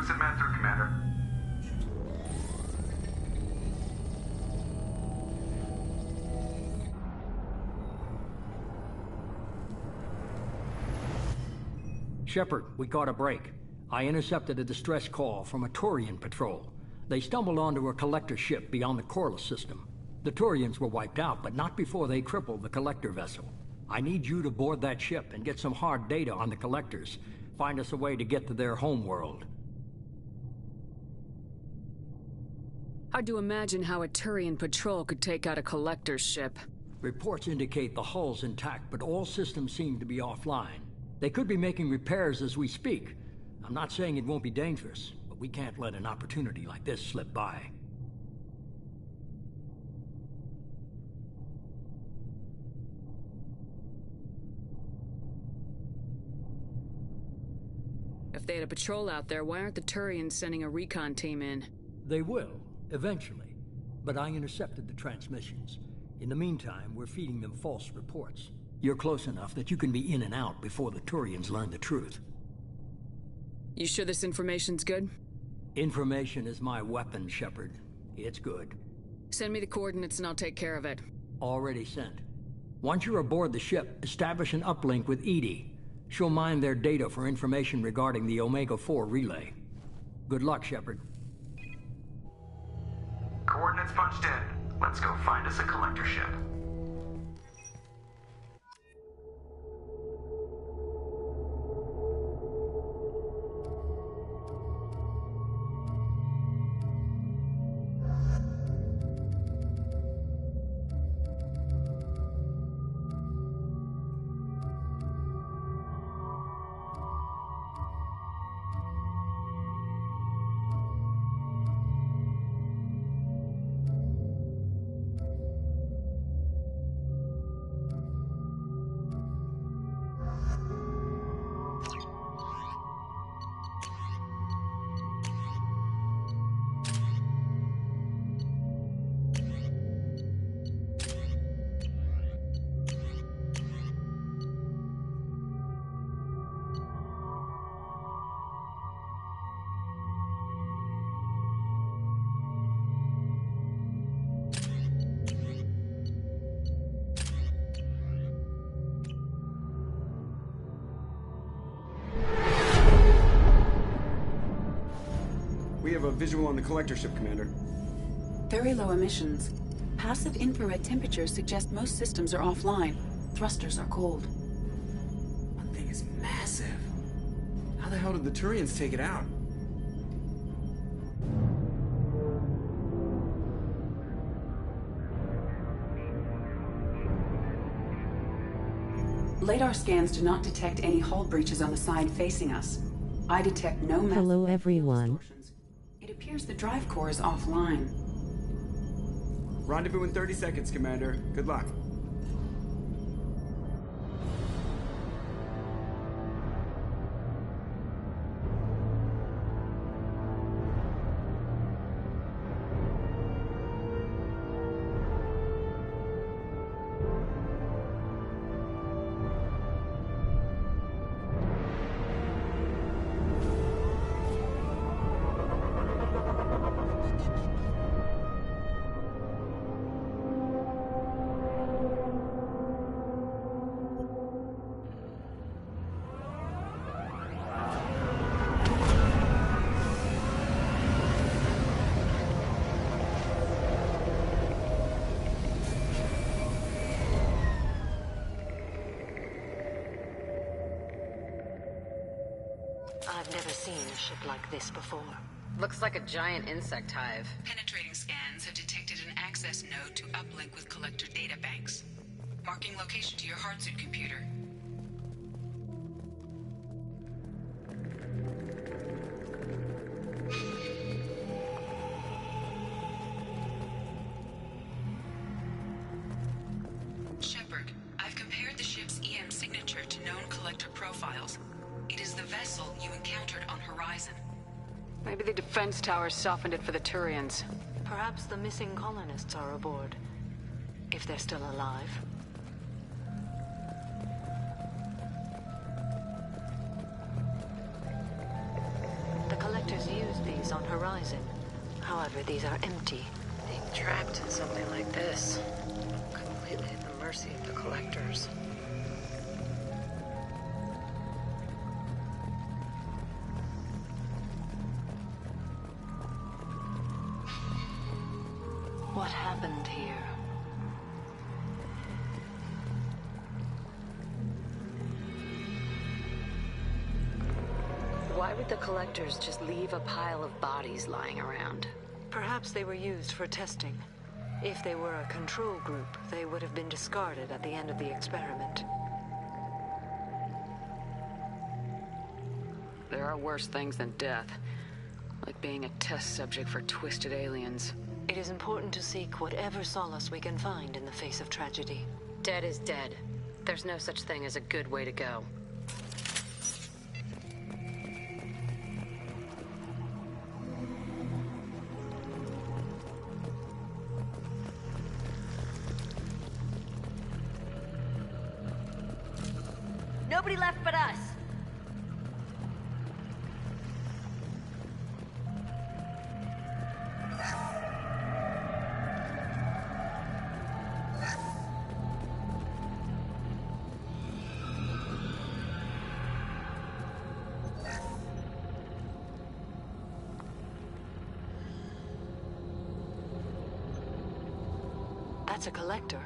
Lucid Man through, Commander. Shepard, we caught a break. I intercepted a distress call from a Turian patrol. They stumbled onto a collector ship beyond the Corliss system. The Turians were wiped out, but not before they crippled the collector vessel. I need you to board that ship and get some hard data on the collectors. Find us a way to get to their homeworld. Hard to imagine how a Turian patrol could take out a collector's ship. Reports indicate the hull's intact, but all systems seem to be offline. They could be making repairs as we speak. I'm not saying it won't be dangerous, but we can't let an opportunity like this slip by. If they had a patrol out there, why aren't the Turians sending a recon team in? They will, eventually. But I intercepted the transmissions. In the meantime, we're feeding them false reports. You're close enough that you can be in and out before the Turians learn the truth. You sure this information's good? Information is my weapon, Shepard. It's good. Send me the coordinates and I'll take care of it. Already sent. Once you're aboard the ship, establish an uplink with EDI. She'll mine their data for information regarding the Omega-4 relay. Good luck, Shepard. Coordinates punched in. Let's go find us a collector ship. We have a visual on the collector ship, Commander. Very low emissions. Passive infrared temperatures suggest most systems are offline. Thrusters are cold. That thing is massive. How the hell did the Turians take it out? LADAR scans do not detect any hull breaches on the side facing us. I detect no massive Hello everyone. distortions. It appears the drive core is offline. Rendezvous in 30 seconds, Commander. Good luck. I've never seen a ship like this before. Looks like a giant insect hive. Penetrating scans have detected an access node to uplink with collector data banks. Marking location to your hardsuit computer. Shepard, I've compared the ship's EM signature to known collector profiles. It is the vessel you encountered on Horizon. Maybe the defense towers softened it for the Turians. Perhaps the missing colonists are aboard. If they're still alive. The collector collectors use these on Horizon. However, these are empty. Being trapped in something like this. Completely at the mercy of the collectors. What happened here? Why would the collectors just leave a pile of bodies lying around? Perhaps they were used for testing. If they were a control group, they would have been discarded at the end of the experiment. There are worse things than death. Like being a test subject for twisted aliens. It is important to seek whatever solace we can find in the face of tragedy. Dead is dead. There's no such thing as a good way to go. Nobody left but us. That's a collector.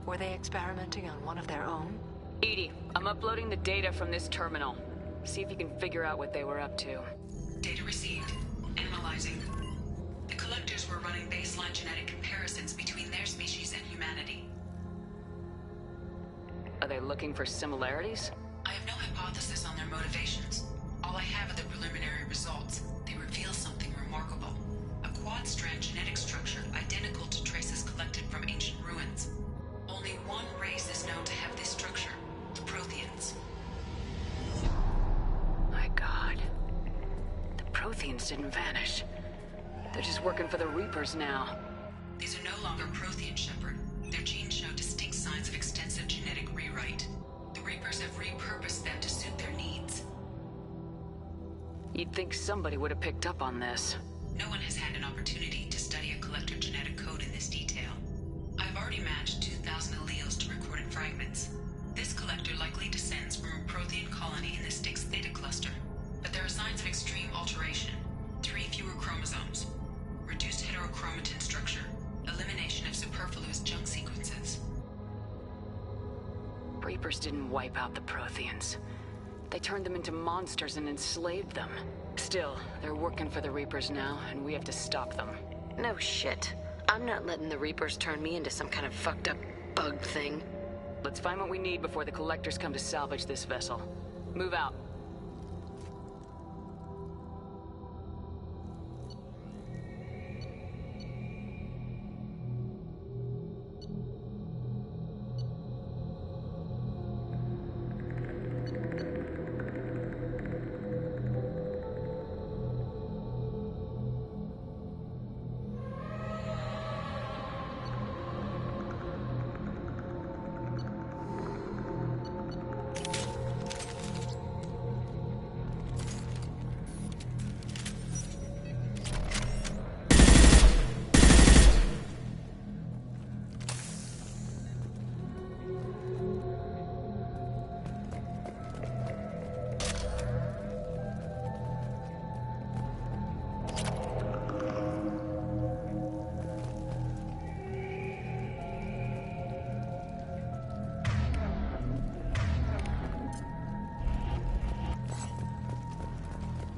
Were they experimenting on one of their own? EDI, I'm uploading the data from this terminal. See if you can figure out what they were up to. Data received. Analyzing. The collectors were running baseline genetic comparisons between their species and humanity. Are they looking for similarities? I have no hypothesis on their motivations. All I have are the preliminary results. They reveal something remarkable. A quad-strand genetic structure identical to traces collected from ancient ruins. Only one race is known to have this structure, the Protheans. My God. The Protheans didn't vanish. They're just working for the Reapers now. These are no longer Prothean, Shepard. Their genes show distinct signs of extensive genetic rewrite. The Reapers have repurposed them to suit their needs. You'd think somebody would have picked up on this. No one has had an opportunity to study a collector genetic code in this detail. I've already matched 2,000 alleles to recorded fragments. This collector likely descends from a Prothean colony in the Styx Theta cluster, but there are signs of extreme alteration. 3 fewer chromosomes, reduced heterochromatin structure, elimination of superfluous junk sequences. Reapers didn't wipe out the Protheans. They turned them into monsters and enslaved them. Still, they're working for the Reapers now, and we have to stop them. No shit. I'm not letting the Reapers turn me into some kind of fucked up bug thing. Let's find what we need before the collectors come to salvage this vessel. Move out.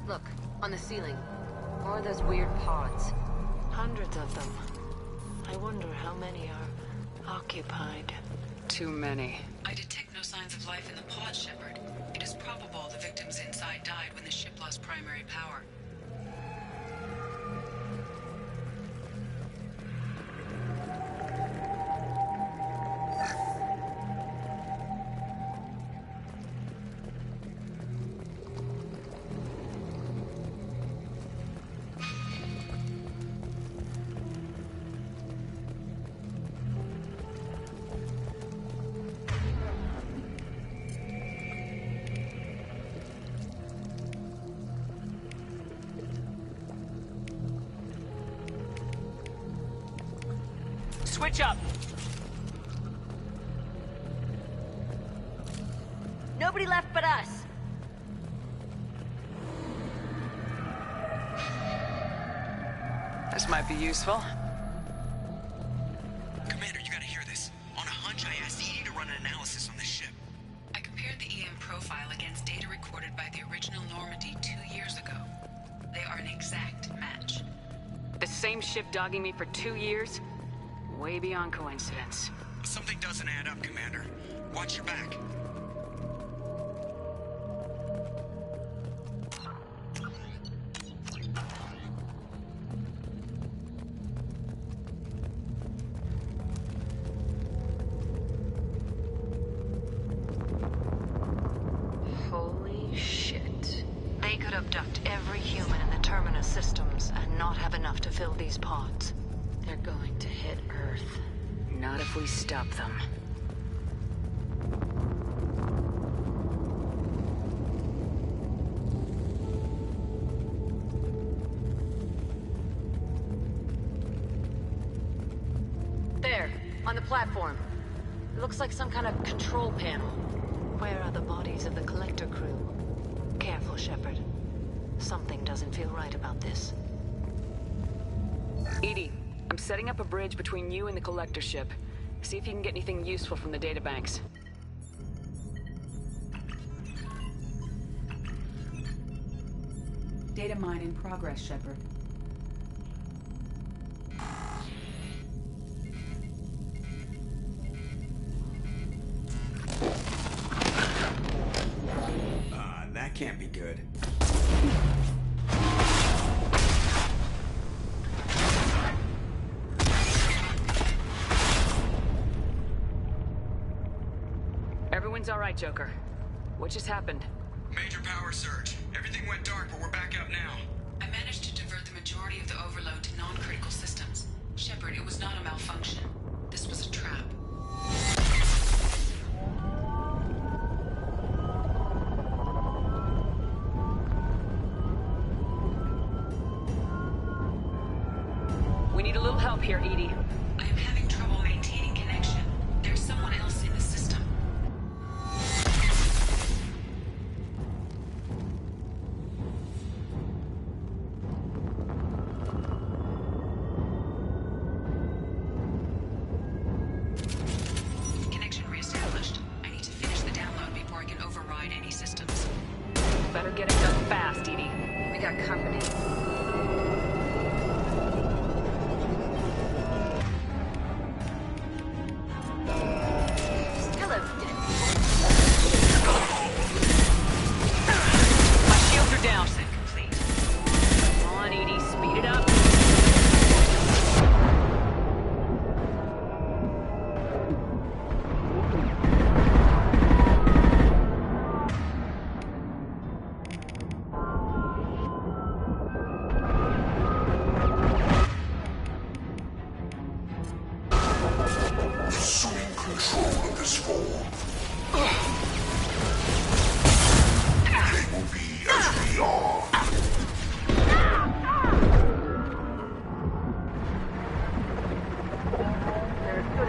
Look, on the ceiling. More of those weird pods. Hundreds of them. I wonder how many are occupied. Too many. I detect no signs of life in the pod, Shepard. It is probable the victims inside died when the ship lost primary power. Switch up. Nobody left but us. This might be useful. Commander, you gotta hear this. On a hunch, I asked EDI to run an analysis on this ship. I compared the EM profile against data recorded by the original Normandy 2 years ago. They are an exact match. The same ship dogging me for 2 years? Way beyond coincidence. Something doesn't add up, Commander. Watch your back. Holy shit. They could abduct every human in the Terminus systems and not have enough to fill these pods. They're going to hit Earth. Not if we stop them. There, on the platform. It looks like some kind of control panel. Where are the bodies of the Collector crew? Careful, Shepard. Something doesn't feel right about this. EDI, I'm setting up a bridge between you and the Collector ship. See if you can get anything useful from the databanks. Data mine in progress, Shepard. That can't be good. Everyone's all right, Joker. What just happened? Major power surge. Everything went dark, but we're back up now. I managed to divert the majority of the overload to non-critical systems. Shepard, it was not a malfunction. This was a trap. We need a little help here, EDI. I am having trouble maintaining connection. There's someone else in the system. Connection reestablished. I need to finish the download before I can override any systems. Better get it done fast, EDI. We got company. Hello, My shields are down. Complete. Come on, EDI, speed it up. Assuming control of this form. They will be as we are.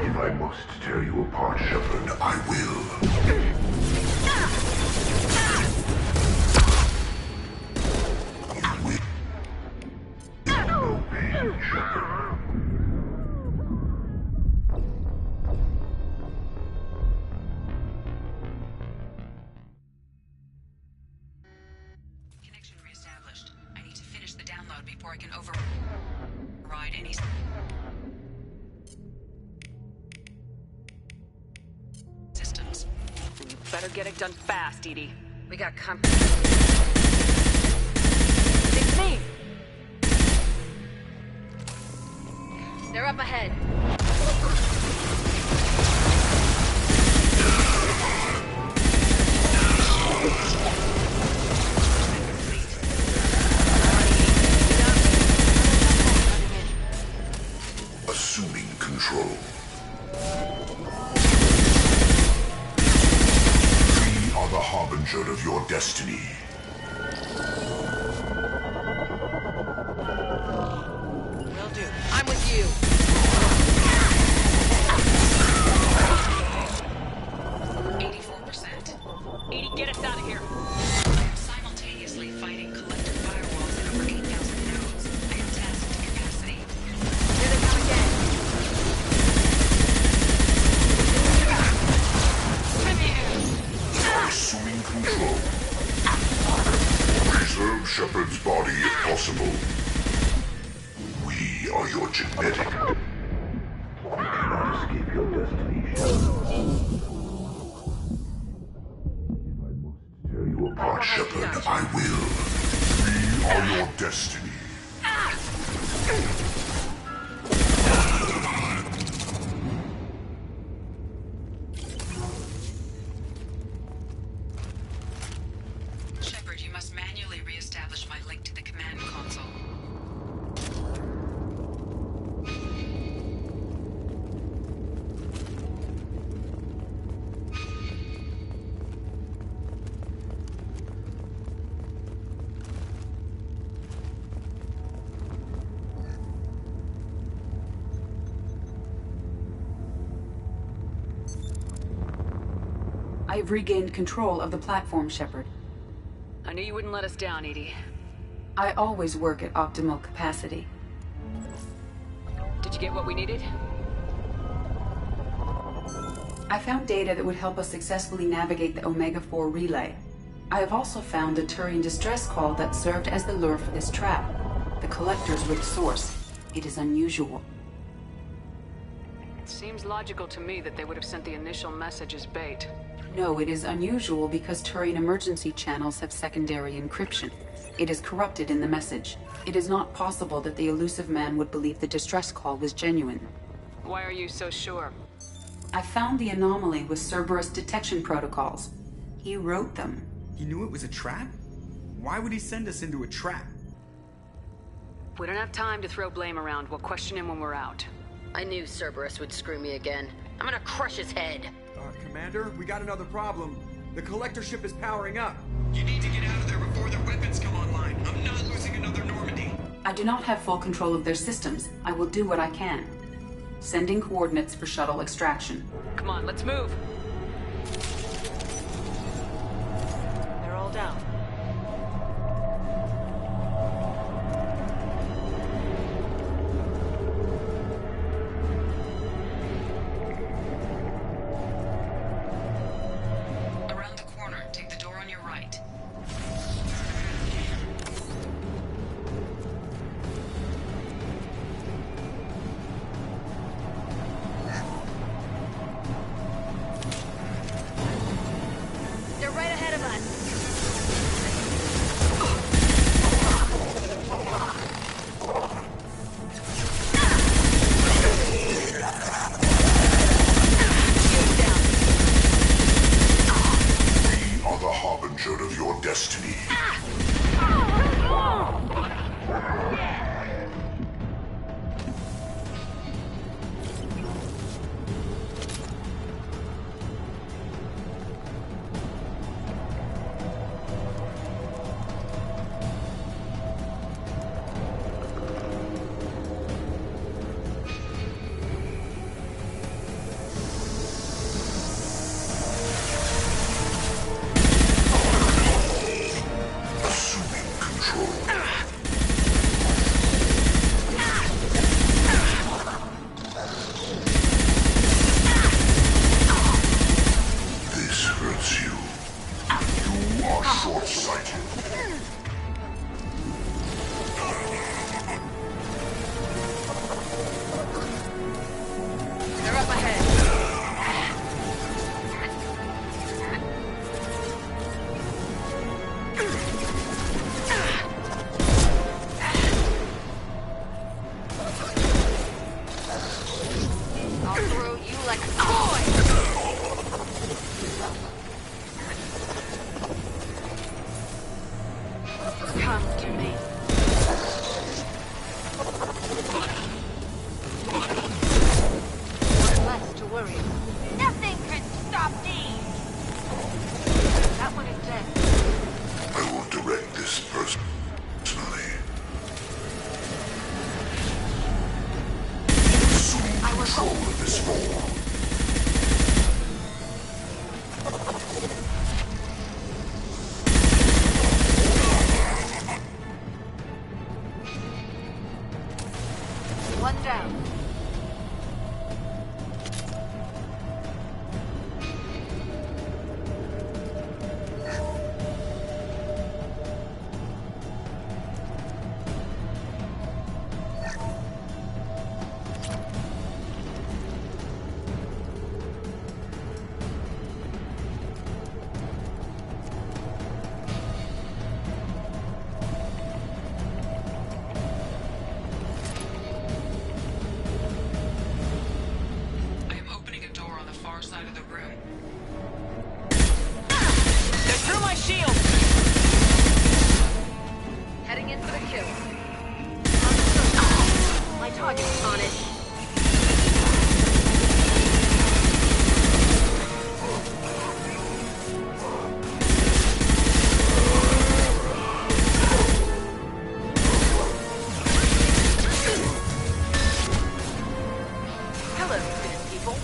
If I must tear you apart, Shepard, I will. You will. No pain, Shepard. Connection reestablished. I need to finish the download before I can override any systems. You better get it done fast, EDI. we got company. It's me! They're up ahead. Assuming control. We are the harbinger of your destiny. Will do. I'm with you. your destiny, Shepard. If I must tear you apart, Shepard, I will. We are your destiny. Shepard, you must manually re-establish my link to the command console. I've regained control of the platform, Shepard. I knew you wouldn't let us down, Edie. I always work at optimal capacity. Did you get what we needed? I found data that would help us successfully navigate the Omega-4 relay. I have also found a Turian distress call that served as the lure for this trap. The Collectors were the source. It is unusual. It seems logical to me that they would have sent the initial message as bait. No, it is unusual because Turian emergency channels have secondary encryption. It is corrupted in the message. It is not possible that the elusive man would believe the distress call was genuine. Why are you so sure? I found the anomaly with Cerberus detection protocols. He wrote them. He knew it was a trap? Why would he send us into a trap? We don't have time to throw blame around. We'll question him when we're out. I knew Cerberus would screw me again. I'm gonna crush his head. Commander, we got another problem. The Collector ship is powering up. You need to get out of there before their weapons come online. I'm not losing another Normandy. I do not have full control of their systems. I will do what I can. Sending coordinates for shuttle extraction. Come on, let's move. They're all down. Around the corner, take the door on your right. They're right ahead of us. We are the harbinger of your destiny. Assuming control. This hurts you. You are short-sighted. They're up ahead. I'll throw you like a toy. Come to me. What's less to worry about? Nothing can stop me. That one is dead. I will direct this personally. Assume control of this form. One down. Hello, people.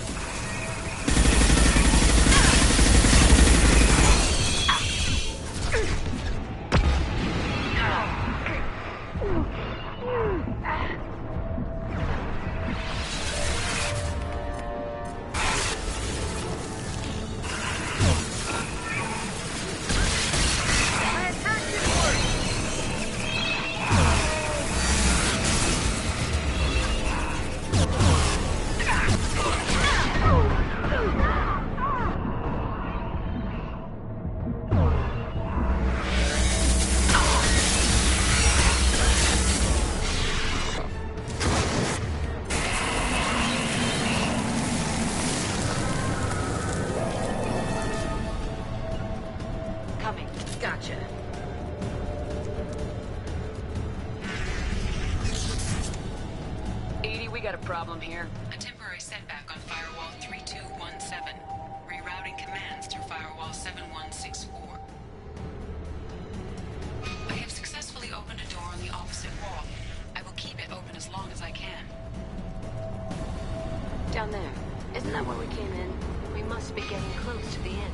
Gotcha. Edie, we got a problem here. A temporary setback on Firewall 3217. Rerouting commands through Firewall 7164. I have successfully opened a door on the opposite wall. I will keep it open as long as I can. Down there. Isn't that where we came in? We must be getting close to the end.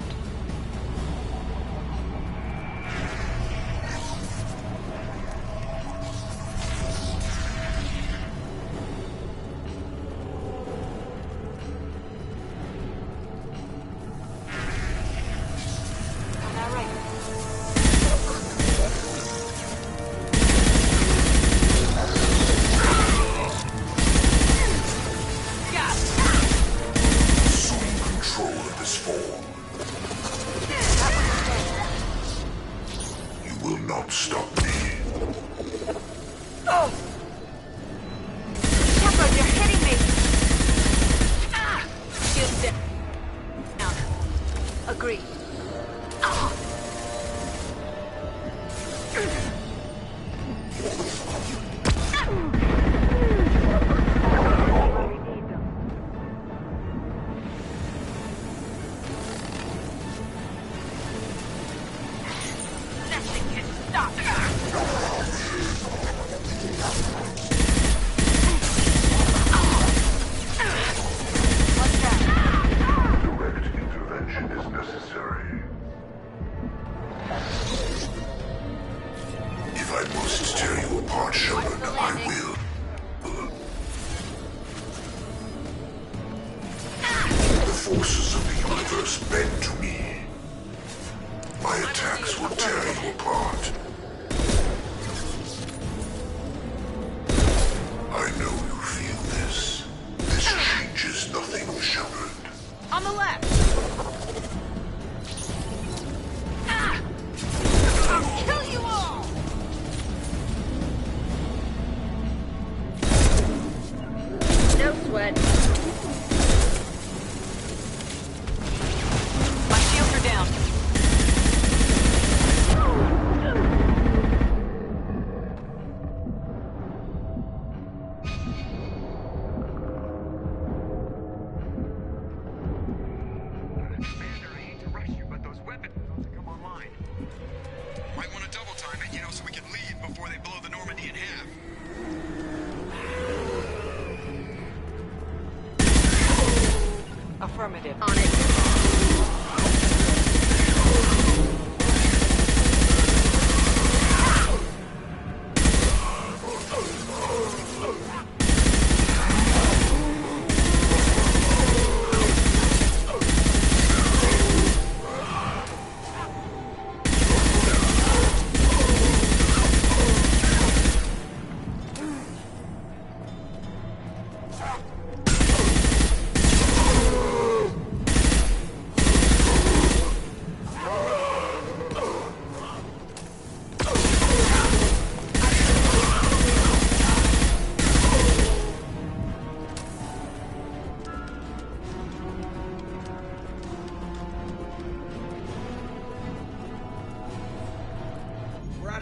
Affirmative. On it.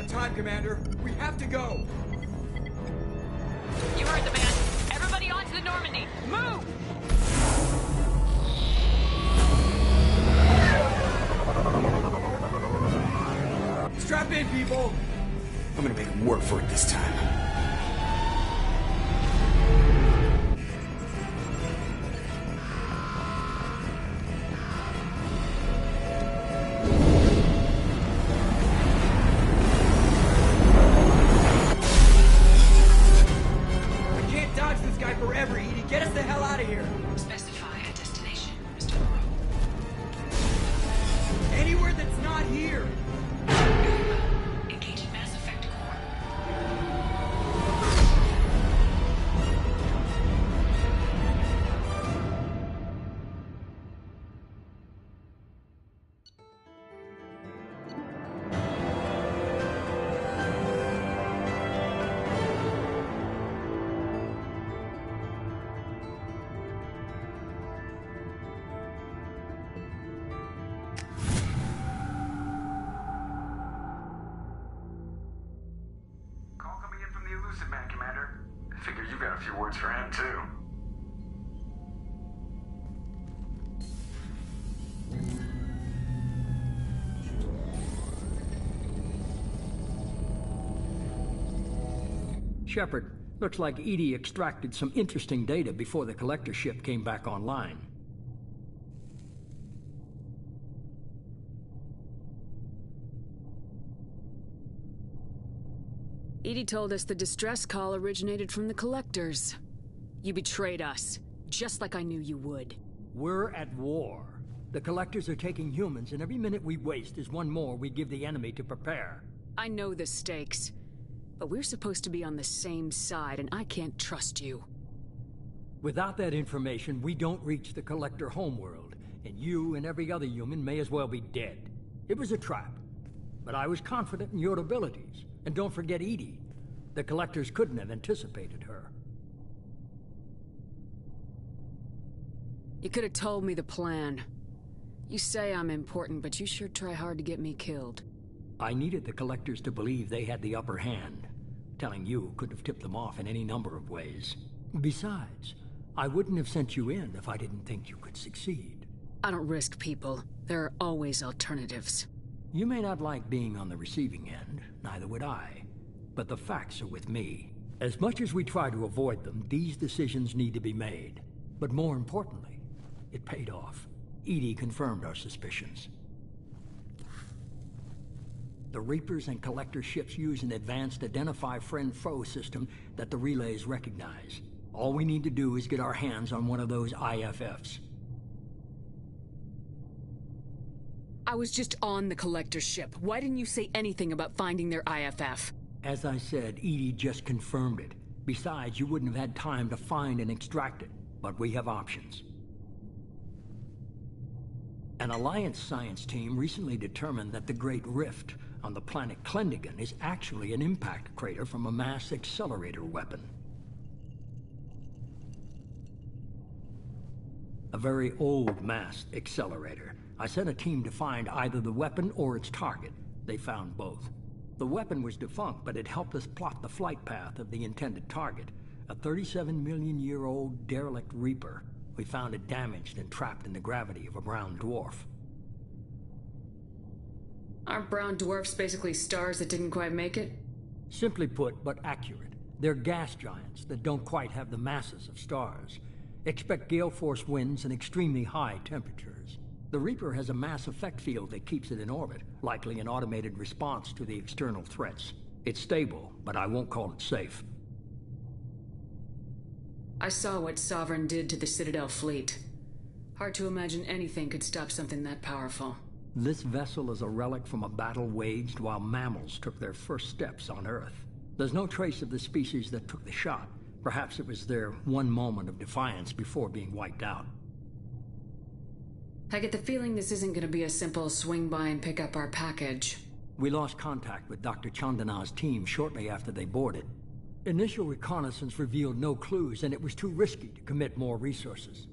Time, Commander. We have to go. You heard the man. Everybody onto the Normandy. Move! Strap in, people. I'm gonna make them work for it this time. here. Specify a destination, Mr. Moreau. Anywhere that's not here! Engaging Mass Effect core. Call coming in from the Elusive Man, Commander. Figure you got a few words for him, too. Shepard, looks like EDI extracted some interesting data before the collector ship came back online. EDI told us the distress call originated from the collectors. You betrayed us, just like I knew you would. We're at war. The collectors are taking humans, and every minute we waste is one more we give the enemy to prepare. I know the stakes, but we're supposed to be on the same side, and I can't trust you. Without that information, we don't reach the collector homeworld, and you and every other human may as well be dead. It was a trap, but I was confident in your abilities. And don't forget EDI. The collectors couldn't have anticipated her. You could have told me the plan. You say I'm important, but you sure try hard to get me killed. I needed the collectors to believe they had the upper hand. Telling you could have tipped them off in any number of ways. Besides, I wouldn't have sent you in if I didn't think you could succeed. I don't risk people. There are always alternatives. You may not like being on the receiving end, neither would I. But the facts are with me. As much as we try to avoid them, these decisions need to be made. But more importantly, it paid off. EDI confirmed our suspicions. The Reapers and Collector ships use an advanced Identify Friend-Foe system that the relays recognize. All we need to do is get our hands on one of those IFFs. I was just on the Collector ship. Why didn't you say anything about finding their IFF? As I said, EDI just confirmed it. Besides, you wouldn't have had time to find and extract it. But we have options. An Alliance science team recently determined that the Great Rift on the planet Klendagon is actually an impact crater from a mass accelerator weapon. A very old mass accelerator. I sent a team to find either the weapon or its target. They found both. The weapon was defunct, but it helped us plot the flight path of the intended target. A 37-million-year-old derelict Reaper. We found it damaged and trapped in the gravity of a brown dwarf. Aren't brown dwarfs basically stars that didn't quite make it? Simply put, but accurate. They're gas giants that don't quite have the masses of stars. Expect gale force winds and extremely high temperatures. The Reaper has a mass effect field that keeps it in orbit, likely an automated response to the external threats. It's stable, but I won't call it safe. I saw what Sovereign did to the Citadel fleet. Hard to imagine anything could stop something that powerful. This vessel is a relic from a battle waged while mammals took their first steps on Earth. There's no trace of the species that took the shot. Perhaps it was their one moment of defiance before being wiped out. I get the feeling this isn't going to be a simple swing by and pick up our package. We lost contact with Dr. Chandana's team shortly after they boarded. Initial reconnaissance revealed no clues, and it was too risky to commit more resources.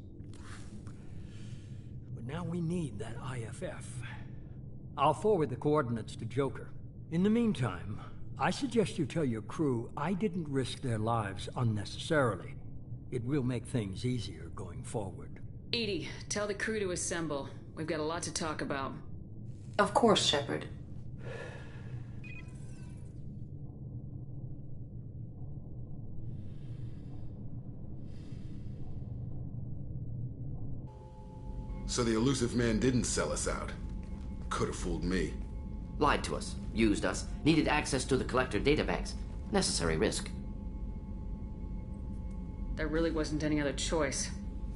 But now we need that IFF. I'll forward the coordinates to Joker. In the meantime, I suggest you tell your crew I didn't risk their lives unnecessarily. It will make things easier going forward. EDI, tell the crew to assemble. We've got a lot to talk about. Of course, Shepard. So the Elusive Man didn't sell us out. Could have fooled me. Lied to us, used us, needed access to the Collector databanks. Necessary risk. There really wasn't any other choice.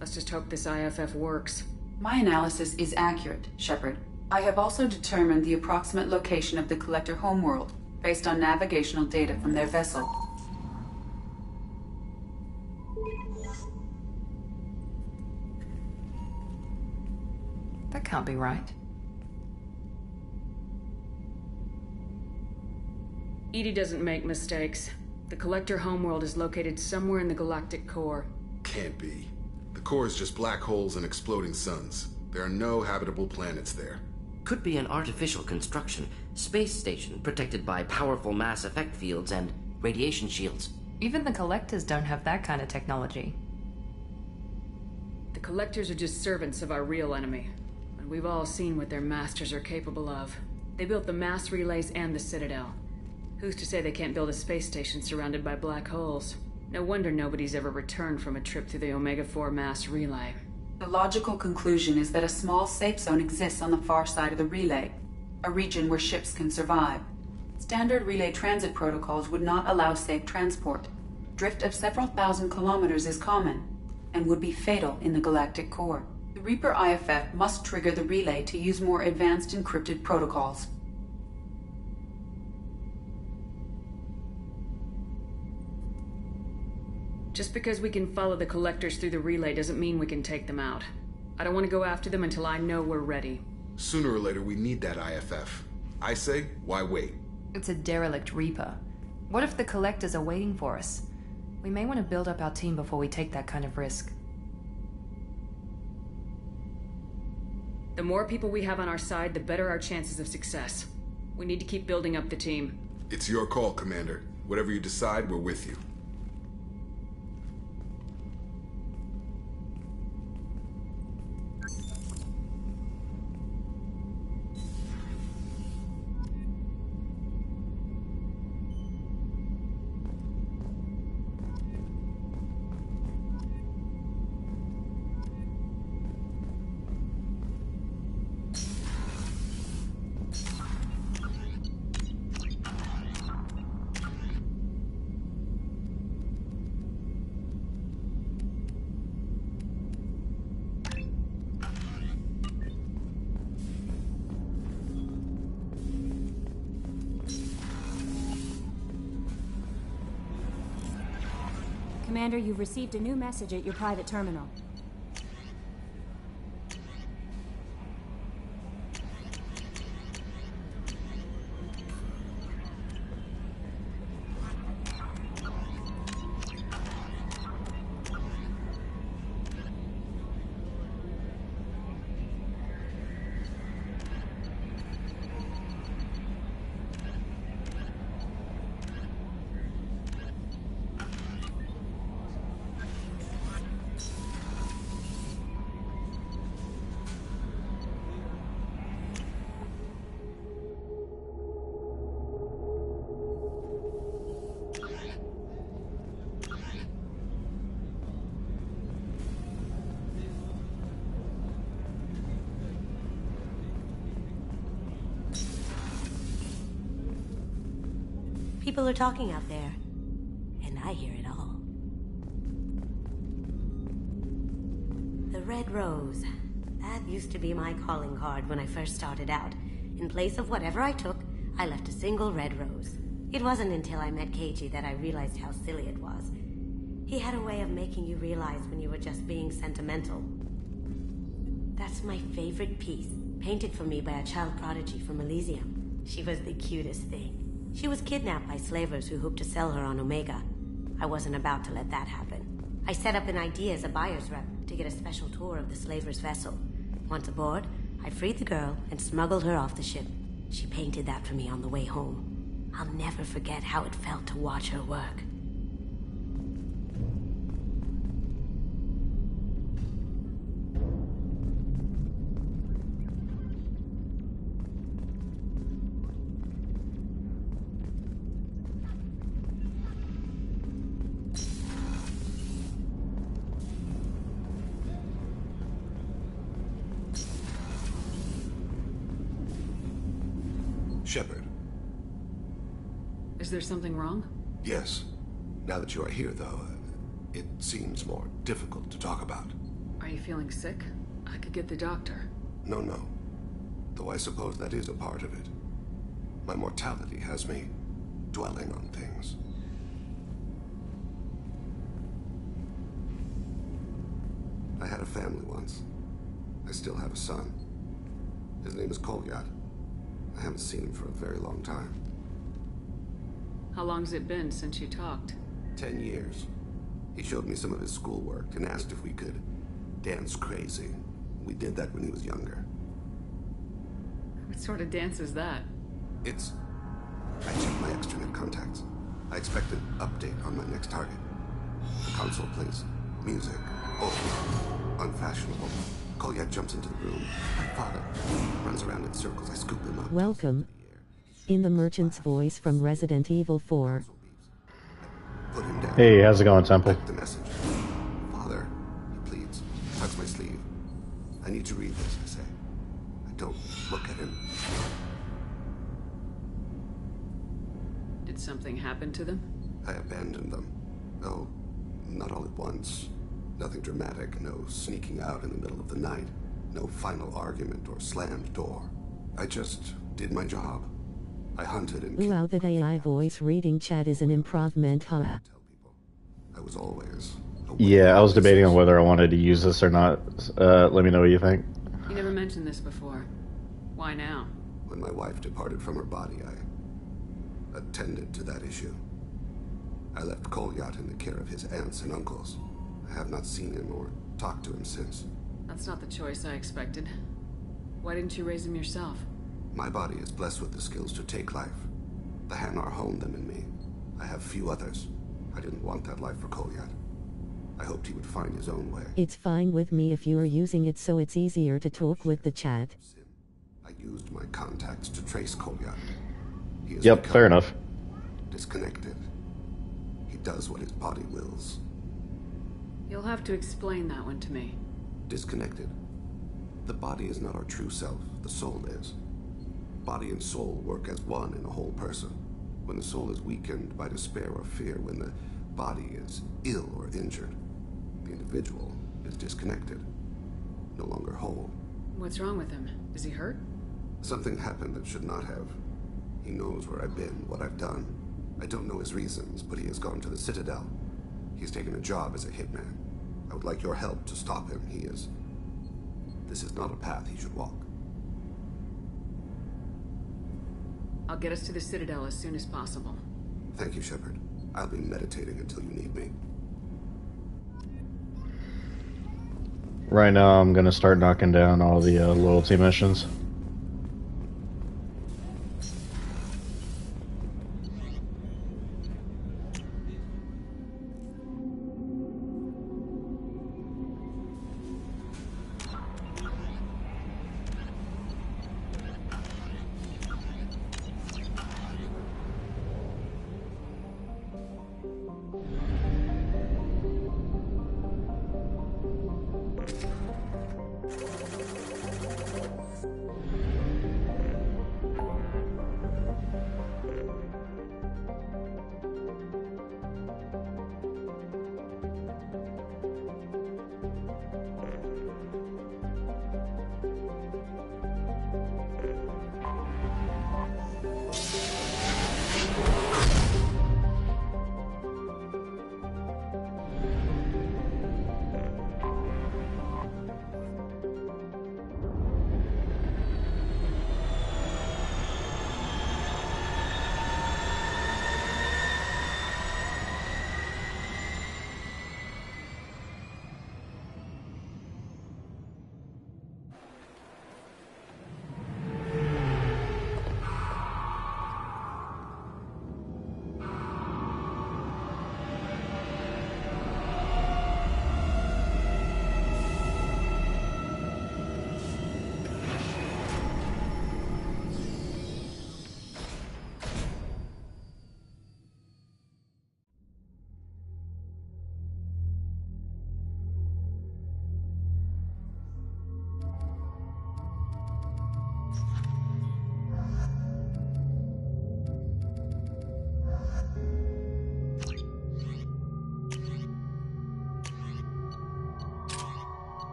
Let's just hope this IFF works. My analysis is accurate, Shepard. I have also determined the approximate location of the Collector homeworld, based on navigational data from their vessel. That can't be right. EDI doesn't make mistakes. The Collector homeworld is located somewhere in the galactic core. Can't be. The core is just black holes and exploding suns. There are no habitable planets there. Could be an artificial construction, space station protected by powerful mass effect fields and radiation shields. Even the Collectors don't have that kind of technology. The Collectors are just servants of our real enemy. And we've all seen what their masters are capable of. They built the mass relays and the Citadel. Who's to say they can't build a space station surrounded by black holes? No wonder nobody's ever returned from a trip through the Omega-4 mass relay. The logical conclusion is that a small safe zone exists on the far side of the relay, a region where ships can survive. Standard relay transit protocols would not allow safe transport. Drift of several thousand kilometers is common, and would be fatal in the galactic core. The Reaper IFF must trigger the relay to use more advanced encrypted protocols. Just because we can follow the Collectors through the relay doesn't mean we can take them out. I don't want to go after them until I know we're ready. Sooner or later, we need that IFF. I say, why wait? It's a derelict Reaper. What if the Collectors are waiting for us? We may want to build up our team before we take that kind of risk. The more people we have on our side, the better our chances of success. We need to keep building up the team. It's your call, Commander. Whatever you decide, we're with you. Commander, you've received a new message at your private terminal. People are talking out there, and I hear it all. The Red Rose. That used to be my calling card when I first started out. In place of whatever I took, I left a single red rose. It wasn't until I met Keiji that I realized how silly it was. He had a way of making you realize when you were just being sentimental. That's my favorite piece, painted for me by a child prodigy from Elysium. She was the cutest thing. She was kidnapped by slavers who hoped to sell her on Omega. I wasn't about to let that happen. I set up an idea as a buyer's rep to get a special tour of the slaver's vessel. Once aboard, I freed the girl and smuggled her off the ship. She painted that for me on the way home. I'll never forget how it felt to watch her work. Shepard. Is there something wrong? Yes. Now that you are here, though, it seems more difficult to talk about. you feeling sick? I could get the doctor. No. Though I suppose that is a part of it. My mortality has me dwelling on things. I had a family once. I still have a son. His name is Kolyat. I haven't seen him for a very long time. How long's it been since you talked? 10 years. He showed me some of his schoolwork and asked if we could dance crazy. We did that when he was younger. What sort of dance is that? I checked my extranet contacts. I expect an update on my next target. The console plays music. Old, unfashionable. Kolyat jumps into the room. My father runs around in circles. I scoop him up. Welcome. In the merchant's voice from Resident Evil 4. Put him down. Hey, how's it going, Temple? The message. Father, he pleads. Tucks my sleeve. I need to read this, I say. I don't look at him. Did something happen to them? I abandoned them. Oh, not all at once. Nothing dramatic, no sneaking out in the middle of the night, no final argument or slammed door. I just did my job. I hunted and killed. Wow, that AI voice reading chat is an improvement, huh? I was always... Yeah, I was debating on whether I wanted to use this or not. Let me know what you think. You never mentioned this before. Why now? When my wife departed from her body, I attended to that issue. I left Kolyat in the care of his aunts and uncles. I have not seen him or talked to him since. That's not the choice I expected. Why didn't you raise him yourself? My body is blessed with the skills to take life. The Hanar honed them in me. I have few others. I didn't want that life for Kolyat. I hoped he would find his own way. It's fine with me if you are using it so it's easier to talk with the chat. I used my contacts to trace Kolyat. He is Yep, fair enough. Disconnected. He does what his body wills. You'll have to explain that one to me. Disconnected. The body is not our true self. The soul is. Body and soul work as one in a whole person. When the soul is weakened by despair or fear, when the body is ill or injured, the individual is disconnected, no longer whole. What's wrong with him? Is he hurt? Something happened that should not have. He knows where I've been, what I've done. I don't know his reasons, but he has gone to the Citadel. He's taken a job as a hitman. I would like your help to stop him. This is not a path he should walk. I'll get us to the Citadel as soon as possible. Thank you, Shepard. I'll be meditating until you need me. Right now, I'm gonna start knocking down all the loyalty missions.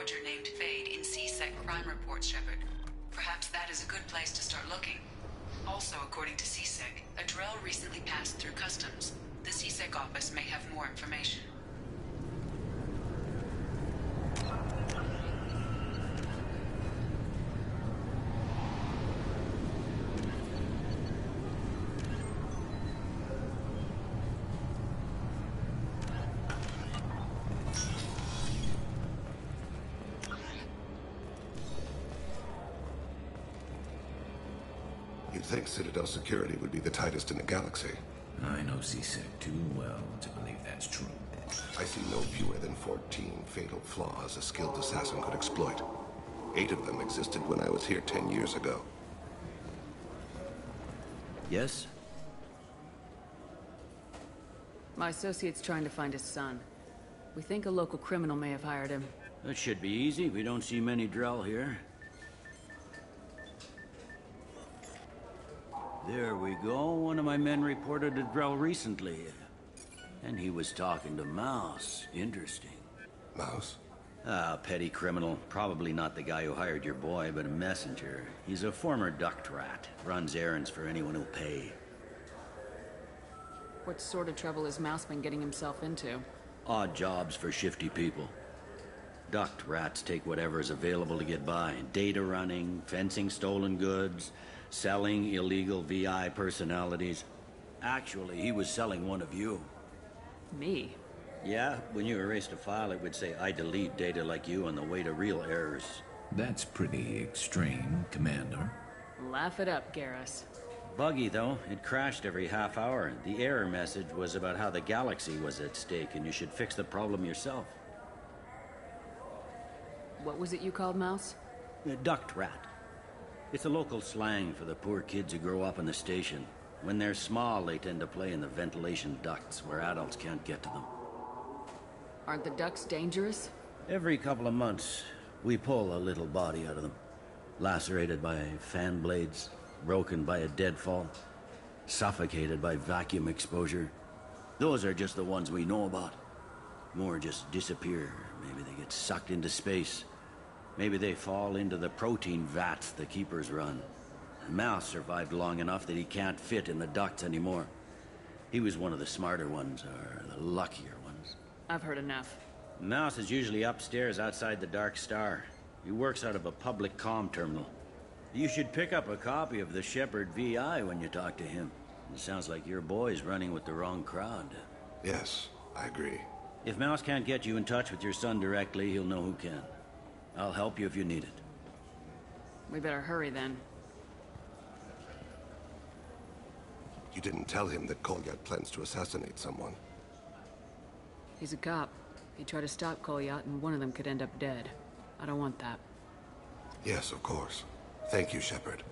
soldier named Fade in C-Sec crime reports, Shepard. Perhaps that is a good place to start looking. Also, according to C-Sec, a Drell recently passed through customs. The C-Sec office may have more information. You'd think Citadel security would be the tightest in the galaxy. I know C-Sec too well to believe that's true. I see no fewer than 14 fatal flaws a skilled assassin could exploit. 8 of them existed when I was here 10 years ago. Yes? My associate's trying to find his son. We think a local criminal may have hired him. That should be easy. We don't see many Drell here. There we go. One of my men reported a Drell recently. And he was talking to Mouse. Interesting. Mouse? Ah, petty criminal. Probably not the guy who hired your boy, but a messenger. He's a former duct rat. Runs errands for anyone who'll pay. What sort of trouble has Mouse been getting himself into? Odd jobs for shifty people. Duct rats take whatever is available to get by. Data running, fencing stolen goods, selling illegal VI personalities. Actually, he was selling one of you. Me? Yeah, when you erased a file, it would say, I delete data like you on the way to real errors. That's pretty extreme, Commander. Laugh it up, Garrus. Buggy, though. It crashed every half hour. The error message was about how the galaxy was at stake, and you should fix the problem yourself. What was it you called Mouse? A duct rat. It's a local slang for the poor kids who grow up in the station. When they're small, they tend to play in the ventilation ducts where adults can't get to them. Aren't the ducts dangerous? Every couple of months, we pull a little body out of them. Lacerated by fan blades, broken by a deadfall, suffocated by vacuum exposure. Those are just the ones we know about. More just disappear. Maybe they get sucked into space. Maybe they fall into the protein vats the Keepers run. Mouse survived long enough that he can't fit in the ducts anymore. He was one of the smarter ones, or the luckier ones. I've heard enough. Mouse is usually upstairs outside the Dark Star. He works out of a public comm terminal. You should pick up a copy of the Shepard VI when you talk to him. It sounds like your boy's running with the wrong crowd. Yes, I agree. If Mouse can't get you in touch with your son directly, he'll know who can. I'll help you if you need it. We better hurry then. You didn't tell him that Kolyat plans to assassinate someone. He's a cop. He tried to stop Kolyat, and one of them could end up dead. I don't want that. Yes, of course. Thank you, Shepard.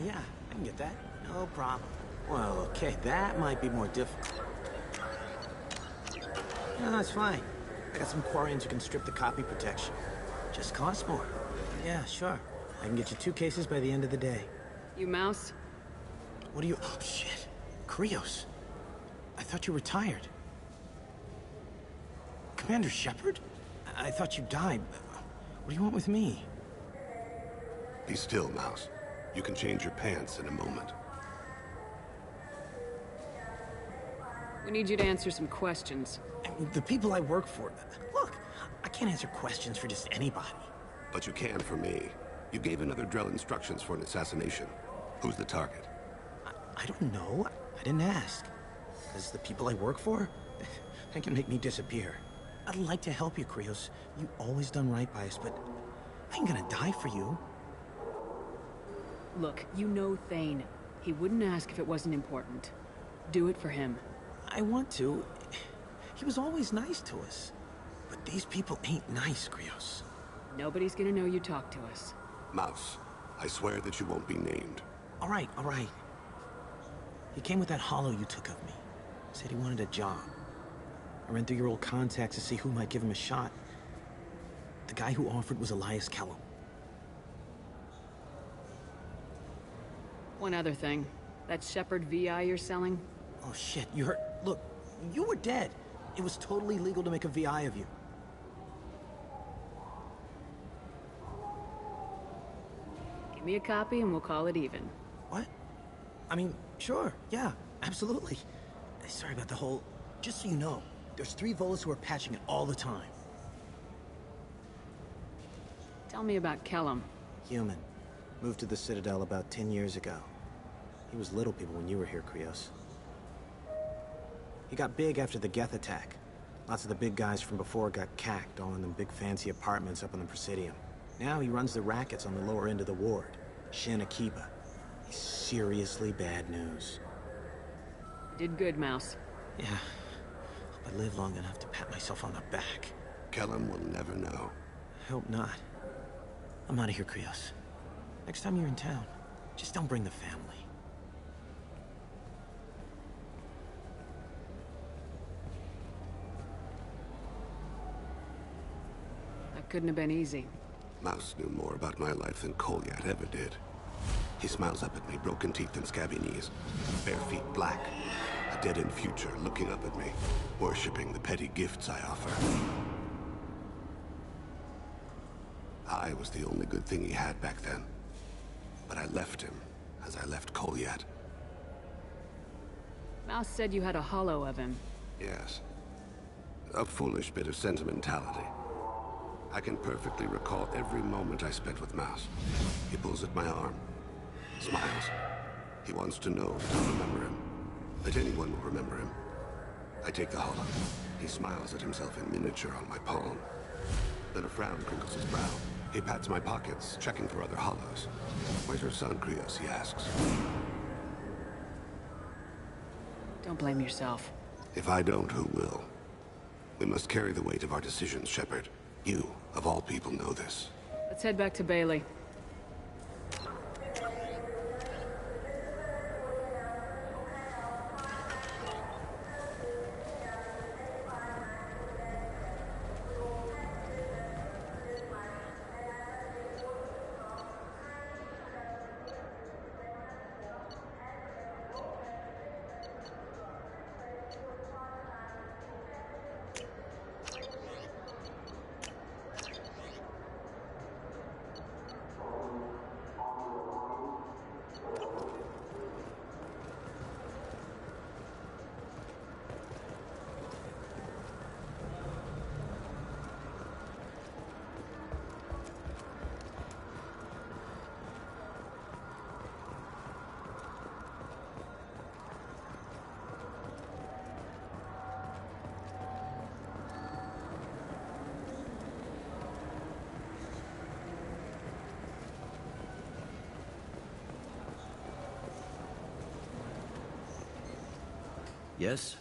Yeah, I can get that. No problem. Well, okay, that might be more difficult. No, that's fine. I got some Quarians who can strip the copy protection. Just costs more. Yeah, sure. I can get you 2 cases by the end of the day. You Mouse? What are you... Oh, shit. Krios. I thought you retired. Commander Shepard? I thought you died. What do you want with me? Be still, Mouse. You can change your pants in a moment. We need you to answer some questions. The people I work for... Look, I can't answer questions for just anybody. But you can for me. You gave another Drell instructions for an assassination. Who's the target? I don't know. I didn't ask. Because the people I work for, they can make me disappear. I'd like to help you, Krios. You've always done right by us, but I ain't gonna die for you. Look, you know Thane. He wouldn't ask if it wasn't important. Do it for him. I want to. He was always nice to us. But these people ain't nice, Krios. Nobody's gonna know you talk to us. Mouse, I swear that you won't be named. All right, all right. He came with that hollow you took of me. Said he wanted a job. I ran through your old contacts to see who might give him a shot. The guy who offered was Elias Kellum. One other thing. That Shepard VI you're selling? Oh shit, you heard... Look, you were dead. It was totally legal to make a VI of you. Give me a copy and we'll call it even. What? I mean, sure, yeah, absolutely. Sorry about the whole... Just so you know, there's 3 Volus who are patching it all the time. Tell me about Kellum. Human. Moved to the Citadel about 10 years ago. He was Little People when you were here, Krios. He got big after the Geth attack. Lots of the big guys from before got cacked, all in them big fancy apartments up on the Presidium. Now he runs the rackets on the lower end of the ward. Shin Akiba. He's seriously bad news. Did good, Mouse. Yeah. Hope I live long enough to pat myself on the back. Kellum will never know. I hope not. I'm out of here, Krios. Next time you're in town, just don't bring the family. That couldn't have been easy. Mouse knew more about my life than Kolyat ever did. He smiles up at me, broken teeth and scabby knees. Bare feet black. A dead-end future looking up at me, worshipping the petty gifts I offer. I was the only good thing he had back then. But I left him, as I left Kolyat. Mouse said you had a hollow of him. Yes. A foolish bit of sentimentality. I can perfectly recall every moment I spent with Mouse. He pulls at my arm, smiles. He wants to know that I'll remember him, that anyone will remember him. I take the hollow. He smiles at himself in miniature on my palm. Then a frown crinkles his brow. He pats my pockets, checking for other hollows. Where's your son, Krios, he asks. Don't blame yourself. If I don't, who will? We must carry the weight of our decisions, Shepard. You, of all people, know this. Let's head back to Bailey. Yes?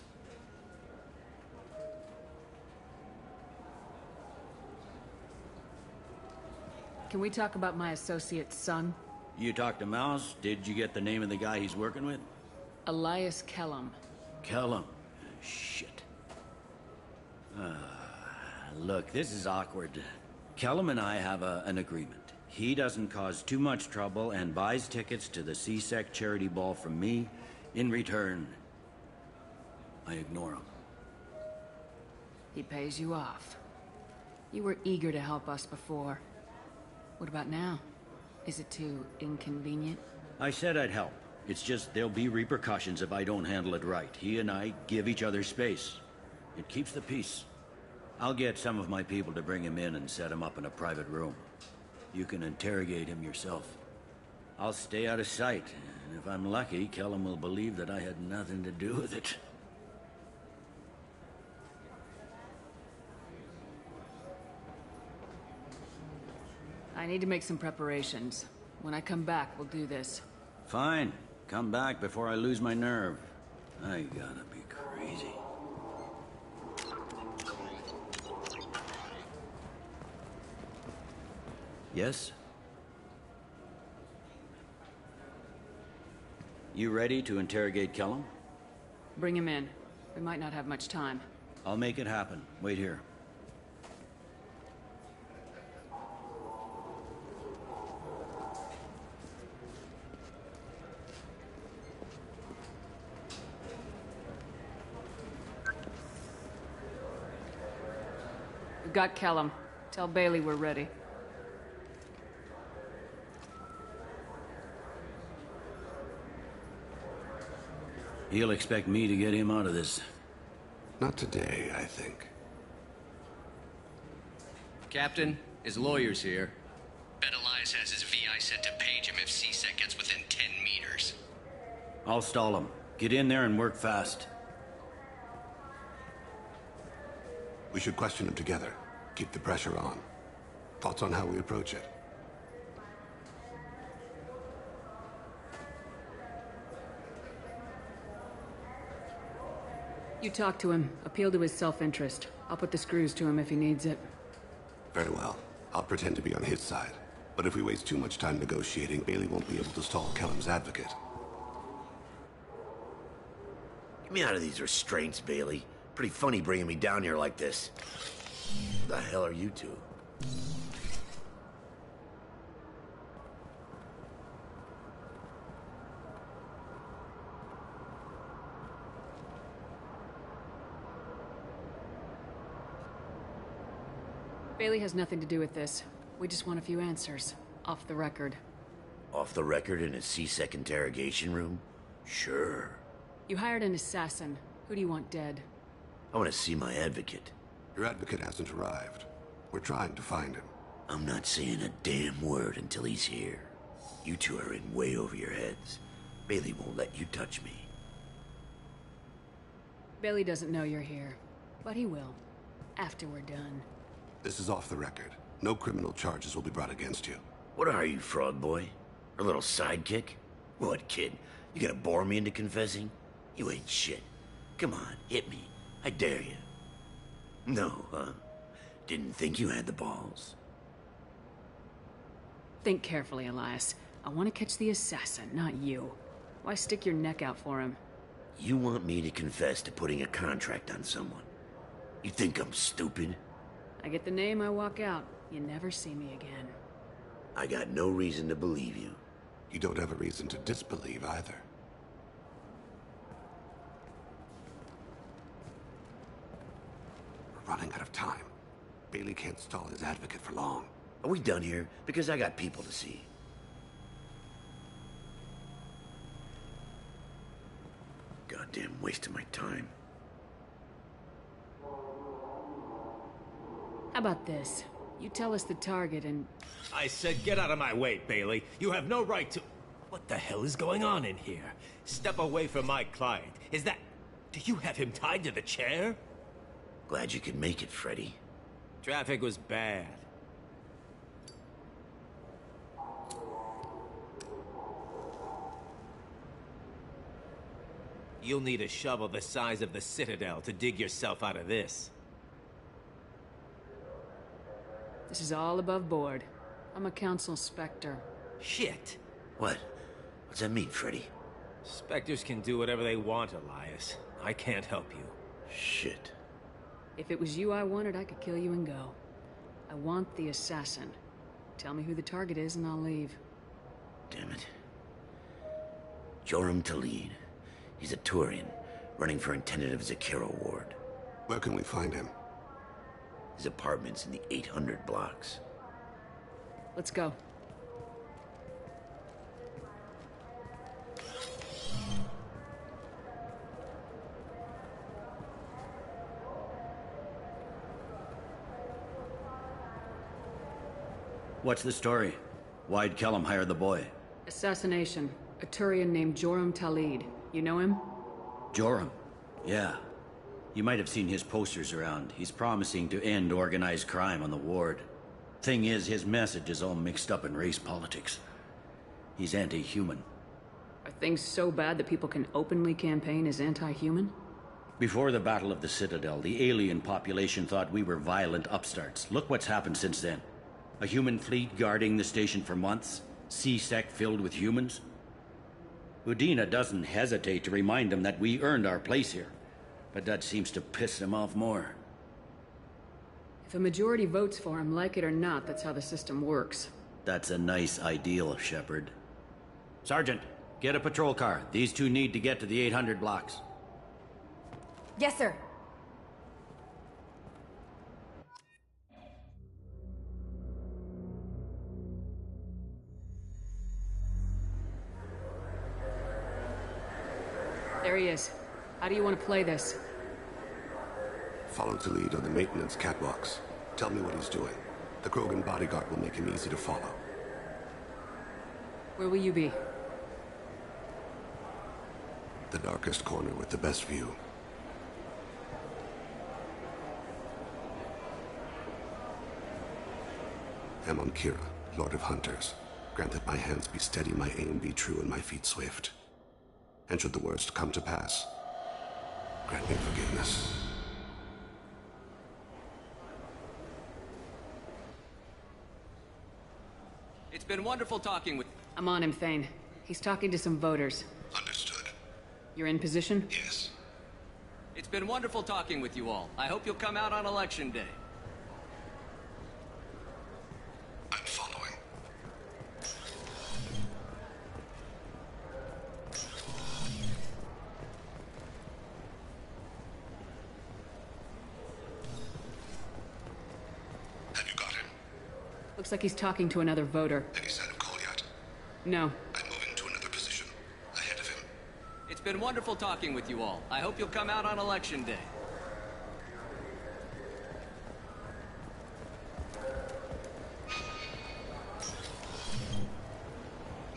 Can we talk about my associate's son? You talked to Mouse? Did you get the name of the guy he's working with? Elias Kellum. Kellum. Shit. Look, this is awkward. Kellum and I have an agreement. He doesn't cause too much trouble and buys tickets to the C-Sec charity ball from me. In return, I ignore him. He pays you off. You were eager to help us before. What about now? Is it too inconvenient? I said I'd help. It's just there'll be repercussions if I don't handle it right. He and I give each other space. It keeps the peace. I'll get some of my people to bring him in and set him up in a private room. You can interrogate him yourself. I'll stay out of sight, and if I'm lucky, Kellum will believe that I had nothing to do with it. I need to make some preparations. When I come back, we'll do this. Fine. Come back before I lose my nerve. I gotta be crazy. Yes? You ready to interrogate Kellum? Bring him in. We might not have much time. I'll make it happen. Wait here. We've got Kellum. Tell Bailey we're ready. He'll expect me to get him out of this. Not today, I think. Captain, his lawyer's here. Bet Elias has his VI set to page him if CSEC gets within 10 meters. I'll stall him. Get in there and work fast. We should question him together. Keep the pressure on. Thoughts on how we approach it? You talk to him. Appeal to his self-interest. I'll put the screws to him if he needs it. Very well. I'll pretend to be on his side. But if we waste too much time negotiating, Bailey won't be able to stall Kellum's advocate. Get me out of these restraints, Bailey. Pretty funny bringing me down here like this. Who the hell are you two? Bailey has nothing to do with this. We just want a few answers. Off the record. Off the record in a CSEC interrogation room? Sure. You hired an assassin. Who do you want dead? I want to see my advocate. Your advocate hasn't arrived. We're trying to find him. I'm not saying a damn word until he's here. You two are in way over your heads. Bailey won't let you touch me. Bailey doesn't know you're here. But he will. After we're done. This is off the record. No criminal charges will be brought against you. What are you, fraud boy? A little sidekick? What, kid? You gonna bore me into confessing? You ain't shit. Come on, hit me. I dare you. No, huh? Didn't think you had the balls. Think carefully, Elias. I want to catch the assassin, not you. Why stick your neck out for him? You want me to confess to putting a contract on someone? You think I'm stupid? I get the name, I walk out. You never see me again. I got no reason to believe you. You don't have a reason to disbelieve either. We're running out of time. Bailey can't stall his advocate for long. Are we done here? Because I got people to see. Goddamn waste of my time. How about this? You tell us the target and... I said get out of my way, Bailey. You have no right to... What the hell is going on in here? Step away from my client. Is that... Do you have him tied to the chair? Glad you could make it, Freddy. Traffic was bad. You'll need a shovel the size of the Citadel to dig yourself out of this. This is all above board. I'm a council specter. Shit. What? What's that mean, Freddy? Spectres can do whatever they want, Elias. I can't help you. Shit. If it was you I wanted, I could kill you and go. I want the assassin. Tell me who the target is and I'll leave. Damn it. Joram Talid. He's a Turian, running for intendant of Zakero Ward. Where can we find him? His apartment's in the 800 blocks. Let's go. What's the story? Why'd Kellum hire the boy? Assassination. A Turian named Joram Talid. You know him? Joram? Yeah. You might have seen his posters around. He's promising to end organized crime on the ward. Thing is, his message is all mixed up in race politics. He's anti-human. Are things so bad that people can openly campaign as anti-human? Before the Battle of the Citadel, the alien population thought we were violent upstarts. Look what's happened since then. A human fleet guarding the station for months. C-Sec filled with humans. Udina doesn't hesitate to remind them that we earned our place here. But that seems to piss them off more. If a majority votes for him, like it or not, that's how the system works. That's a nice ideal, Shepard. Sergeant, get a patrol car. These two need to get to the 800 blocks. Yes, sir. There he is. How do you want to play this? Follow the lead on the maintenance catwalks. Tell me what he's doing. The Krogan bodyguard will make him easy to follow. Where will you be? The darkest corner with the best view. Amon Kira, Lord of Hunters. Grant that my hands be steady, my aim be true, and my feet swift. And should the worst come to pass, grant me forgiveness. It's been wonderful talking with... I'm on him, Thane. He's talking to some voters. Understood. You're in position? Yes. It's been wonderful talking with you all. I hope you'll come out on Election Day. I'm following. Have you got him? Looks like he's talking to another voter. Any sign of Kolyat? No. I'm moving to another position. Ahead of him. It's been wonderful talking with you all. I hope you'll come out on Election Day.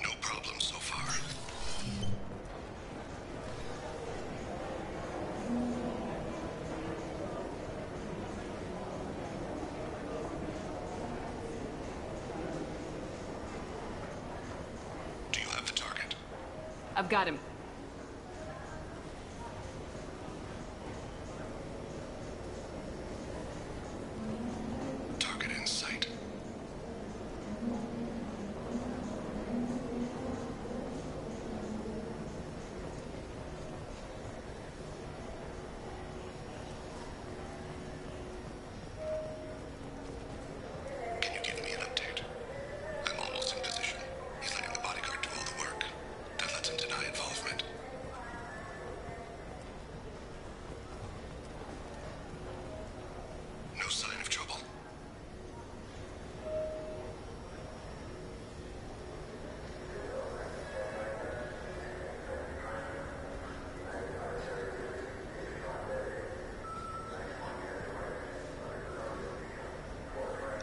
No problem so far. Do you have the target? I've got him. Target in sight. Can you give me an update? I'm almost in position. He's letting the bodyguard do all the work. That lets him deny involvement. No sign of trouble.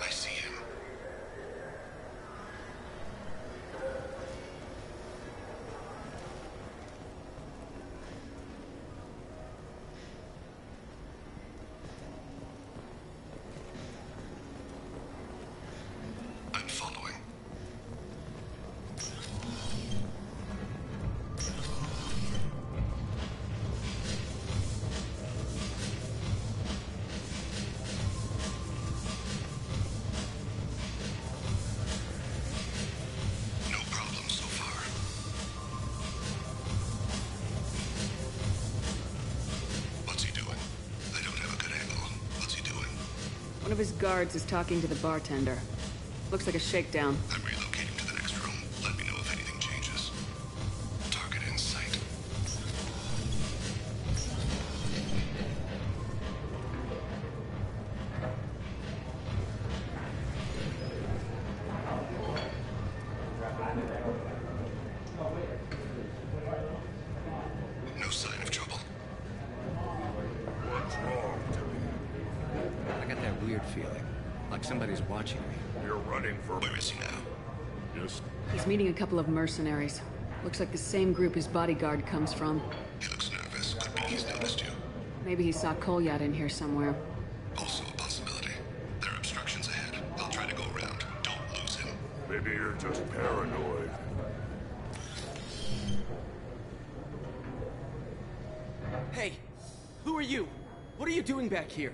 I see him. I'm following. No problem so far. What's he doing? I don't have a good angle. What's he doing? One of his guards is talking to the bartender. Looks like a shakedown. I'm relocating to the next room. Let me know if anything changes. Target in sight. No sign of trouble. I got that weird feeling. Like somebody's watching me. You're running for... Where is he now? Yes. He's meeting a couple of mercenaries. Looks like the same group his bodyguard comes from. He looks nervous. Could be he's noticed you. Maybe he saw Kolyat in here somewhere. Also a possibility. There are obstructions ahead. I'll try to go around. Don't lose him. Maybe you're just paranoid. Hey, who are you? What are you doing back here?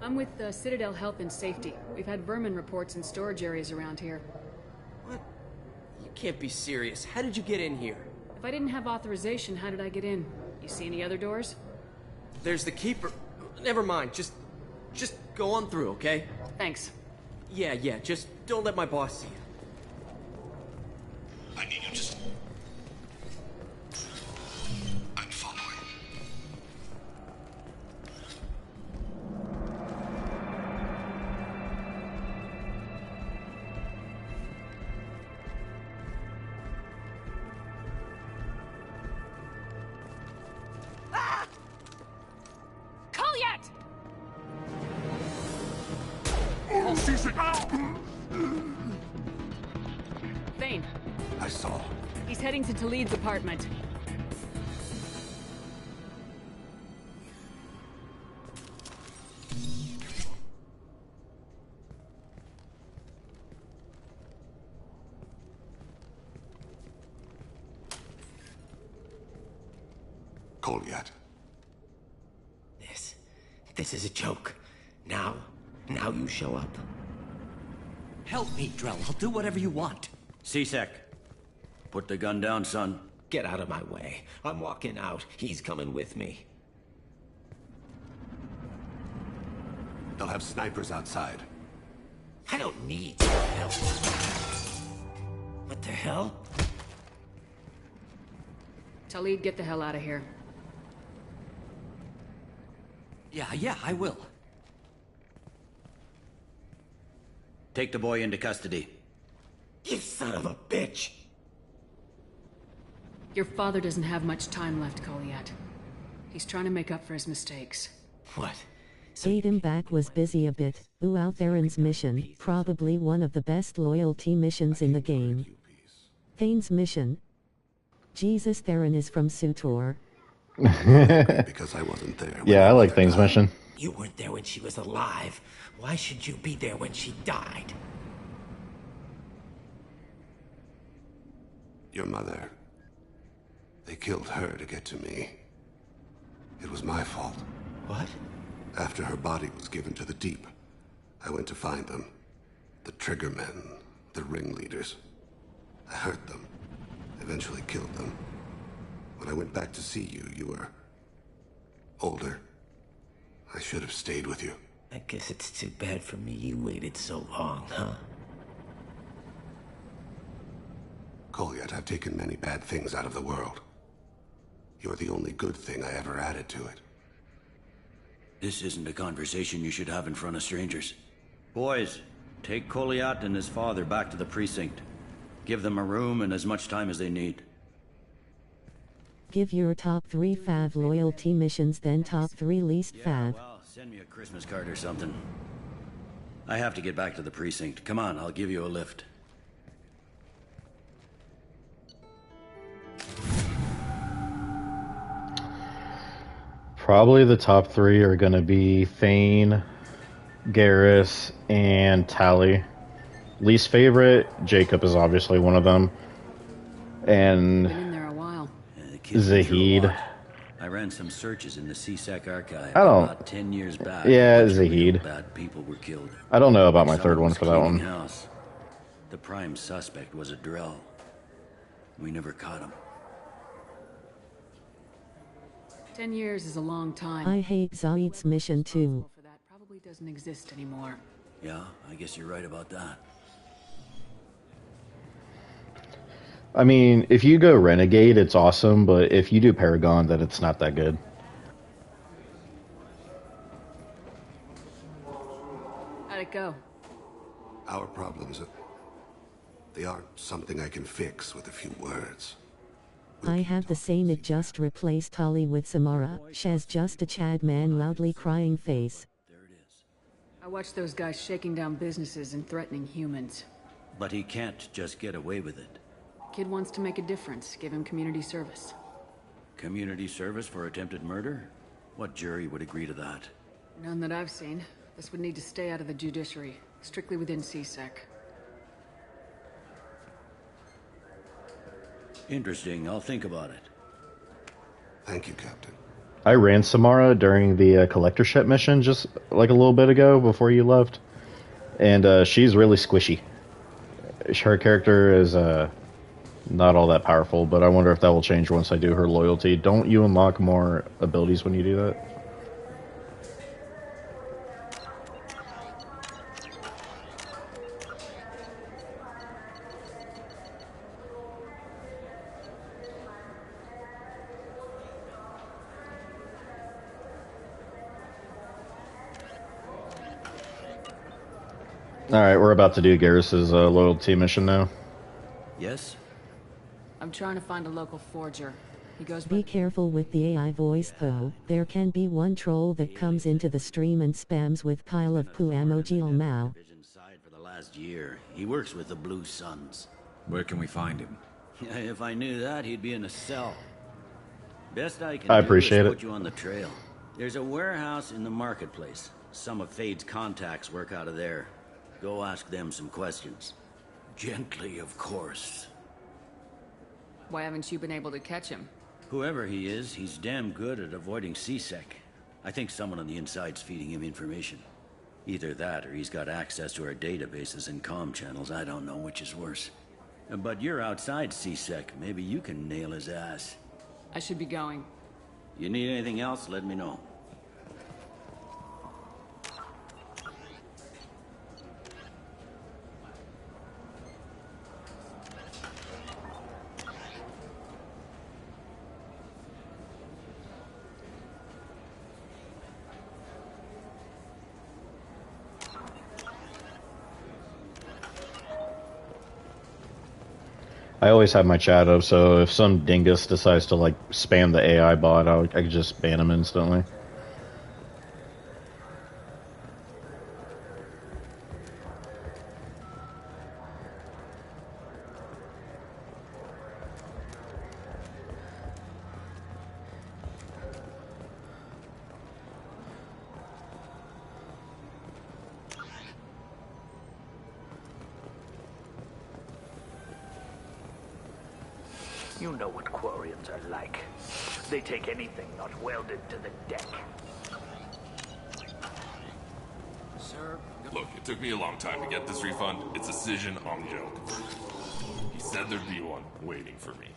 I'm with Citadel Health and Safety. We've had vermin reports in storage areas around here. What? You can't be serious. How did you get in here? If I didn't have authorization, how did I get in? You see any other doors? There's the Keeper. Never mind. Just go on through, okay? Thanks. Yeah, just don't let my boss see you. I need you just... I'm following. Kolyat! Oh, Caesar! Thane. I saw. He's heading to Talid's apartment. Kolyat. This is a joke. Now you show up. Help me, Drell. I'll do whatever you want. C-Sec, put the gun down, son. Get out of my way. I'm walking out. He's coming with me. They'll have snipers outside. I don't need your help. What the hell? Talid, get the hell out of here. Yeah, I will. Take the boy into custody. You son of a bitch! Your father doesn't have much time left, Kolyat. He's trying to make up for his mistakes. What? Adam was busy a bit. Out Theron's mission, probably one of the best loyalty missions in the game. Thane's mission. Jesus, Theron is from Sutor. Because I wasn't there. Yeah, I like Thane's mission. You weren't there when she was alive. Why should you be there when she died? Your mother. They killed her to get to me. It was my fault. What? After her body was given to the Deep, I went to find them. The Triggermen, the ringleaders. I hurt them. Eventually killed them. When I went back to see you, you were... older. I should have stayed with you. I guess it's too bad for me you waited so long, huh? Kolyat, I've taken many bad things out of the world. You're the only good thing I ever added to it. This isn't a conversation you should have in front of strangers. Boys, take Kolyat and his father back to the precinct. Give them a room and as much time as they need. Give your top 3 fav loyalty missions, then top 3 least fav. Well, send me a Christmas card or something. I have to get back to the precinct. Come on, I'll give you a lift. Probably the top 3 are going to be Thane, Garrus, and Tali. Least favorite, Jacob is obviously one of them. And Been in there a while. Zahid. I ran some searches in the C-Sec archive I don't... about 10 years back. Yeah, Zahid. Bad people were killed. I don't know about my third Someone one was for that one. cleaning house. The prime suspect was a Drell. We never caught him. 10 years is a long time. I hate Zaid's mission too. For that probably doesn't exist anymore. Yeah, I guess you're right about that. I mean, if you go Renegade, it's awesome, but if you do Paragon, then it's not that good. How'd it go? Our problems, they aren't something I can fix with a few words. I have the same. It just replaced Tali with Samara. She's just a Chad man loudly crying face. I watched those guys shaking down businesses and threatening humans. But he can't just get away with it. Kid wants to make a difference. Give him community service. Community service for attempted murder? What jury would agree to that? None that I've seen. This would need to stay out of the judiciary. Strictly within CSEC. Interesting. I'll think about it. Thank you, Captain. I ran Samara during the collectorship mission just like a little bit ago before you left. And she's really squishy. Her character is not all that powerful, but I wonder if that will change once I do her loyalty. Don't you unlock more abilities when you do that? Alright, we're about to do Garrus's loyalty mission now. Yes? I'm trying to find a local forger. He goes Be careful with the AI voice though. There can be one troll that comes into the stream and spams with pile of poo emoji Mao. For the last year, he works with the Blue Suns. Where can we find him? If I knew that, he'd be in a cell. Best I can I do appreciate is it. put you on the trail. There's a warehouse in the marketplace. Some of Fade's contacts work out of there. Go ask them some questions. Gently, of course. Why haven't you been able to catch him? Whoever he is, he's damn good at avoiding CSEC. I think someone on the inside's feeding him information. Either that, or he's got access to our databases and comm channels. I don't know which is worse. But you're outside CSEC. Maybe you can nail his ass. I should be going. You need anything else, let me know. I always have my chat up, so if some dingus decides to like spam the AI bot, I could just ban him instantly. You know what Quarians are like. They take anything not welded to the deck. Sir? Look, it took me a long time to get this refund. It's a Cision Omgel conversion. He said there'd be one waiting for me.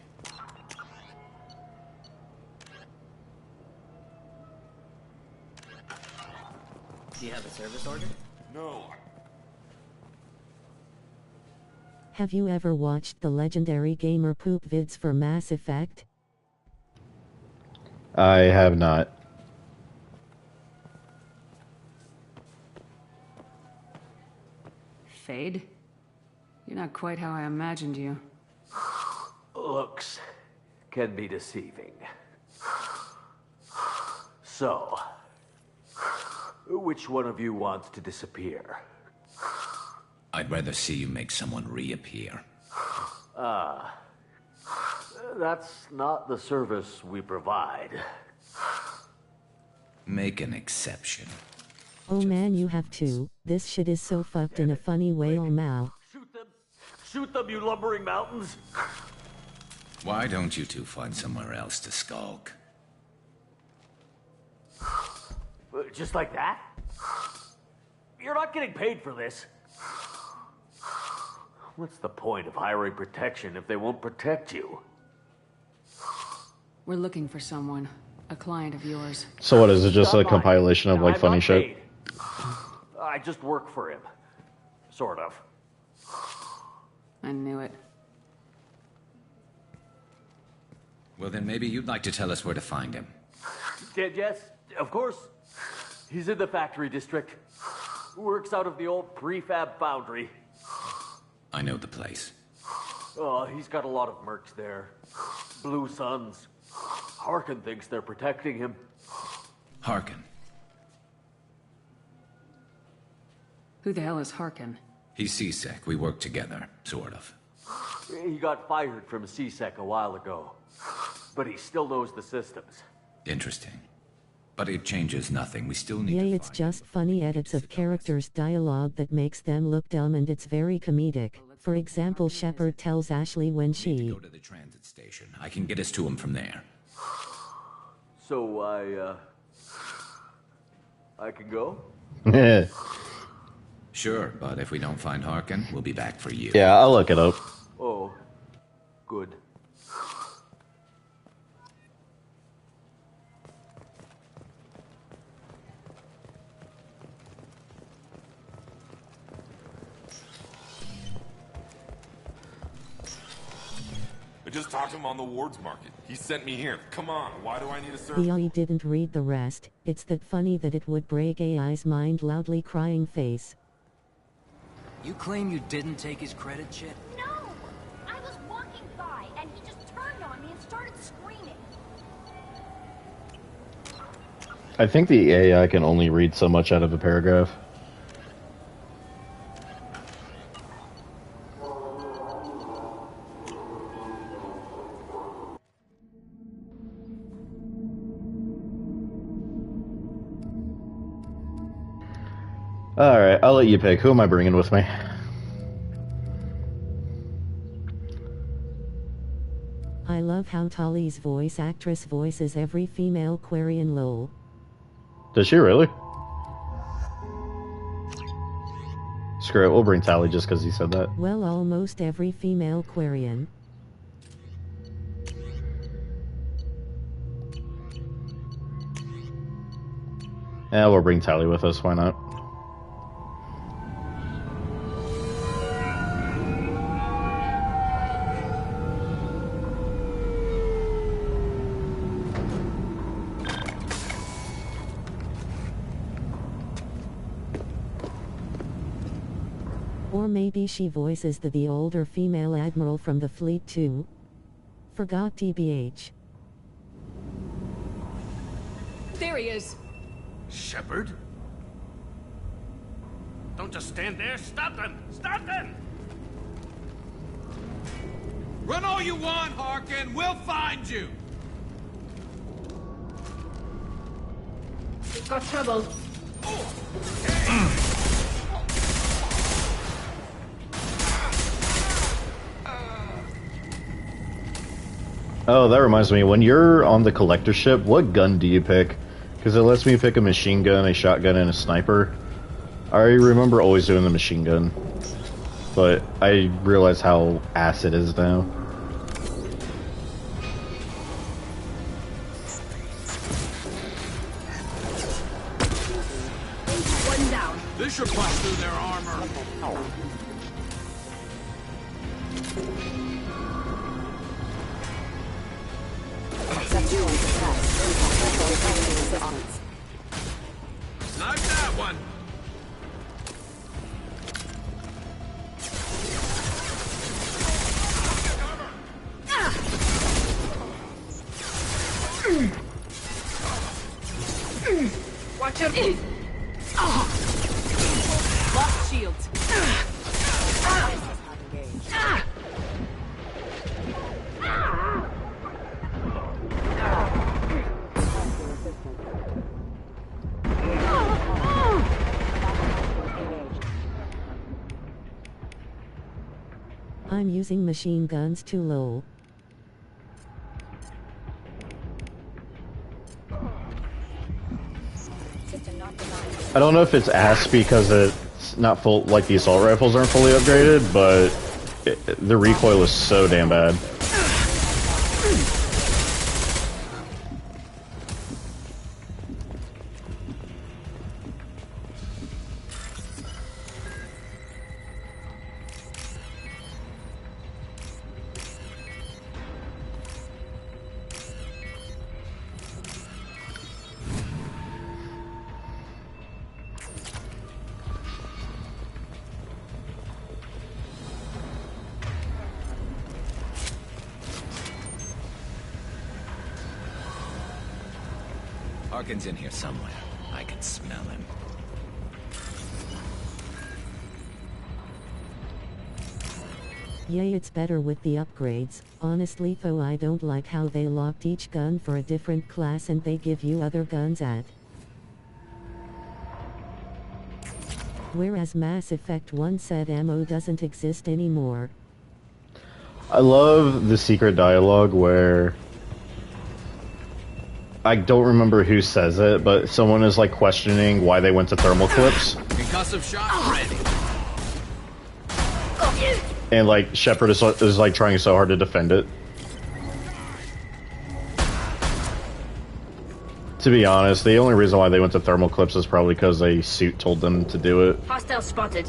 Do you have a service order? No. Have you ever watched the legendary gamer poop vids for Mass Effect? I have not. Fade? You're not quite how I imagined you. Looks can be deceiving. So, which one of you wants to disappear? I'd rather see you make someone reappear. That's not the service we provide. Make an exception. Oh man, you have to. This shit is so fucked in a funny way, Mao. Shoot them, you lumbering mountains! Why don't you two find somewhere else to skulk? Just like that? You're not getting paid for this. What's the point of hiring protection if they won't protect you? We're looking for someone. A client of yours. So what is it? Just a compilation of like I'm funny not shit? paid. I just work for him. Sort of. I knew it. Well, then maybe you'd like to tell us where to find him. Yes, of course. He's in the factory district. Works out of the old prefab foundry. I know the place. Oh, he's got a lot of mercs there. Blue Suns. Harkin thinks they're protecting him. Harkin. Who the hell is Harkin? He's C-Sec. We work together, sort of. He got fired from C-Sec a while ago, but he still knows the systems. Interesting. But it changes nothing. We still need Yay, it's just funny edits of characters' dialogue that makes them look dumb, and it's very comedic. For example, Shepard tells Ashley when she... Go to the transit station. I can get us to him from there. So I can go? Sure, but if we don't find Harkin, we'll be back for you. Yeah, I'll look it up. Oh, good. I just talked to him on the wards market. He sent me here. Come on, why do I need a search? The AI didn't read the rest. It's that funny that it would break AI's mind. Loudly crying face. You claim you didn't take his credit, Chit? No! I was walking by, and he just turned on me and started screaming. I think the AI can only read so much out of a paragraph. Alright, I'll let you pick. Who am I bringing with me? I love how Tali's voice actress voices every female Quarian lol. Does she really? Screw it, we'll bring Tali just because he said that. Well, almost every female Quarian. Yeah, we'll bring Tali with us, why not? Or maybe she voices the older female admiral from the fleet too. Forgot TBH. There he is. Shepard? Don't just stand there. Stop them! Stop them! Run all you want, Harkin. We'll find you. Got trouble. Oh, that reminds me, when you're on the collector ship, what gun do you pick? Because it lets me pick a machine gun, a shotgun, and a sniper. I remember always doing the machine gun, but I realize how ass it is now. One down. This should bust through their armor. Snipe that one. Watch out. Lost shields. I'm using machine guns too lol. I don't know if it's ass because it's not full, like the assault rifles aren't fully upgraded, but the recoil is so damn bad. Harkin's in here somewhere. I can smell him. Yay, it's better with the upgrades. Honestly though, I don't like how they locked each gun for a different class and they give you other guns at. Whereas Mass Effect 1 said ammo doesn't exist anymore. I love the secret dialogue where I don't remember who says it, but someone is like questioning why they went to thermal clips. Concussive shot ready. And like Shepard is like trying so hard to defend it. To be honest, the only reason why they went to thermal clips is probably because a suit told them to do it. Hostile spotted.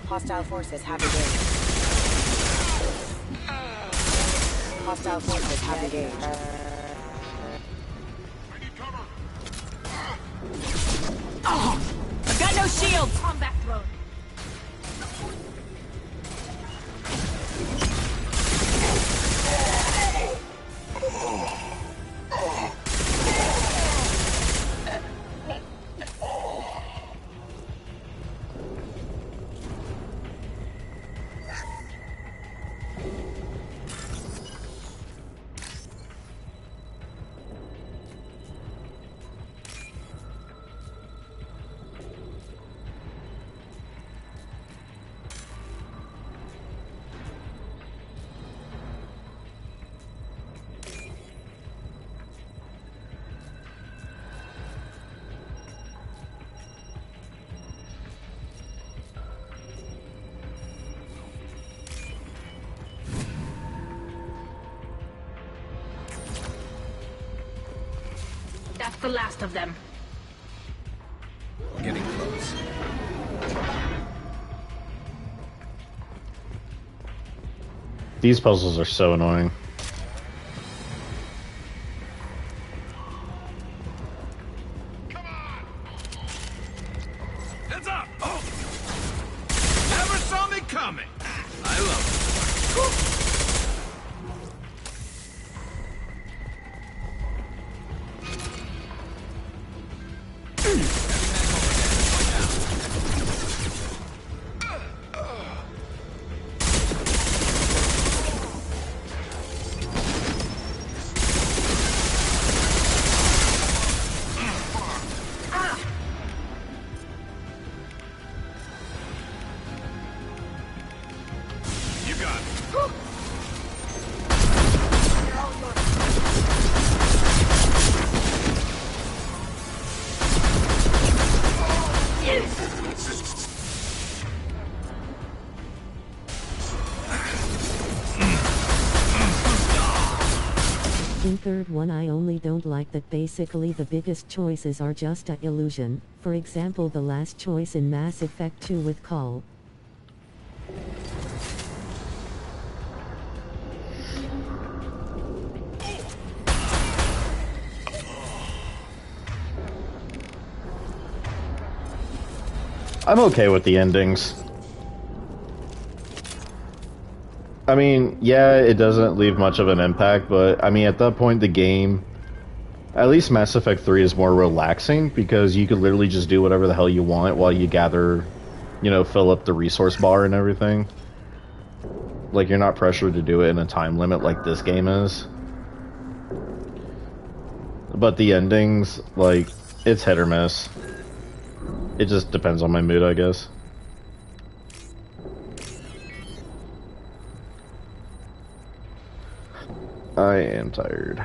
Hostile forces have engaged. Hostile forces have engaged. Oh, I've got no shields. Combat drone. That's the last of them. Getting close. These puzzles are so annoying. Heads up! Oh! Never saw me coming! I love it. You got it. In third one, I only don't like that basically the biggest choices are just a illusion. For example, the last choice in Mass Effect 2 with Call. I'm okay with the endings. I mean, yeah, it doesn't leave much of an impact, but I mean, at that point, the game, at least Mass Effect 3 is more relaxing because you could literally just do whatever the hell you want while you gather, you know, fill up the resource bar and everything. Like, you're not pressured to do it in a time limit like this game is. But the endings, like, it's hit or miss. It just depends on my mood, I guess. I am tired.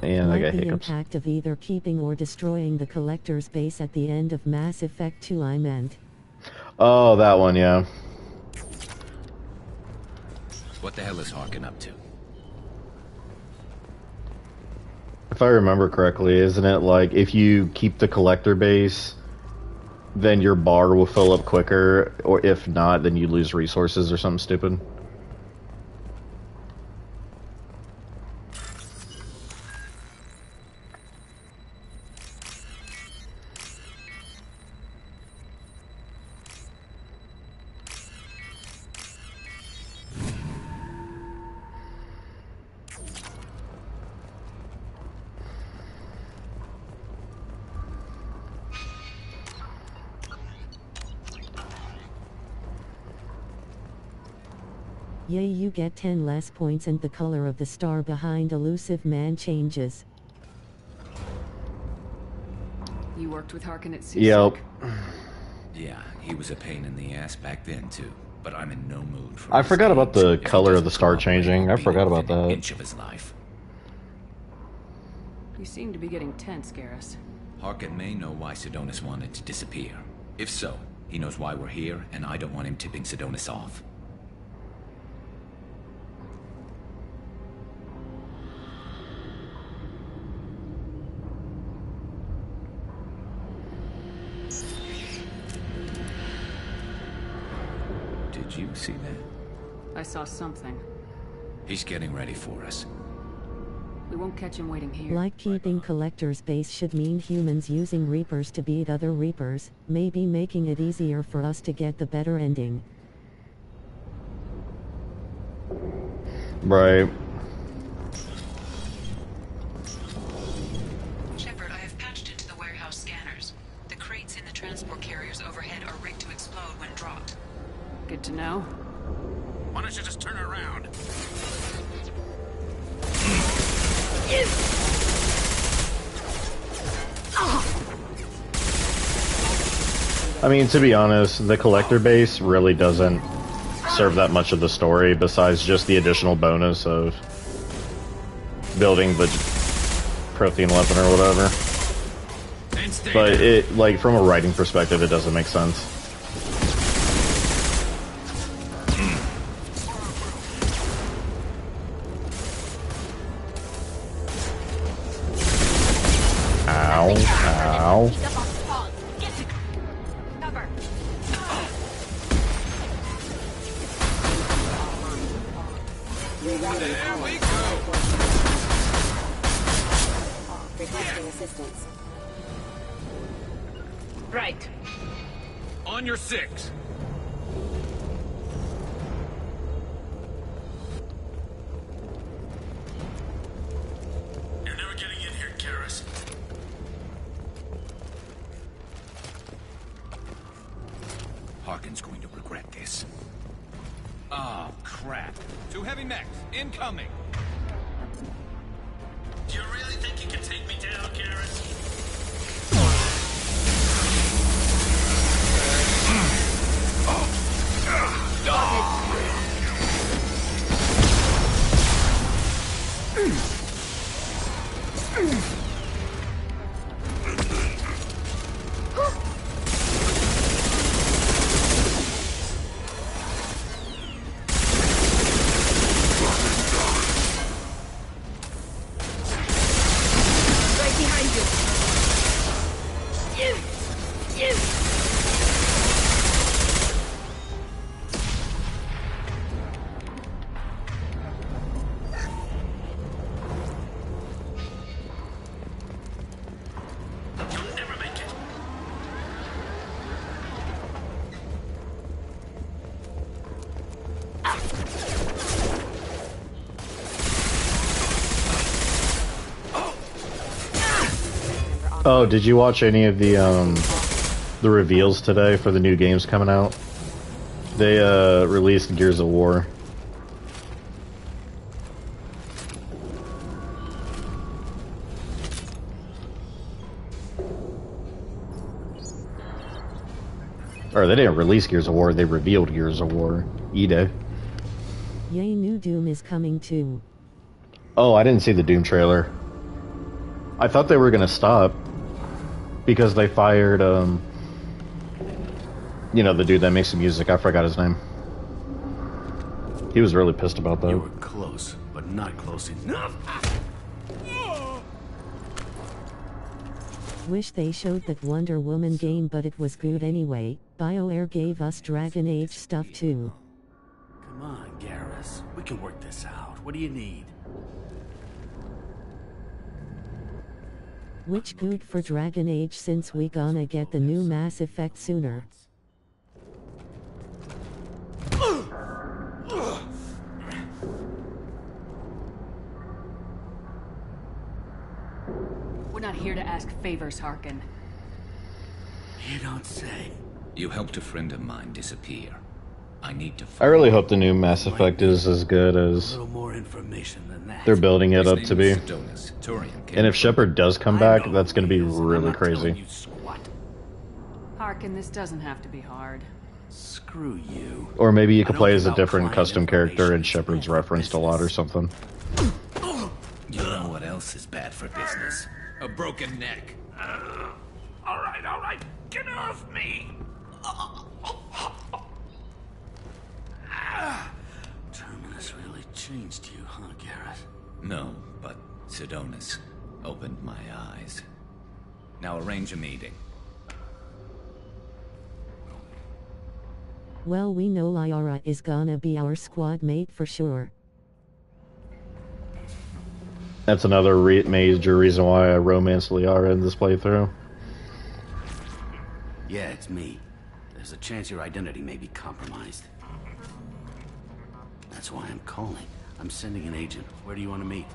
And I got the hiccups. impact of either keeping or destroying the collector's base at the end of Mass Effect 2, I meant. Oh, that one, yeah. What the hell is Harkin up to? If I remember correctly, isn't it like if you keep the collector base, then your bar will fill up quicker, or if not, then you lose resources or something stupid? Yay, you get 10 less points and the color of the star behind Elusive Man changes. You worked with Harkin at CSEC? Yep. Yeah, he was a pain in the ass back then too. But I'm in no mood for I forgot about the color of the star changing. I forgot about that. inch of his life. You seem to be getting tense, Garrus. Harkin may know why Sidonis wanted to disappear. If so, he knows why we're here, and I don't want him tipping Sidonis off. Did you see that? I saw something. He's getting ready for us. We won't catch him waiting here. Like keeping Collector's base should mean humans using Reapers to beat other Reapers, maybe making it easier for us to get the better ending. Right. Shepard, I have patched into the warehouse scanners. The crates in the transport carriers overhead are rigged to explode when dropped. Good to know. Why don't you just turn around? I mean, to be honest, the collector base really doesn't serve that much of the story besides just the additional bonus of building the Prothean weapon or whatever. But it, like, from a writing perspective, it doesn't make sense. Ow, ow. There we go. Requesting assistance. Right. On your 6. You're never getting in here, Garrus. Harkin's going to regret this. Oh, crap. 2 heavy mechs, incoming. Do you really think you can take me down, Garrus? Oh, did you watch any of the reveals today for the new games coming out? They released Gears of War. Or they didn't release Gears of War, they revealed Gears of War. E-Day. Yay, new Doom is coming too. Oh, I didn't see the Doom trailer. I thought they were gonna stop because they fired You know, the dude that makes the music. I forgot his name. He was really pissed about that. You were close, but not close enough. Wish they showed that Wonder Woman game, but it was good anyway. BioWare gave us Dragon Age stuff too. Come on, Garrus. We can work this out. What do you need? Which good for Dragon Age since we gonna get the new Mass Effect sooner. We're not here to ask favors, Harkin. You don't say. You helped a friend of mine disappear. I need to I really hope the new Mass Effect is as good as A little more information than that. they're building it up to be. Sidonis. Turian came And if Shepard does come back, that's going to be really crazy. Harkin, this doesn't have to be hard. Screw you. Or maybe you could play as a different custom character and Shepard's referenced a lot or something. You know what else is bad for business? A broken neck. All right. Get off me. Terminus really changed you, huh, Garrett? No, but Sidonis opened my eyes. Now arrange a meeting. Well, we know Liara is gonna be our squad mate for sure. That's another major reason why I romanced Liara in this playthrough. Yeah, it's me. There's a chance your identity may be compromised. That's why I'm calling. I'm sending an agent. Where do you want to meet?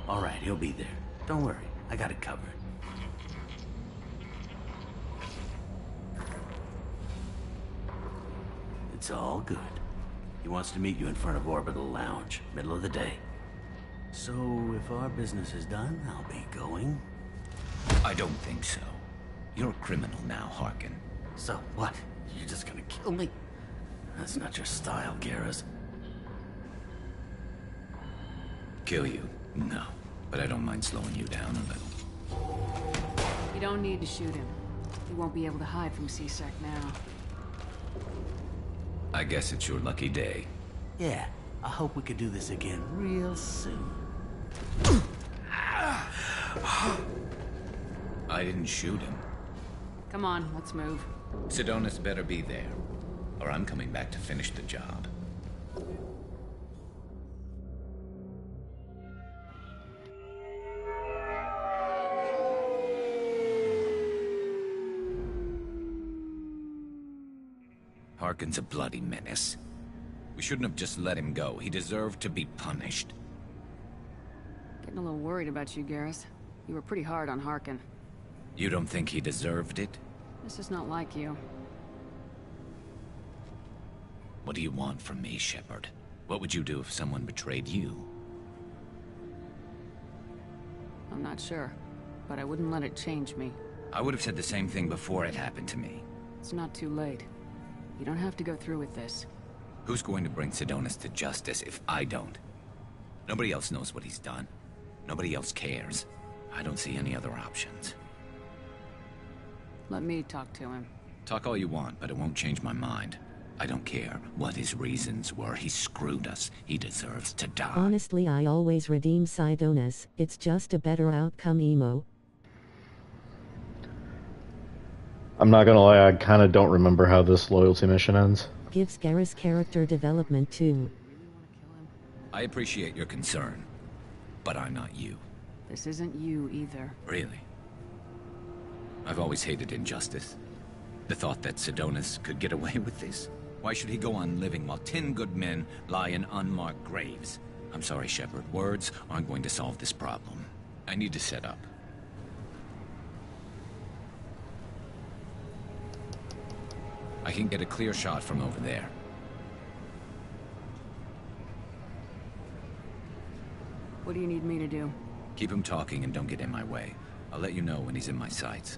All right, he'll be there. Don't worry, I got it covered. It's all good. He wants to meet you in front of Orbital Lounge, middle of the day. So, if our business is done, I'll be going. I don't think so. You're a criminal now, Harkin. So what? You're just gonna kill me? That's not your style, Garrus. Kill you? No. But I don't mind slowing you down a little. You don't need to shoot him. He won't be able to hide from C-Sec now. I guess it's your lucky day. Yeah, I hope we could do this again real soon. I didn't shoot him. Come on, let's move. Sidonis better be there, or I'm coming back to finish the job. Harkin's a bloody menace. We shouldn't have just let him go. He deserved to be punished. Getting a little worried about you, Garrus. You were pretty hard on Harkin. You don't think he deserved it? This is not like you. What do you want from me, Shepard? What would you do if someone betrayed you? I'm not sure, but I wouldn't let it change me. I would have said the same thing before it happened to me. It's not too late. You don't have to go through with this. Who's going to bring Sidonis to justice if I don't? Nobody else knows what he's done. Nobody else cares. I don't see any other options. Let me talk to him. Talk all you want, but it won't change my mind. I don't care what his reasons were. He screwed us. He deserves to die. Honestly, I always redeem Sidonis. It's just a better outcome, Emo. I'm not gonna lie, I kind of don't remember how this loyalty mission ends. Gives Garrus character development too. I appreciate your concern, but I'm not you. This isn't you either. Really? I've always hated injustice. The thought that Sidonis could get away with this? Why should he go on living while 10 good men lie in unmarked graves? I'm sorry, Shepard. Words aren't going to solve this problem. I need to set up. I can get a clear shot from over there. What do you need me to do? Keep him talking and don't get in my way. I'll let you know when he's in my sights.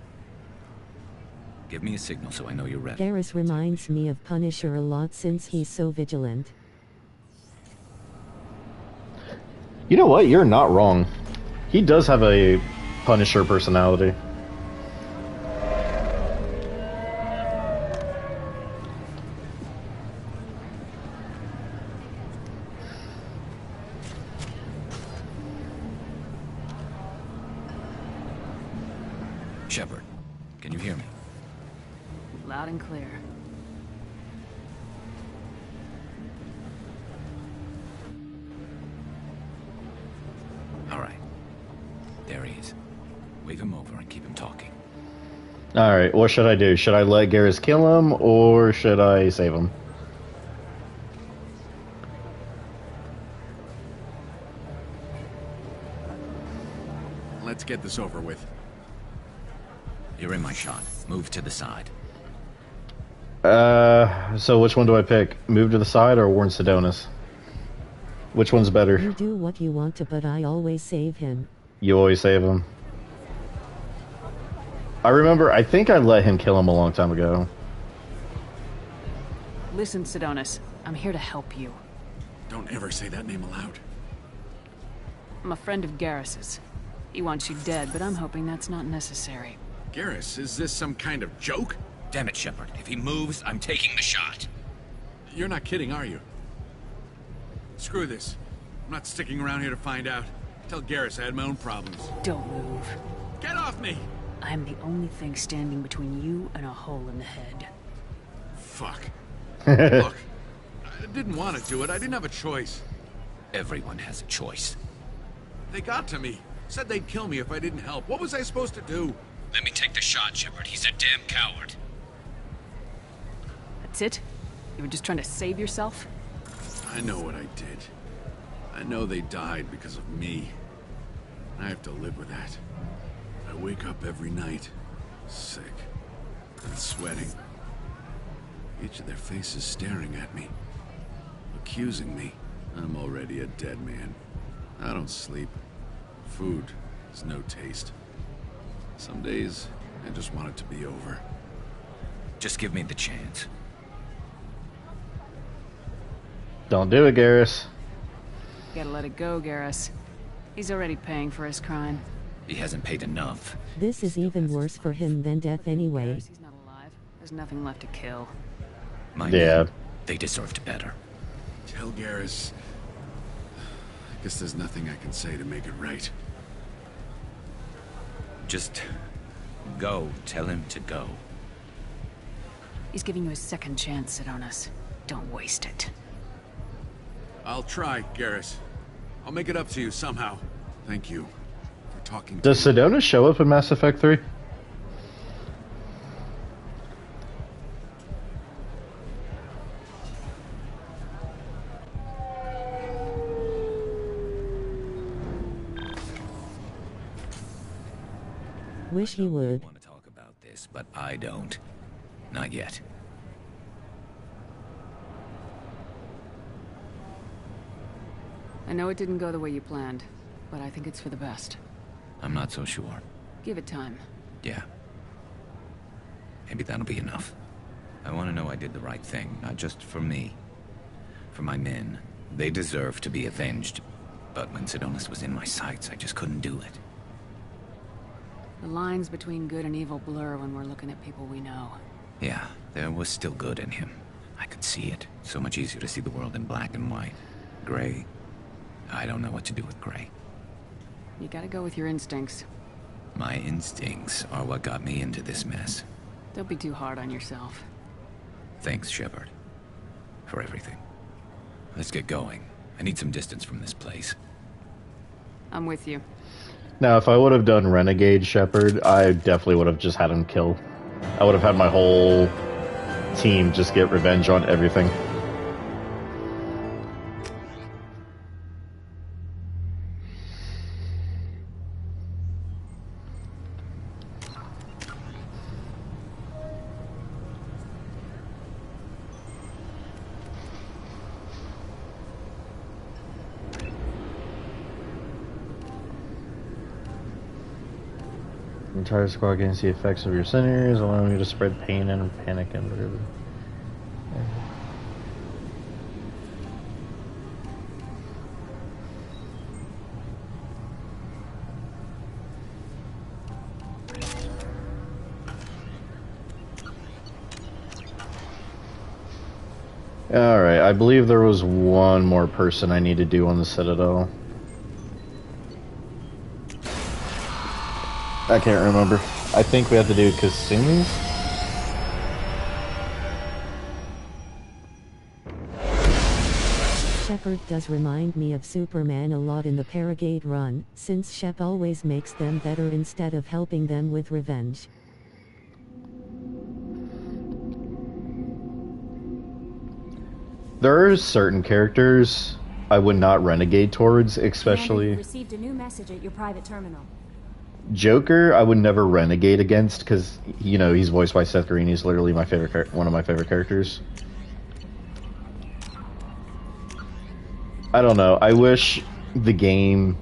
Give me a signal so I know you're ready. Garrus reminds me of Punisher a lot since he's so vigilant. You know what? You're not wrong. He does have a Punisher personality. Shepard, can you hear me? Loud and clear. All right. There he is. Wave him over and keep him talking. Alright, what should I do? Should I let Garrus kill him, or should I save him? Let's get this over with. You're in my shot. Move to the side. So which one do I pick? Move to the side or warn Sidonis? Which one's better? You do what you want to, but I always save him. You always save him. I think I let him kill him a long time ago. Listen, Sidonis. I'm here to help you. Don't ever say that name aloud. I'm a friend of Garrus's. He wants you dead, but I'm hoping that's not necessary. Garrus, is this some kind of joke? Damn it, Shepard. If he moves, I'm taking the shot. You're not kidding, are you? Screw this. I'm not sticking around here to find out. Tell Garrus I had my own problems. Don't move. Get off me! I'm the only thing standing between you and a hole in the head. Fuck. Look, I didn't want to do it. I didn't have a choice. Everyone has a choice. They got to me. Said they'd kill me if I didn't help. What was I supposed to do? Let me take the shot, Shepard. He's a damn coward. That's it? You were just trying to save yourself? I know what I did. I know they died because of me. I have to live with that. I wake up every night, sick and sweating. Each of their faces staring at me, accusing me. I'm already a dead man. I don't sleep. Food has no taste. Some days, I just want it to be over. Just give me the chance. Don't do it, Garrus. Gotta let it go, Garrus. He's already paying for his crime. He hasn't paid enough. This is even worse for him than death anyway. He's not alive. There's nothing left to kill. My Yeah. men, they deserved better. Tell Garrus. I guess there's nothing I can say to make it right. Just go. Tell him to go. He's giving you a second chance, Sidonis. Don't waste it. I'll try, Garrus. I'll make it up to you somehow. Thank you for talking to Does me. Sidonis show up in Mass Effect 3? Wish he would. I want to talk about this, but I don't. Not yet. I know it didn't go the way you planned, but I think it's for the best. I'm not so sure. Give it time. Yeah. Maybe that'll be enough. I want to know I did the right thing, not just for me. For my men. They deserve to be avenged. But when Sidonis was in my sights, I just couldn't do it. The lines between good and evil blur when we're looking at people we know. Yeah, there was still good in him. I could see it. So much easier to see the world in black and white. Gray. I don't know what to do with gray. You gotta go with your instincts. My instincts are what got me into this mess. Don't be too hard on yourself. Thanks, Shepard. For everything. Let's get going. I need some distance from this place. I'm with you. Now, if I would have done Renegade Shepard, I definitely would have just had him killed. I would have had my whole team just get revenge on everything. The entire squad gains the effects of your sinners, allowing you to spread pain and panic and whatever. Alright, I believe there was one more person I need to do on the Citadel. I can't remember. I think we have to do Kasumi's. Shepard does remind me of Superman a lot in the Paragate run, since Shep always makes them better instead of helping them with revenge. There are certain characters I would not renegade towards, especially... Received a new message at your private terminal. Joker, I would never renegade against, because, you know, he's voiced by Seth Green. He's literally my favorite, one of my favorite characters. I don't know. I wish the game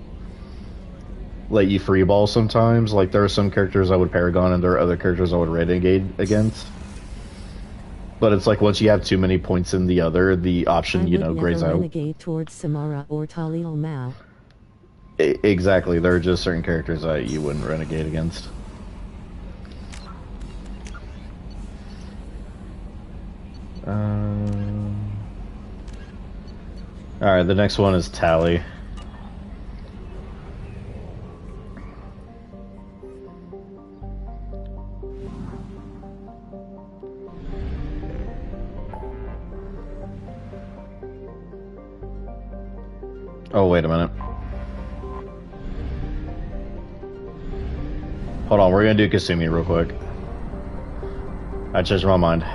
let you freeball sometimes. Like, there are some characters I would paragon, and there are other characters I would renegade against. But it's like, once you have too many points in the other, the option, you know, grays out. I would never renegade towards Samara or Talil Mao. Exactly. There are just certain characters that you wouldn't renegade against. Alright, the next one is Tali. Oh, wait a minute. Hold on, we're gonna do Kasumi real quick. I changed my mind.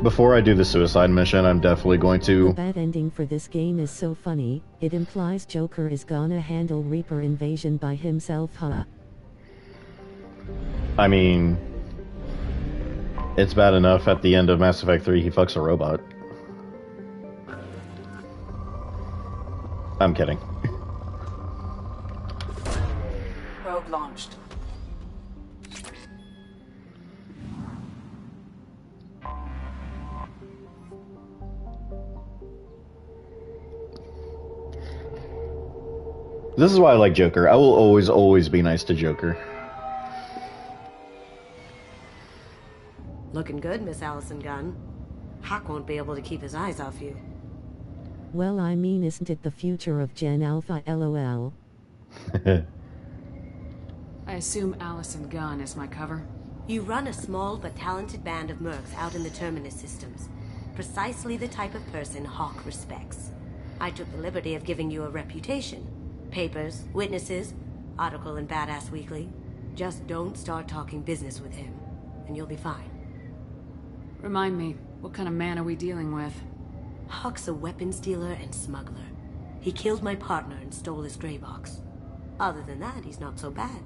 Before I do the suicide mission, I'm definitely going to... The bad ending for this game is so funny, it implies Joker is gonna handle Reaper invasion by himself, huh? I mean... It's bad enough at the end of Mass Effect 3 he fucks a robot. I'm kidding. Probe launched. This is why I like Joker. I will always be nice to Joker. Looking good, Miss Allison Gunn. Hawk won't be able to keep his eyes off you. Well, I mean, isn't it the future of Gen Alpha, LOL? I assume Allison Gunn is my cover. You run a small but talented band of mercs out in the Terminus systems. Precisely the type of person Hawk respects. I took the liberty of giving you a reputation. Papers, witnesses, article in Badass Weekly. Just don't start talking business with him, and you'll be fine. Remind me, what kind of man are we dealing with? Hawk's a weapons dealer and smuggler. He killed my partner and stole his gray box. Other than that, he's not so bad.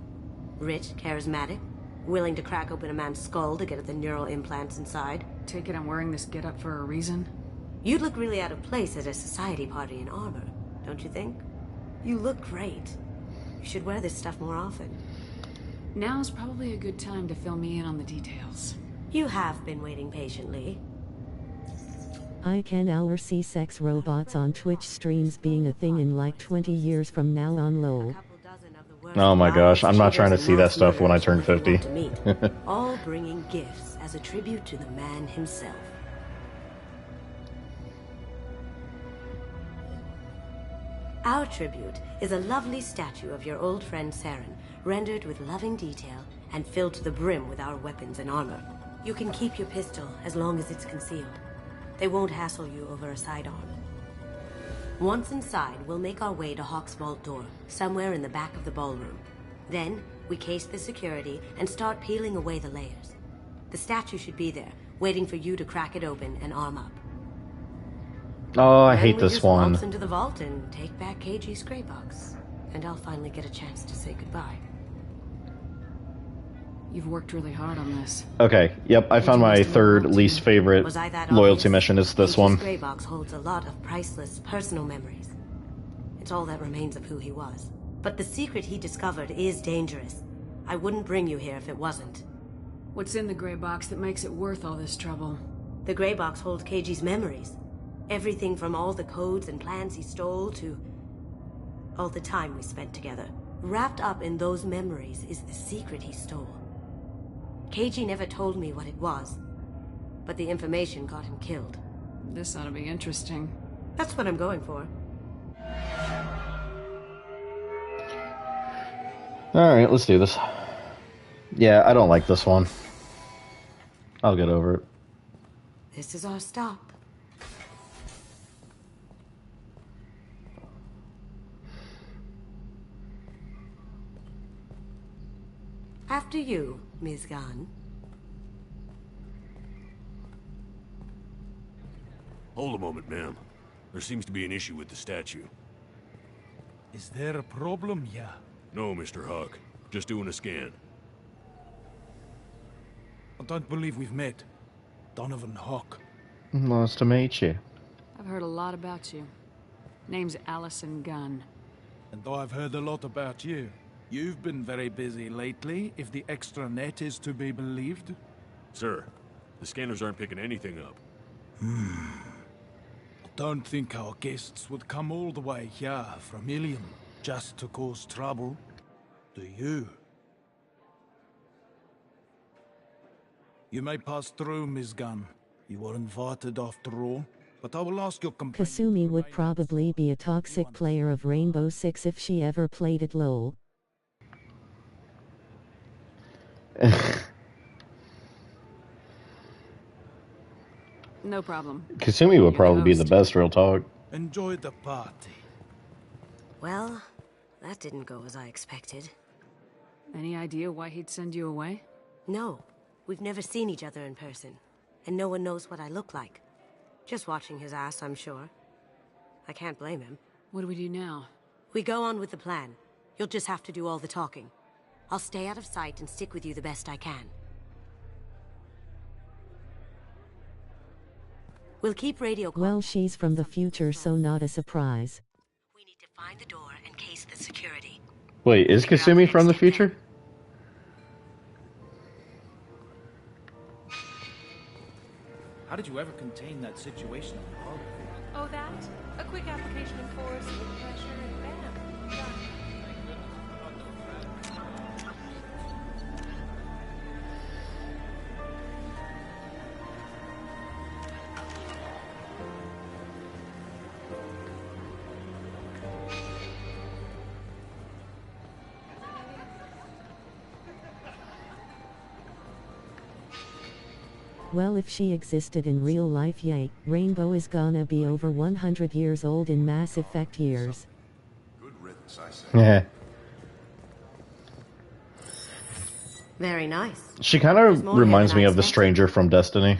Rich, charismatic, willing to crack open a man's skull to get at the neural implants inside. Take it I'm wearing this getup for a reason? You'd look really out of place at a society party in armor, don't you think? You look great. You should wear this stuff more often. Now's probably a good time to fill me in on the details. You have been waiting patiently. I can our see sex robots on Twitch streams being a thing in like 20 years from now on, lol. Oh my gosh, I'm not trying to see that stuff when I turn 50. All bringing gifts as a tribute to the man himself. Our tribute is a lovely statue of your old friend Saren, rendered with loving detail and filled to the brim with our weapons and armor. You can keep your pistol as long as it's concealed. They won't hassle you over a sidearm. Once inside, we'll make our way to Hawk's vault door, somewhere in the back of the ballroom. Then, we case the security and start peeling away the layers. The statue should be there, waiting for you to crack it open and arm up. Oh, I hate this one. Then we just waltz into the vault and take back KG's gray box. And I'll finally get a chance to say goodbye. You've worked really hard on this. Okay, yep, I found my third least favorite loyalty mission is this one. KG's gray box holds a lot of priceless personal memories. It's all that remains of who he was. But the secret he discovered is dangerous. I wouldn't bring you here if it wasn't. What's in the gray box that makes it worth all this trouble? The gray box holds KG's memories. Everything from all the codes and plans he stole to all the time we spent together. Wrapped up in those memories is the secret he stole. KG never told me what it was, but the information got him killed. This ought to be interesting. That's what I'm going for. Alright, let's do this. Yeah, I don't like this one. I'll get over it. This is our stop. After you, Ms. Gunn. Hold a moment, ma'am. There seems to be an issue with the statue. Is there a problem here? No, Mr. Huck. Just doing a scan. I don't believe we've met. Donovan Huck. Nice to meet you. I've heard a lot about you. Name's Allison Gunn. And I've heard a lot about you. You've been very busy lately, if the extranet is to be believed. Sir, the scanners aren't picking anything up. I don't think our guests would come all the way here from Ilium just to cause trouble. Do you? You may pass through, Ms. Gunn. You were invited after all. But I will ask your companion. Kasumi would probably be a toxic player of Rainbow Six if she ever played it LOL. No problem. Kasumi would probably be the best, real talk. Enjoy the party. Well, that didn't go as I expected. Any idea why he'd send you away? No, we've never seen each other in person, and no one knows what I look like. Just watching his ass, I'm sure. I can't blame him. What do we do now? We go on with the plan. You'll just have to do all the talking. I'll stay out of sight and stick with you the best I can. We'll keep radio. Well, she's from the future, so not a surprise. We need to find the door and case the security. Wait, is Kasumi from the future? How did you ever contain that situation on the harbor? Oh, that? A quick application of force with pressure and bam. Done. Well, if she existed in real life, yay, Rainbow is gonna be over 100 years old in Mass Effect years. Good riddance, I say. Yeah. Very nice. She kind of reminds me of the stranger from Destiny.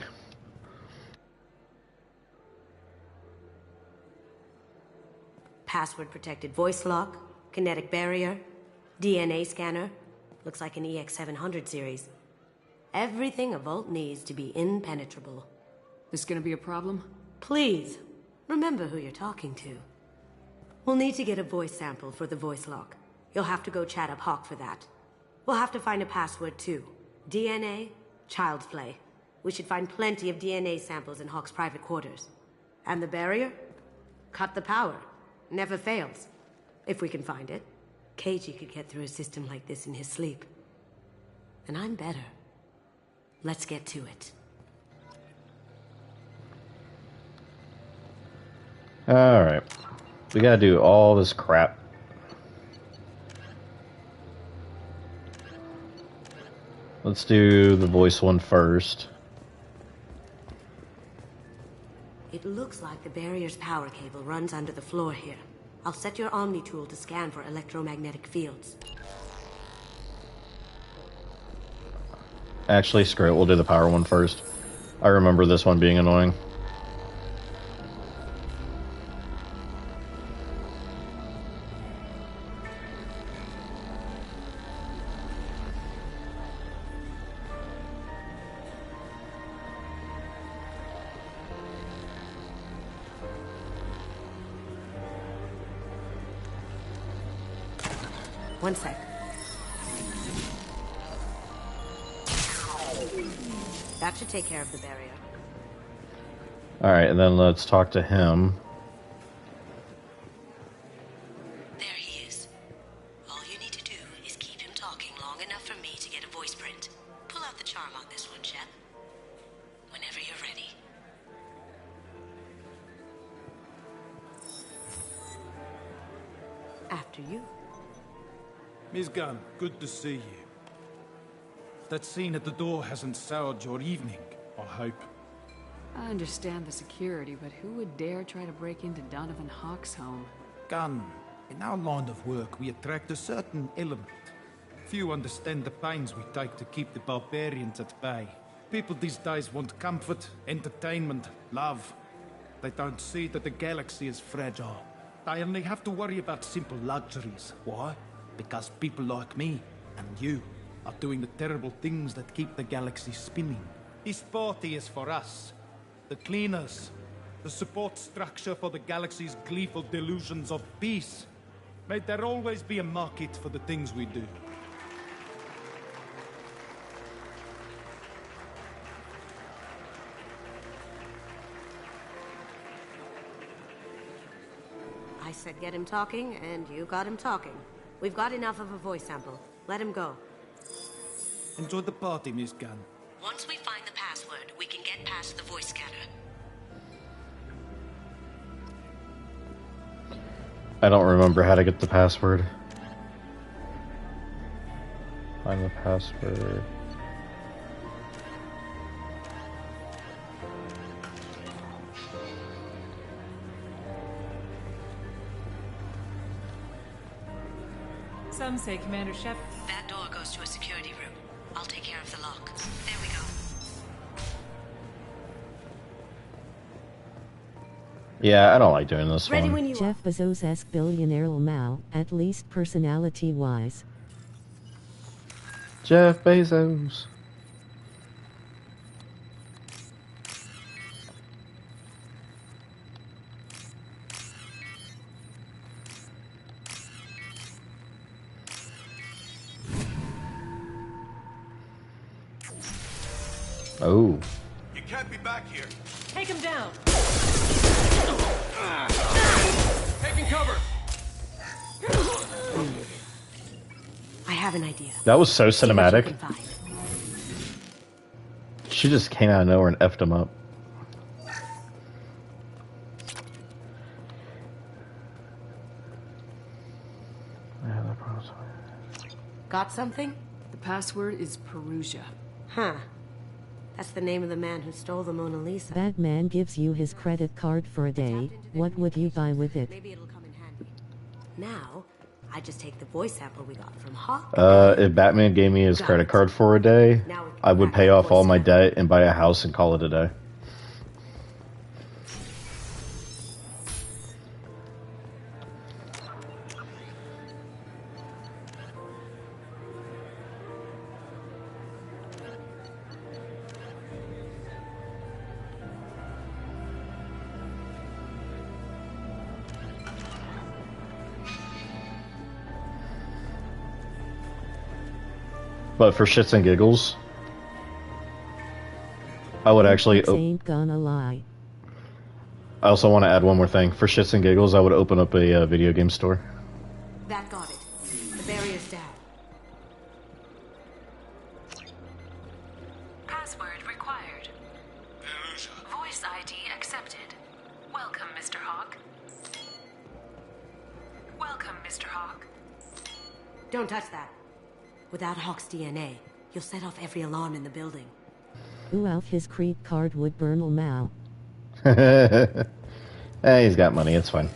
Password protected voice lock, kinetic barrier, DNA scanner. Looks like an EX700 series. Everything a vault needs to be impenetrable. This gonna be a problem? Please, remember who you're talking to. We'll need to get a voice sample for the voice lock. You'll have to go chat up Hawk for that. We'll have to find a password too. DNA, child's play. We should find plenty of DNA samples in Hawk's private quarters. And the barrier? Cut the power. Never fails. If we can find it. Keiji could get through a system like this in his sleep. And I'm better. Let's get to it. Alright. We gotta do all this crap. Let's do the voice one first. It looks like the barrier's power cable runs under the floor here. I'll set your Omni tool to scan for electromagnetic fields. Actually, screw it. We'll do the power one first. I remember this one being annoying. One sec. That should take care of the barrier. Alright, and then let's talk to him. There he is. All you need to do is keep him talking long enough for me to get a voice print. Pull out the charm on this one, Shep. Whenever you're ready. After you. Miss Gunn, good to see you. That scene at the door hasn't soured your evening, I hope. I understand the security, but who would dare try to break into Donovan Hawk's home? Gunn, in our line of work, we attract a certain element. Few understand the pains we take to keep the barbarians at bay. People these days want comfort, entertainment, love. They don't see that the galaxy is fragile. They only have to worry about simple luxuries. Why? Because people like me and you are doing the terrible things that keep the galaxy spinning. This party is for us, the cleaners, the support structure for the galaxy's gleeful delusions of peace. May there always be a market for the things we do. I said get him talking, and you got him talking. We've got enough of a voice sample. Let him go. Enjoy the party, Miss Gunn. Once we find the password, we can get past the voice scanner. I don't remember how to get the password. Find the password. Some say Commander Shep. That door goes to a security room. I'll take care of the lock. There we go. Yeah, I don't like doing this Ready one. when you Jeff Bezos-esque billionaire Mao, at least personality-wise. Jeff Bezos. Oh. You can't be back here. Take him down. Taking cover. I have an idea. That was so See what you cinematic. can find. She just came out of nowhere and effed him up. Got something? The password is Perusia. Huh. That's the name of the man who stole the Mona Lisa. That man gives you his credit card for a day. What would you buy with it? Maybe it'll come in handy. Now, I just take the voice sample we got from Hawk. If Batman gave me his credit card for a day, I would pay off all my debt and buy a house and call it a day. But for shits and giggles, I would actually... Ain't gonna lie. I also want to add one more thing. For shits and giggles, I would open up a video game store. That got it. The barrier's down. Password required. Voice ID accepted. Welcome, Mr. Hawk. Welcome, Mr. Hawk. Don't touch that. Without Hawk's DNA, you'll set off every alarm in the building. Ooh, Alf, his creed card would burn Mao. He's got money, it's fine.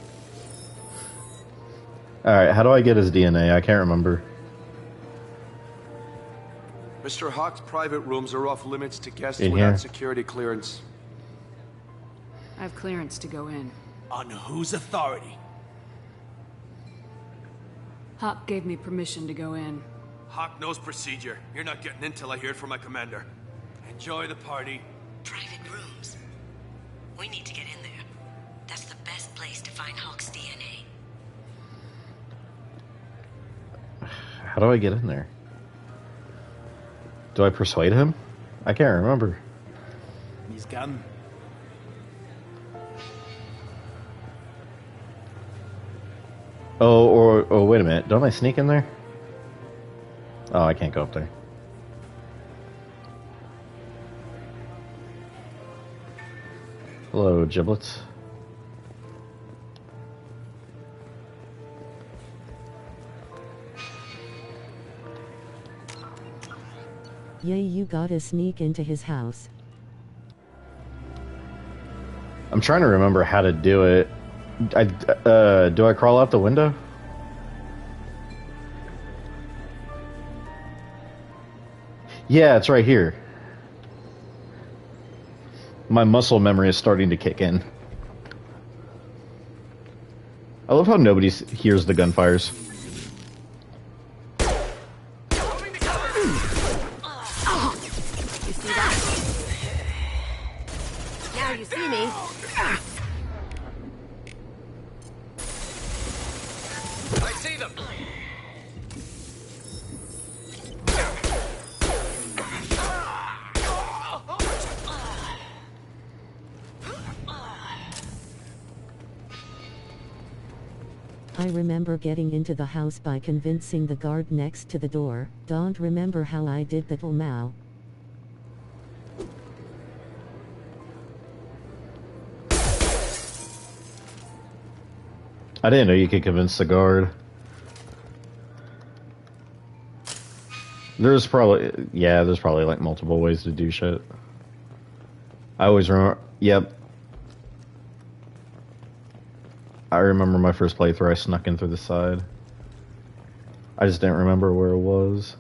Alright, how do I get his DNA? I can't remember. Mr. Hawk's private rooms are off limits to guests In without here? security clearance. I have clearance to go in. On whose authority? Hawk gave me permission to go in. Hawk knows procedure. You're not getting in till I hear it from my commander. Enjoy the party. Private rooms. We need to get in there. That's the best place to find Hawk's DNA. How do I get in there? Do I persuade him? I can't remember. He's gone. Oh, wait a minute. Don't I sneak in there? Oh, I can't go up there. Hello, giblets. Yay, you gotta sneak into his house. I'm trying to remember how to do it. Do I crawl out the window? Yeah, it's right here. My muscle memory is starting to kick in. I love how nobody hears the gunfires. You see that? Now you see me. I see them. I remember getting into the house by convincing the guard next to the door. Don't remember how I did that, Mao. I didn't know you could convince the guard. There's probably like multiple ways to do shit. I always remember, yep. I remember my first playthrough, I snuck in through the side. I just didn't remember where it was.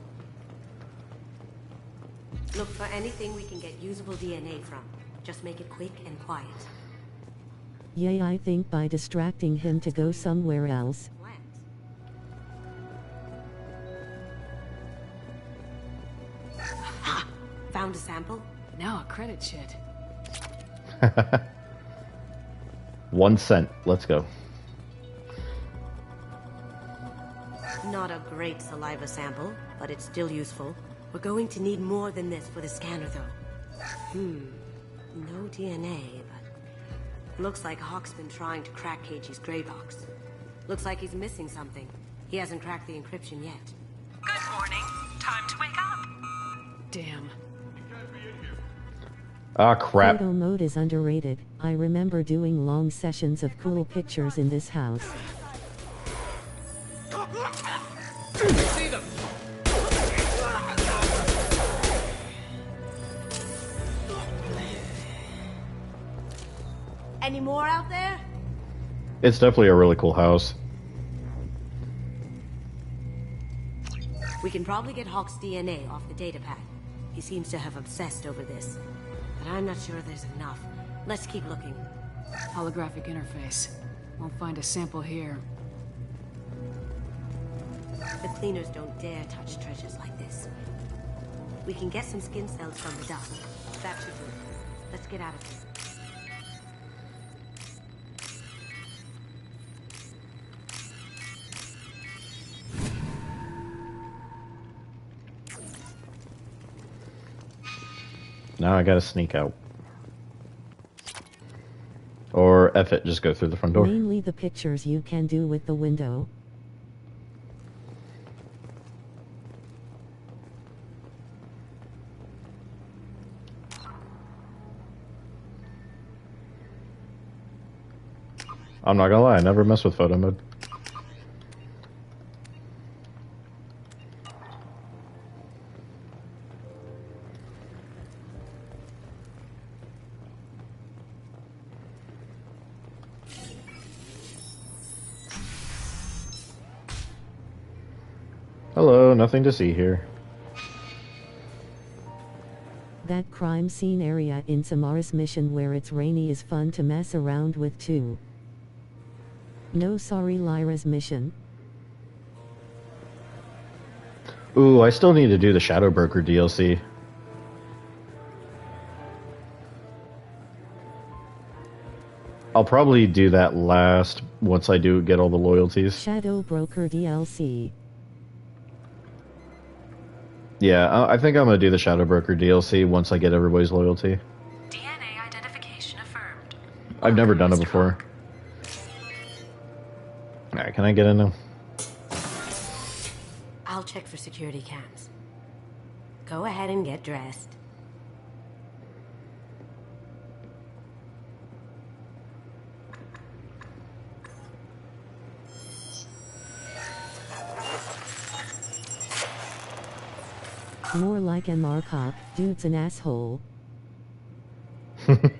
Look for anything we can get usable DNA from. Just make it quick and quiet. Yay, I think by distracting him to go somewhere else. Ha! Found a sample? Now a credit shit. 1 cent. Let's go. Not a great saliva sample, but it's still useful. We're going to need more than this for the scanner, though. No DNA, but looks like Hawk's been trying to crack Keiji's gray box. Looks like he's missing something. He hasn't cracked the encryption yet. Good morning. Time to wake up. Damn. Ah, crap. Photo mode is underrated. I remember doing long sessions of cool pictures in this house. I see them. Any more out there? It's definitely a really cool house. We can probably get Hawk's DNA off the datapad. He seems to have obsessed over this. But I'm not sure there's enough. Let's keep looking. Holographic interface. Won't find a sample here. The cleaners don't dare touch treasures like this. We can get some skin cells from the dust. That should do it. Let's get out of here. Now I gotta sneak out. Or F it, just go through the front door. Mainly the pictures you can do with the window. I'm not gonna lie, I never mess with photo mode. Hello, nothing to see here. That crime scene area in Samara's mission where it's rainy is fun to mess around with too. No sorry, Lyra's mission. Ooh, I still need to do the Shadow Broker DLC. I'll probably do that last once I do get all the loyalties. Shadow Broker DLC. Yeah, I think I'm gonna do the Shadow Broker DLC once I get everybody's loyalty. DNA identification affirmed. I've never done it before. Alright, can I get in now? I'll check for security cams. Go ahead and get dressed. More like an Markov, dude's an asshole. I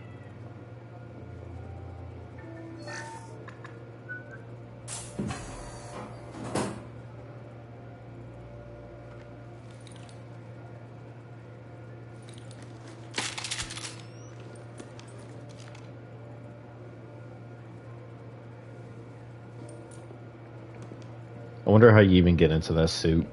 wonder how you even get into that suit.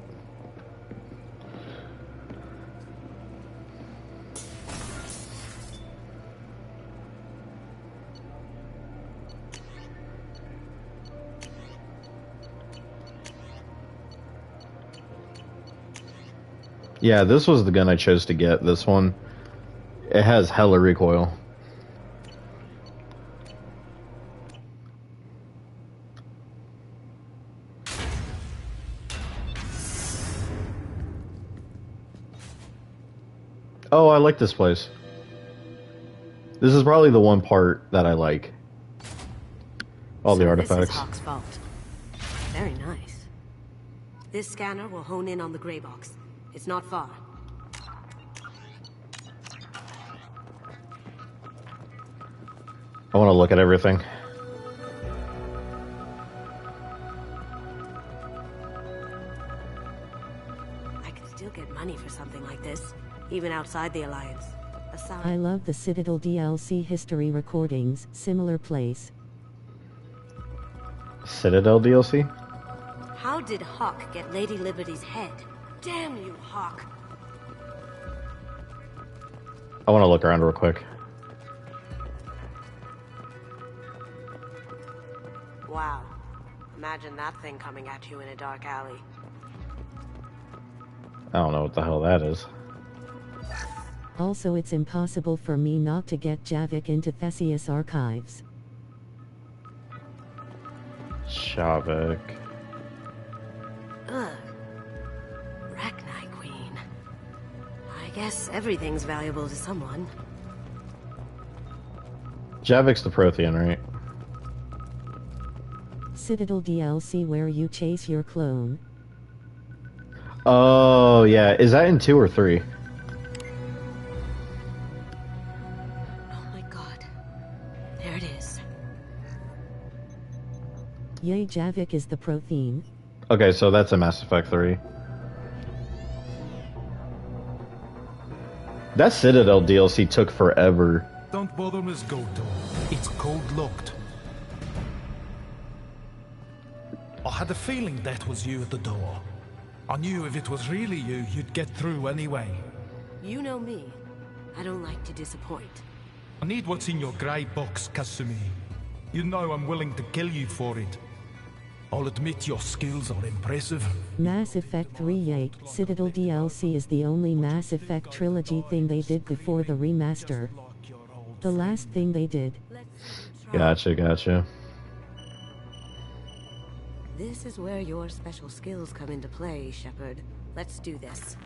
Yeah, this was the gun I chose to get. This one, it has hella recoil. Oh, I like this place. This is probably the one part that I like. All the artifacts. This is Hawk's vault. Very nice. This scanner will hone in on the gray box. It's not far. I want to look at everything. I could still get money for something like this, even outside the Alliance. Aside... I love the Citadel DLC history recordings, similar place. Citadel DLC? How did Hawk get Lady Liberty's head? Damn you, Hawk. I want to look around real quick. Wow. Imagine that thing coming at you in a dark alley. I don't know what the hell that is. Also, it's impossible for me not to get Javik into Theseus archives. Javik. Ugh. Rachni Queen. I guess everything's valuable to someone. Javik's the Prothean, right? Citadel DLC where you chase your clone. Oh, yeah. Is that in 2 or 3? Oh my god. There it is. Yay, Javik is the Prothean. Okay, so that's a Mass Effect 3. That Citadel DLC took forever. Don't bother Miss Goto. It's code-locked. I had a feeling that was you at the door. I knew if it was really you, you'd get through anyway. You know me. I don't like to disappoint. I need what's in your grey box, Kasumi. You know I'm willing to kill you for it. I'll admit your skills are impressive. Mass Effect 3 yay. Citadel DLC is the only Mass Effect trilogy thing they did before the remaster. The last thing they did. Gotcha. This is where your special skills come into play, Shepard. Let's do this.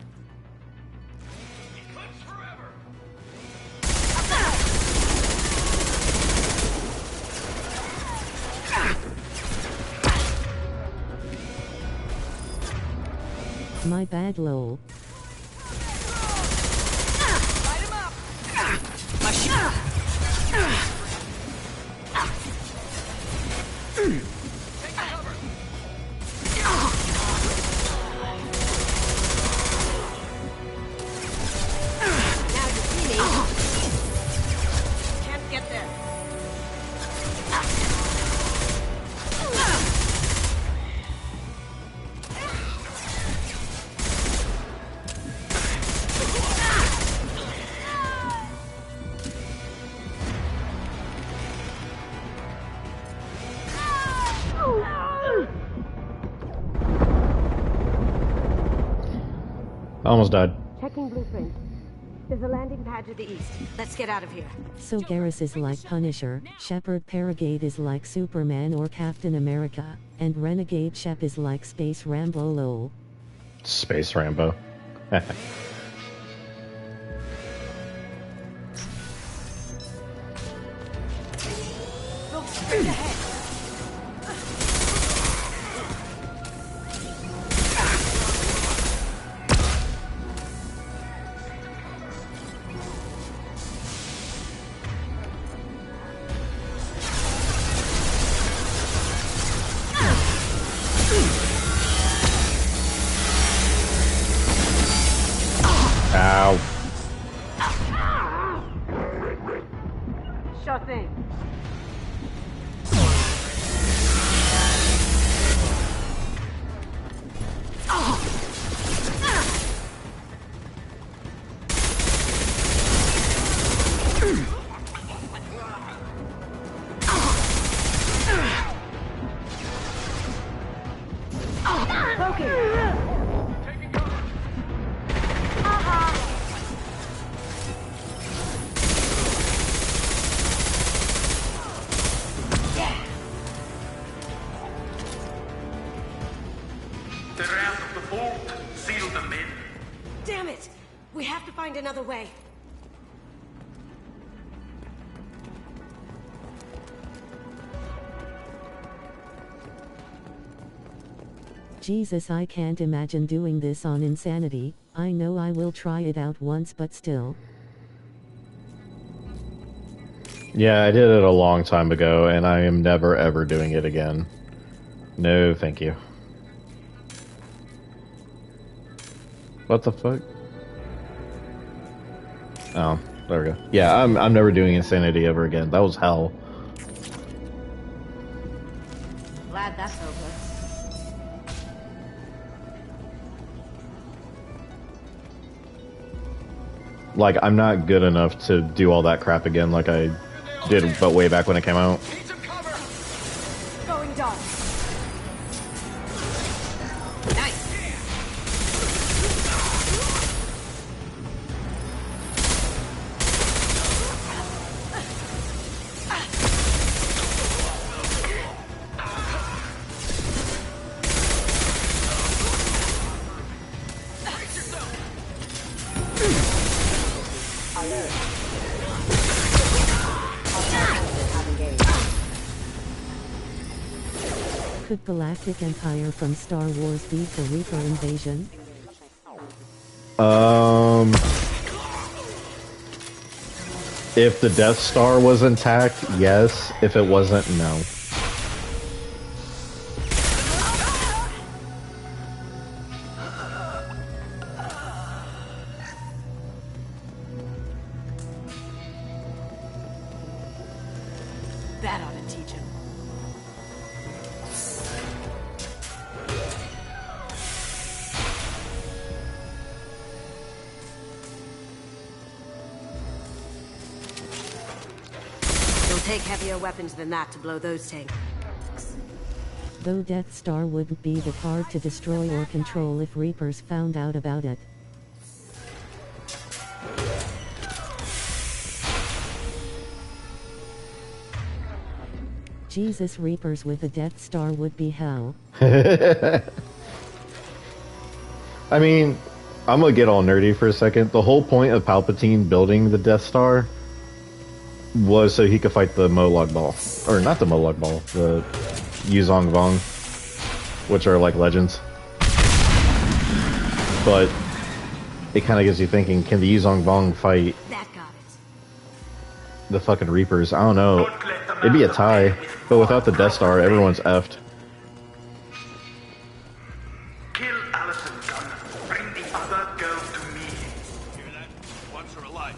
My bad, lol. Light him up! My Take cover! Now you see me. Can't get there. I almost died. Checking blueprint. There's a landing pad to the east. Let's get out of here. So Garrus is like Punisher, Shepard Paragate is like Superman or Captain America, and Renegade Shep is like Space Rambo lol. Space Rambo. Look straight ahead. Sure thing. They're out of the vault. Seal them in. Damn it! We have to find another way. Jesus, I can't imagine doing this on Insanity. I know I will try it out once, but still. Yeah, I did it a long time ago, and I am never ever doing it again. No, thank you. What the fuck? Oh, there we go. Yeah, I'm never doing Insanity ever again. That was hell. Glad that's over. Like, I'm not good enough to do all that crap again like I did, but way back when it came out. Going dark. Could Galactic Empire from Star Wars beat the Reaper invasion? If the Death Star was intact, yes. If it wasn't, no. That ought to teach him. It'll take heavier weapons than that to blow those tanks. Though Death Star wouldn't be that hard to destroy or control if Reapers found out about it. Jesus, Reapers with a Death Star would be hell. I mean, I'm gonna get all nerdy for a second. The whole point of Palpatine building the Death Star was so he could fight the Molag Bal. Or not the Molag Bal, the Yuzong Vong, which are like legends. But it kind of gets you thinking, can the Yuzong Vong fight the fucking Reapers? I don't know. It'd be a tie, but without the Death Star, everyone's effed. Kill Allison Gunn. Bring the other girl to me. Hear that? Wants her alive.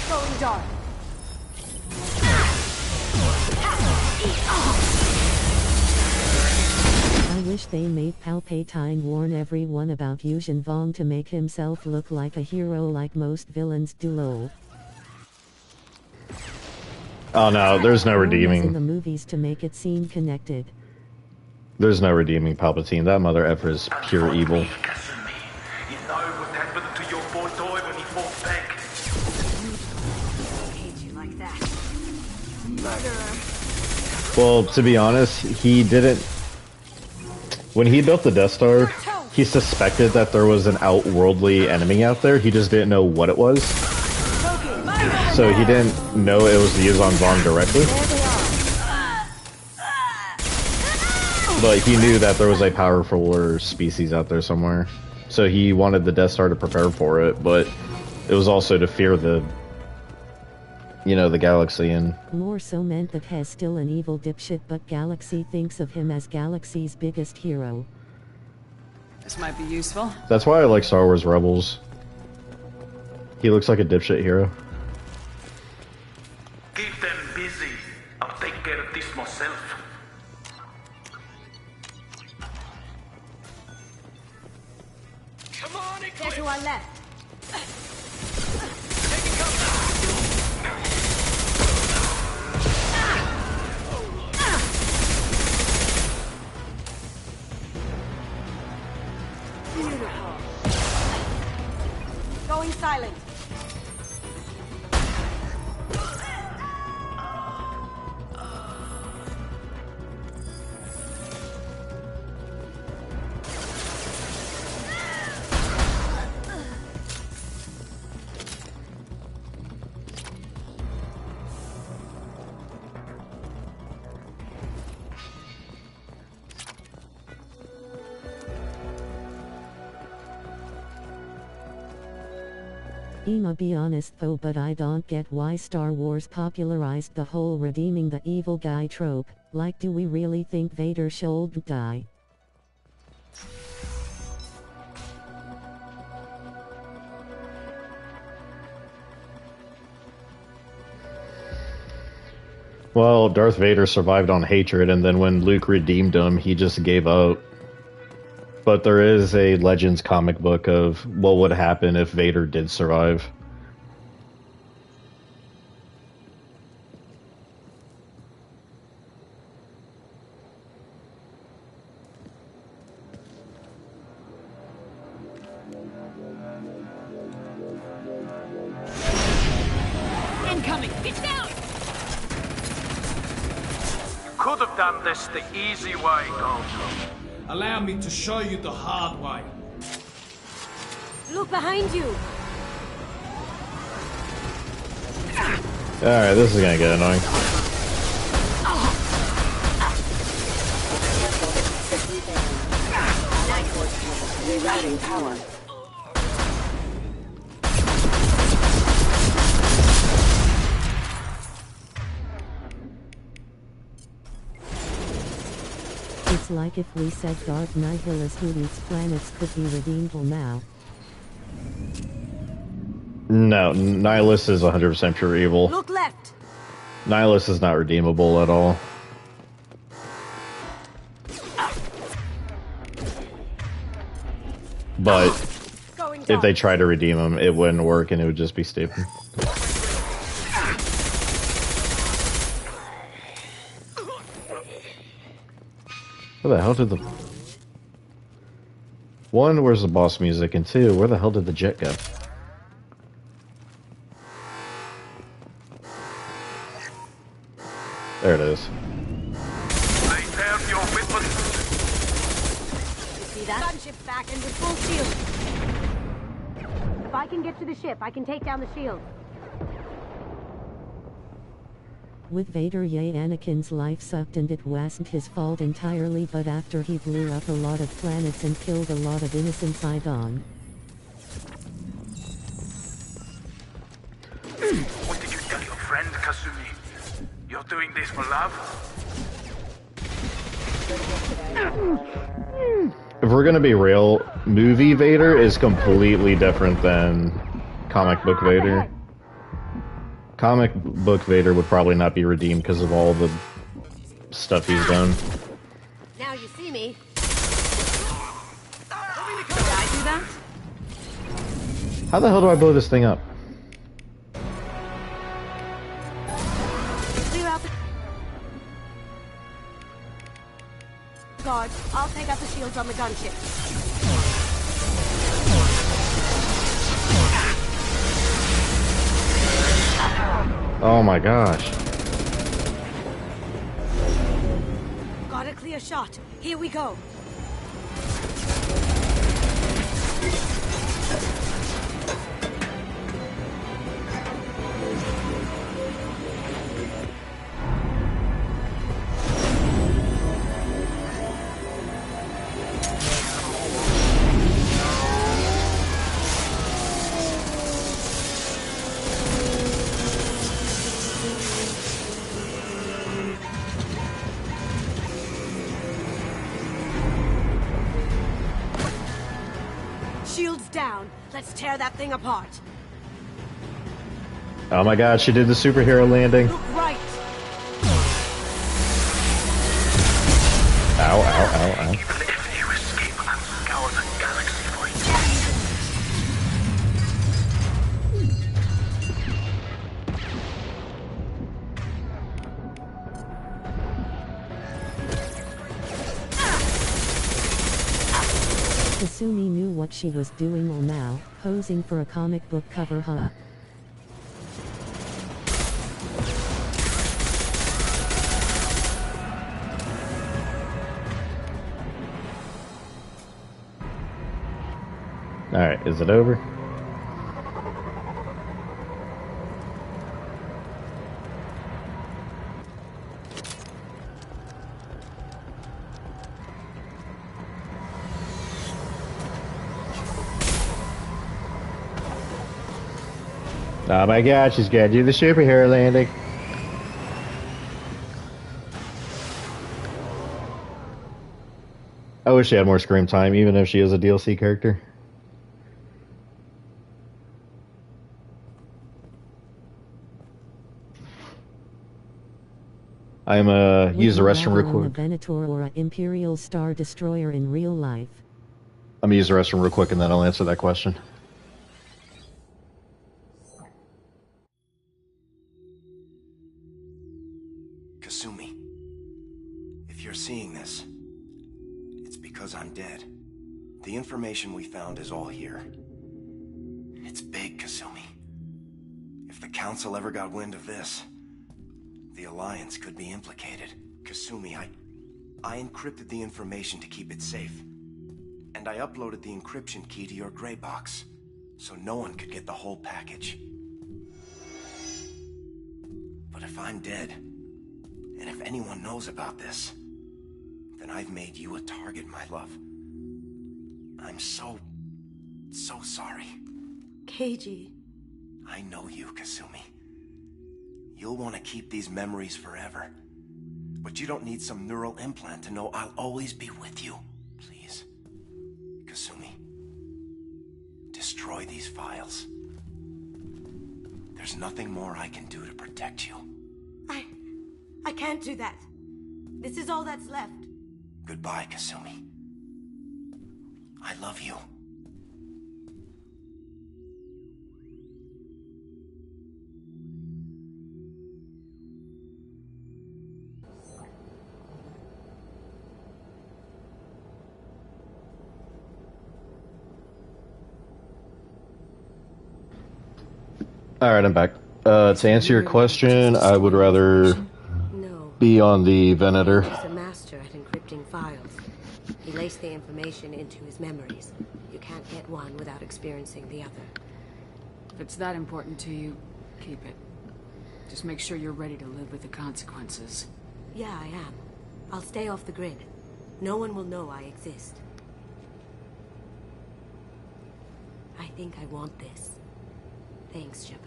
Going dark. I wish they made Palpatine warn everyone about Yuzhan Vong to make himself look like a hero like most villains do. Lol. Oh no, there's no In the redeeming. movies to make it seem connected. There's no redeeming Palpatine. That mother effer is pure evil. You know what happened to your boy Toy when he fought back? Hate you like that. Murderer. Well, to be honest, he didn't... When he built the Death Star, he suspected that there was an outworldly enemy out there. He just didn't know what it was. So he didn't know it was the Yuzong Vong directly. But he knew that there was a powerful species out there somewhere. So he wanted the Death Star to prepare for it, but it was also to fear the, you know, the galaxy. And more so meant that Hess still an evil dipshit, but Galaxy thinks of him as Galaxy's biggest hero. This might be useful. That's why I like Star Wars Rebels. He looks like a dipshit hero. Keep them busy. I'll take care of this myself. Come on, there's who I left. Beautiful. Going silent. I'ma be honest though, but I don't get why Star Wars popularized the whole redeeming the evil guy trope. Like, do we really think Vader should die? well, Darth Vader survived on hatred, and then when Luke redeemed him, he just gave up. But there is a Legends comic book of what would happen if Vader did survive. Incoming! Get down! Could have done this the easy way, Goldblum. Allow me to show you the hard way. Look behind you! Alright, this is gonna get annoying. Rerouting power. It's like if we said Dark Nihilus who these planets could be redeemable now. No, Nihilus is 100% pure evil. Look left! Nihilus is not redeemable at all. But if they try to redeem him, it wouldn't work and it would just be stupid. Where the hell did the... One, where's the boss music? And two, where the hell did the jet go? There it is. Lay down your weapons. You see that? Gunship back and with full shield. If I can get to the ship, I can take down the shield. With Vader, yay, Anakin's life sucked and it wasn't his fault entirely, but after he blew up a lot of planets and killed a lot of innocents, I gone. What did you tell your friend, Kasumi? You're doing this for love? If we're gonna be real, movie Vader is completely different than comic book Vader. Comic book Vader would probably not be redeemed because of all the stuff he's done. Now you see me. Did I do that? How the hell do I blow this thing up? Clear out the guards. I'll take out the shields on the gunship. Oh my gosh. Got a clear shot. Here we go. down. Let's tear that thing apart. Oh my god, she did the superhero landing. Look right. Ow, ow, ow, ow. Even if you escape, I'll scour the galaxy for Kasumi knew what she was doing all now, posing for a comic book cover, huh? Alright, is it over? Oh my god, she's gotta do the superhero landing. I wish she had more screen time, even if she is a DLC character. I'm use the restroom real quick. Venator or an Imperial Star Destroyer in real life. I'm gonna use the restroom real quick and then I'll answer that question. Kasumi, if you're seeing this, it's because I'm dead. The information we found is all here. It's big, Kasumi. If the Council ever got wind of this, the Alliance could be implicated. Kasumi, I encrypted the information to keep it safe. And I uploaded the encryption key to your gray box, so no one could get the whole package. But if I'm dead, and if anyone knows about this, then I've made you a target, my love. I'm so sorry. Keiji. I know you, Kasumi. You'll want to keep these memories forever. But you don't need some neural implant to know I'll always be with you. Please. Kasumi. Destroy these files. There's nothing more I can do to protect you. I can't do that. This is all that's left. Goodbye, Kasumi. I love you. Alright, I'm back. To answer your question, I would rather be on the Venator. He's a master at encrypting files. He laced the information into his memories. You can't get one without experiencing the other. If it's that important to you, keep it. Just make sure you're ready to live with the consequences. Yeah, I am. I'll stay off the grid. No one will know I exist. I think I want this. Thanks, Shepard.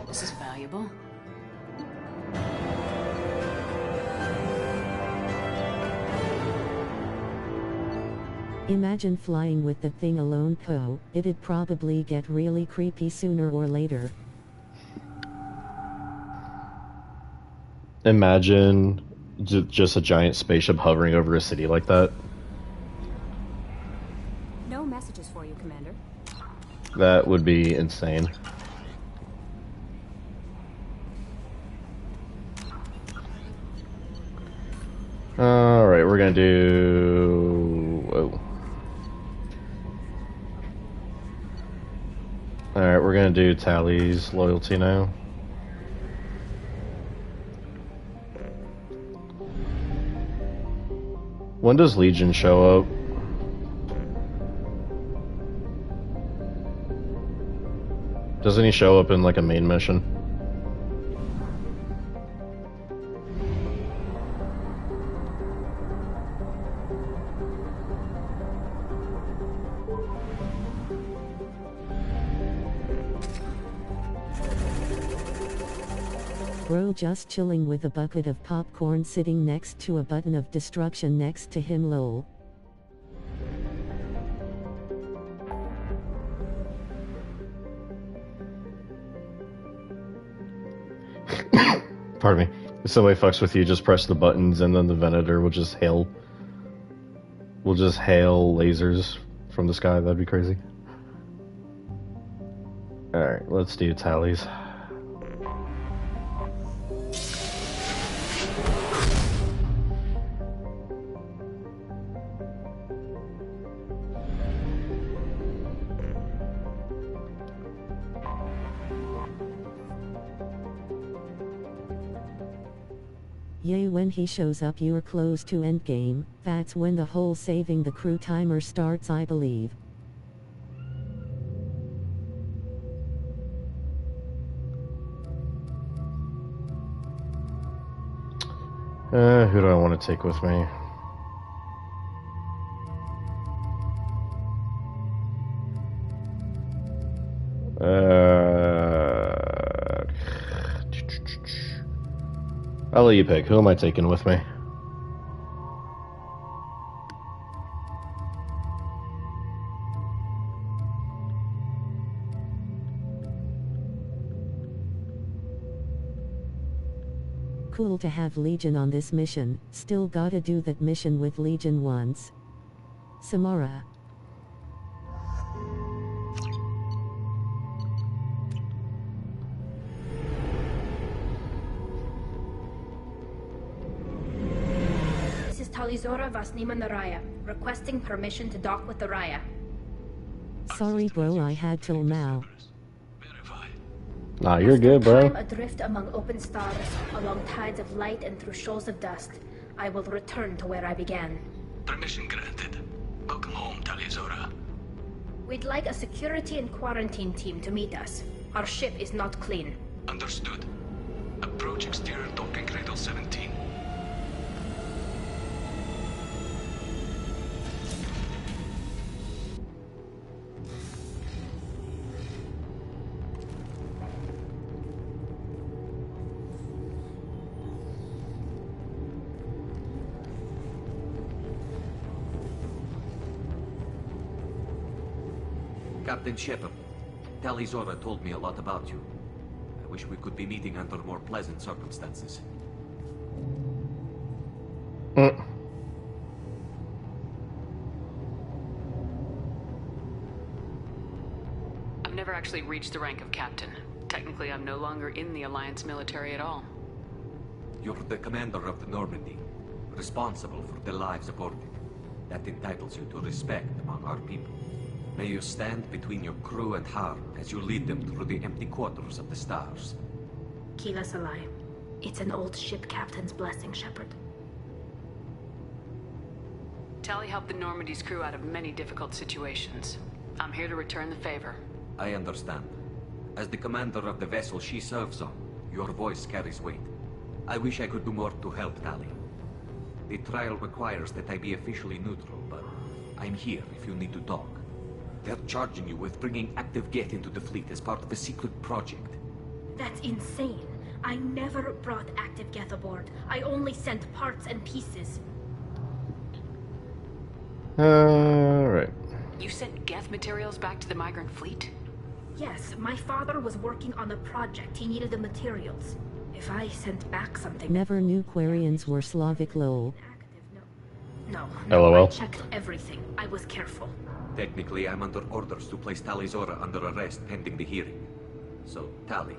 This is valuable. Imagine flying with the thing alone, Poe. It'd probably get really creepy sooner or later. Imagine just a giant spaceship hovering over a city like that. No messages for you, Commander. That would be insane. Alright, we're gonna do... Whoa. Alright, we're gonna do Tally's loyalty now. When does Legion show up? Doesn't he show up in like a main mission? Bro just chilling with a bucket of popcorn sitting next to a button of destruction next to him, lol. Pardon me. If somebody fucks with you, just press the buttons and then the Venator will just hail lasers from the sky. That'd be crazy. Alright, let's do tallies. Yay, when he shows up you're close to endgame, that's when the whole saving the crew timer starts, I believe. Who do I want to take with me? I'll let you pick. Who am I taking with me? Cool to have Legion on this mission, still gotta do that mission with Legion once. Samara. This is Talizora Vasnima Naraya, requesting permission to dock with the Raya. Sorry bro, I had till now. Nah, you're good, bro. I'm adrift among open stars, along tides of light and through shoals of dust. I will return to where I began. Permission granted. Welcome home, Talizora. We'd like a security and quarantine team to meet us. Our ship is not clean. Understood. Approach exterior docking cradle 17. Captain Shepard, Talizora told me a lot about you. I wish we could be meeting under more pleasant circumstances. I've never actually reached the rank of captain. Technically, I'm no longer in the Alliance military at all. You're the commander of the Normandy, responsible for the lives aboard it. That entitles you to respect among our people. May you stand between your crew and harm as you lead them through the empty quarters of the stars. Kila Salai. It's an old ship captain's blessing, Shepard. Tali helped the Normandy's crew out of many difficult situations. I'm here to return the favor. I understand. As the commander of the vessel she serves on, your voice carries weight. I wish I could do more to help Tali. The trial requires that I be officially neutral, but I'm here if you need to talk. They're charging you with bringing active Geth into the fleet as part of a secret project. That's insane. I never brought active Geth aboard. I only sent parts and pieces. Alright. You sent Geth materials back to the migrant fleet? Yes, my father was working on a project. He needed the materials. If I sent back something... Never knew Quarians were Slavic, lol. No, LOL. I checked everything. I was careful. Technically, I'm under orders to place Talizora under arrest pending the hearing. So, Tali,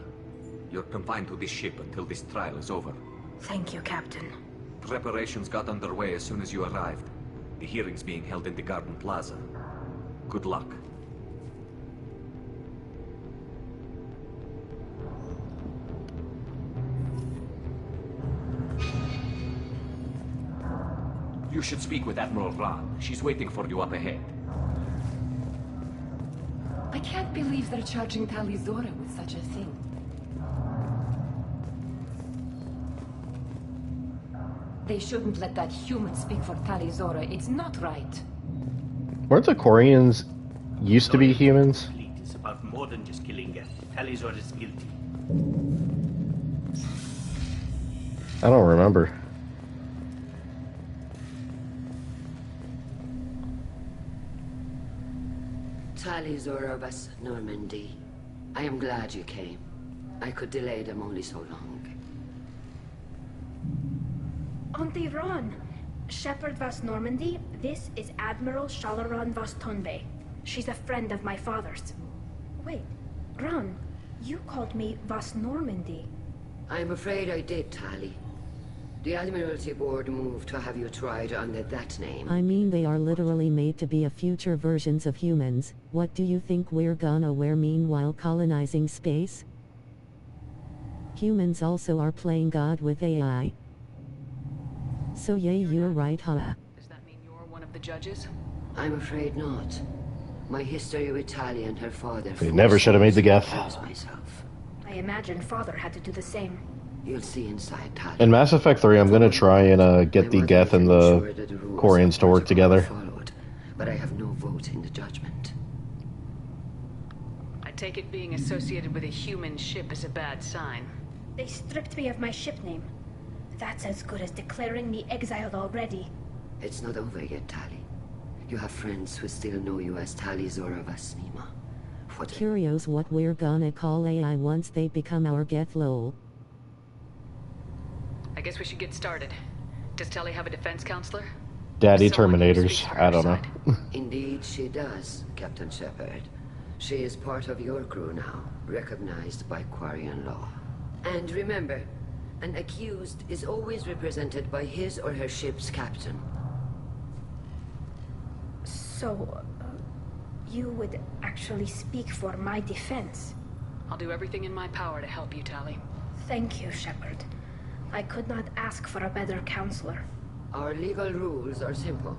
you're confined to this ship until this trial is over. Thank you, Captain. Preparations got underway as soon as you arrived. The hearing's being held in the Garden Plaza. Good luck. You should speak with Admiral Ran. She's waiting for you up ahead. I can't believe they're charging Talizora with such a thing. They shouldn't let that human speak for Talizora. It's not right. Weren't the Quarians used to be humans? It's about more than just killing Geth. Talizora is guilty. I don't remember. Tali Zora Vas Normandy. I am glad you came. I could delay them only so long. Auntie Ron! Shepard Vas Normandy, this is Admiral Shalaran Vas Tonbe. She's a friend of my father's. Wait, Ron, you called me Vas Normandy. I'm afraid I did, Tali. The Admiralty Board moved to have you tried under that name. I mean, they are literally made to be a future versions of humans. What do you think we're gonna wear meanwhile colonizing space? Humans also are playing God with AI. So yeah, you're right, huh? Does that mean you're one of the judges? I'm afraid not. My history with Tali and her father... They never should have made the Geth. I imagine father had to do the same. You'll see inside, Tali. In Mass Effect 3, I'm gonna try and get the Geth and the Quarians to work together. Followed, but I have no vote in the judgment. I take it being associated with a human ship is a bad sign. They stripped me of my ship name. That's as good as declaring me exiled already. It's not over yet, Tali. You have friends who still know you as Tali Zora Vas Nema. Curious what we're gonna call AI once they become our Geth, lol. I guess we should get started. Does Tali have a defense counselor? Daddy Terminators. I don't know. Indeed, she does, Captain Shepard. She is part of your crew now, recognized by Quarian law. And remember, an accused is always represented by his or her ship's captain. So, you would actually speak for my defense? I'll do everything in my power to help you, Tali. Thank you, Shepard. I could not ask for a better counselor. Our legal rules are simple.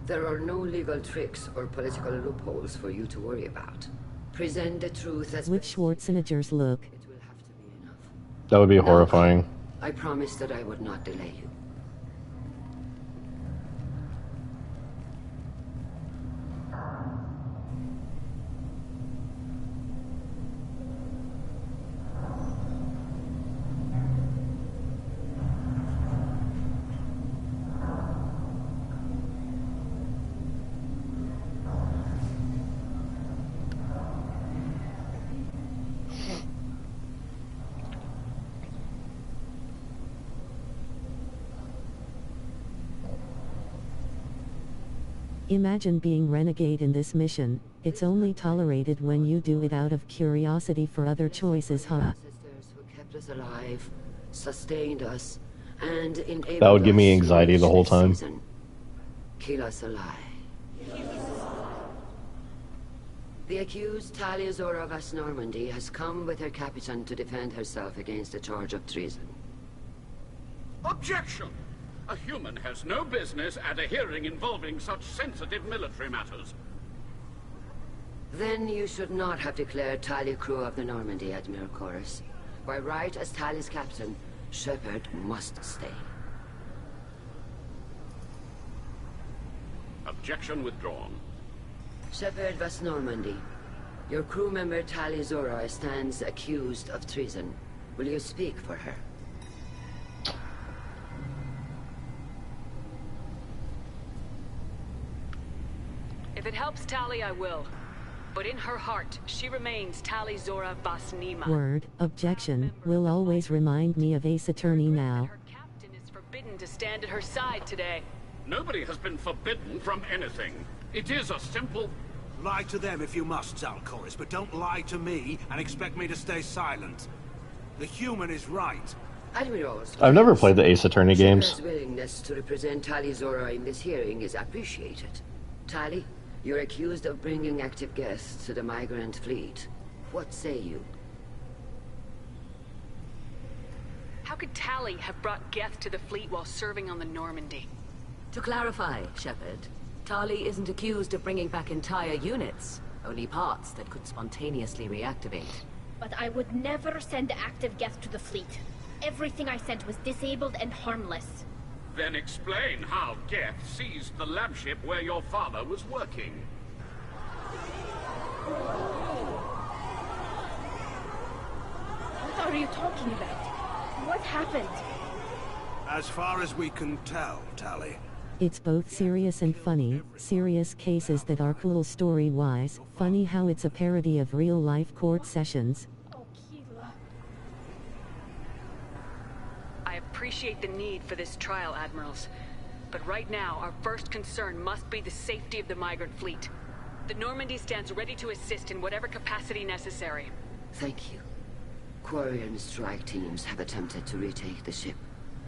There are no legal tricks or political loopholes for you to worry about. Present the truth as... With Schwarzenegger's look. That would be horrifying. I promised that I would not delay you. Imagine being renegade in this mission. It's only tolerated when you do it out of curiosity for other choices, huh? Sisters who kept us alive, sustained us, and enabled That would give me us anxiety the whole time. season. Kill us alive. The accused Tali Zora Vas Normandy has come with her captain to defend herself against a charge of treason. Objection! A human has no business at a hearing involving such sensitive military matters. Then you should not have declared Tali crew of the Normandy, Admiral Chorus. By right as Tali's captain, Shepard must stay. Objection withdrawn. Shepard Vas Normandy, your crew member Tali Zora stands accused of treason. Will you speak for her? If it helps Tali, I will. But in her heart, she remains Tali Zora Vas Nema. Word. Objection. Will always remind me of Ace Attorney now. Her captain is forbidden to stand at her side today. Nobody has been forbidden from anything. It is a simple... Lie to them if you must, Zalcoris, but don't lie to me and expect me to stay silent. The human is right. Admirals, I've never played the Ace Attorney games. Shepard's willingness to represent Tali Zora in this hearing is appreciated. Tali, you're accused of bringing active guests to the migrant fleet. What say you? How could Tali have brought Geth to the fleet while serving on the Normandy? To clarify, Shepard, Tali isn't accused of bringing back entire units, only parts that could spontaneously reactivate. But I would never send active Geth to the fleet. Everything I sent was disabled and harmless. Then explain how Geth seized the lab ship where your father was working. What are you talking about? What happened? As far as we can tell, Tali. It's both serious and funny. Serious cases that are cool story-wise, funny how it's a parody of real-life court sessions. I appreciate the need for this trial, Admirals. But right now, our first concern must be the safety of the migrant fleet. The Normandy stands ready to assist in whatever capacity necessary. Thank you. Quarian strike teams have attempted to retake the ship,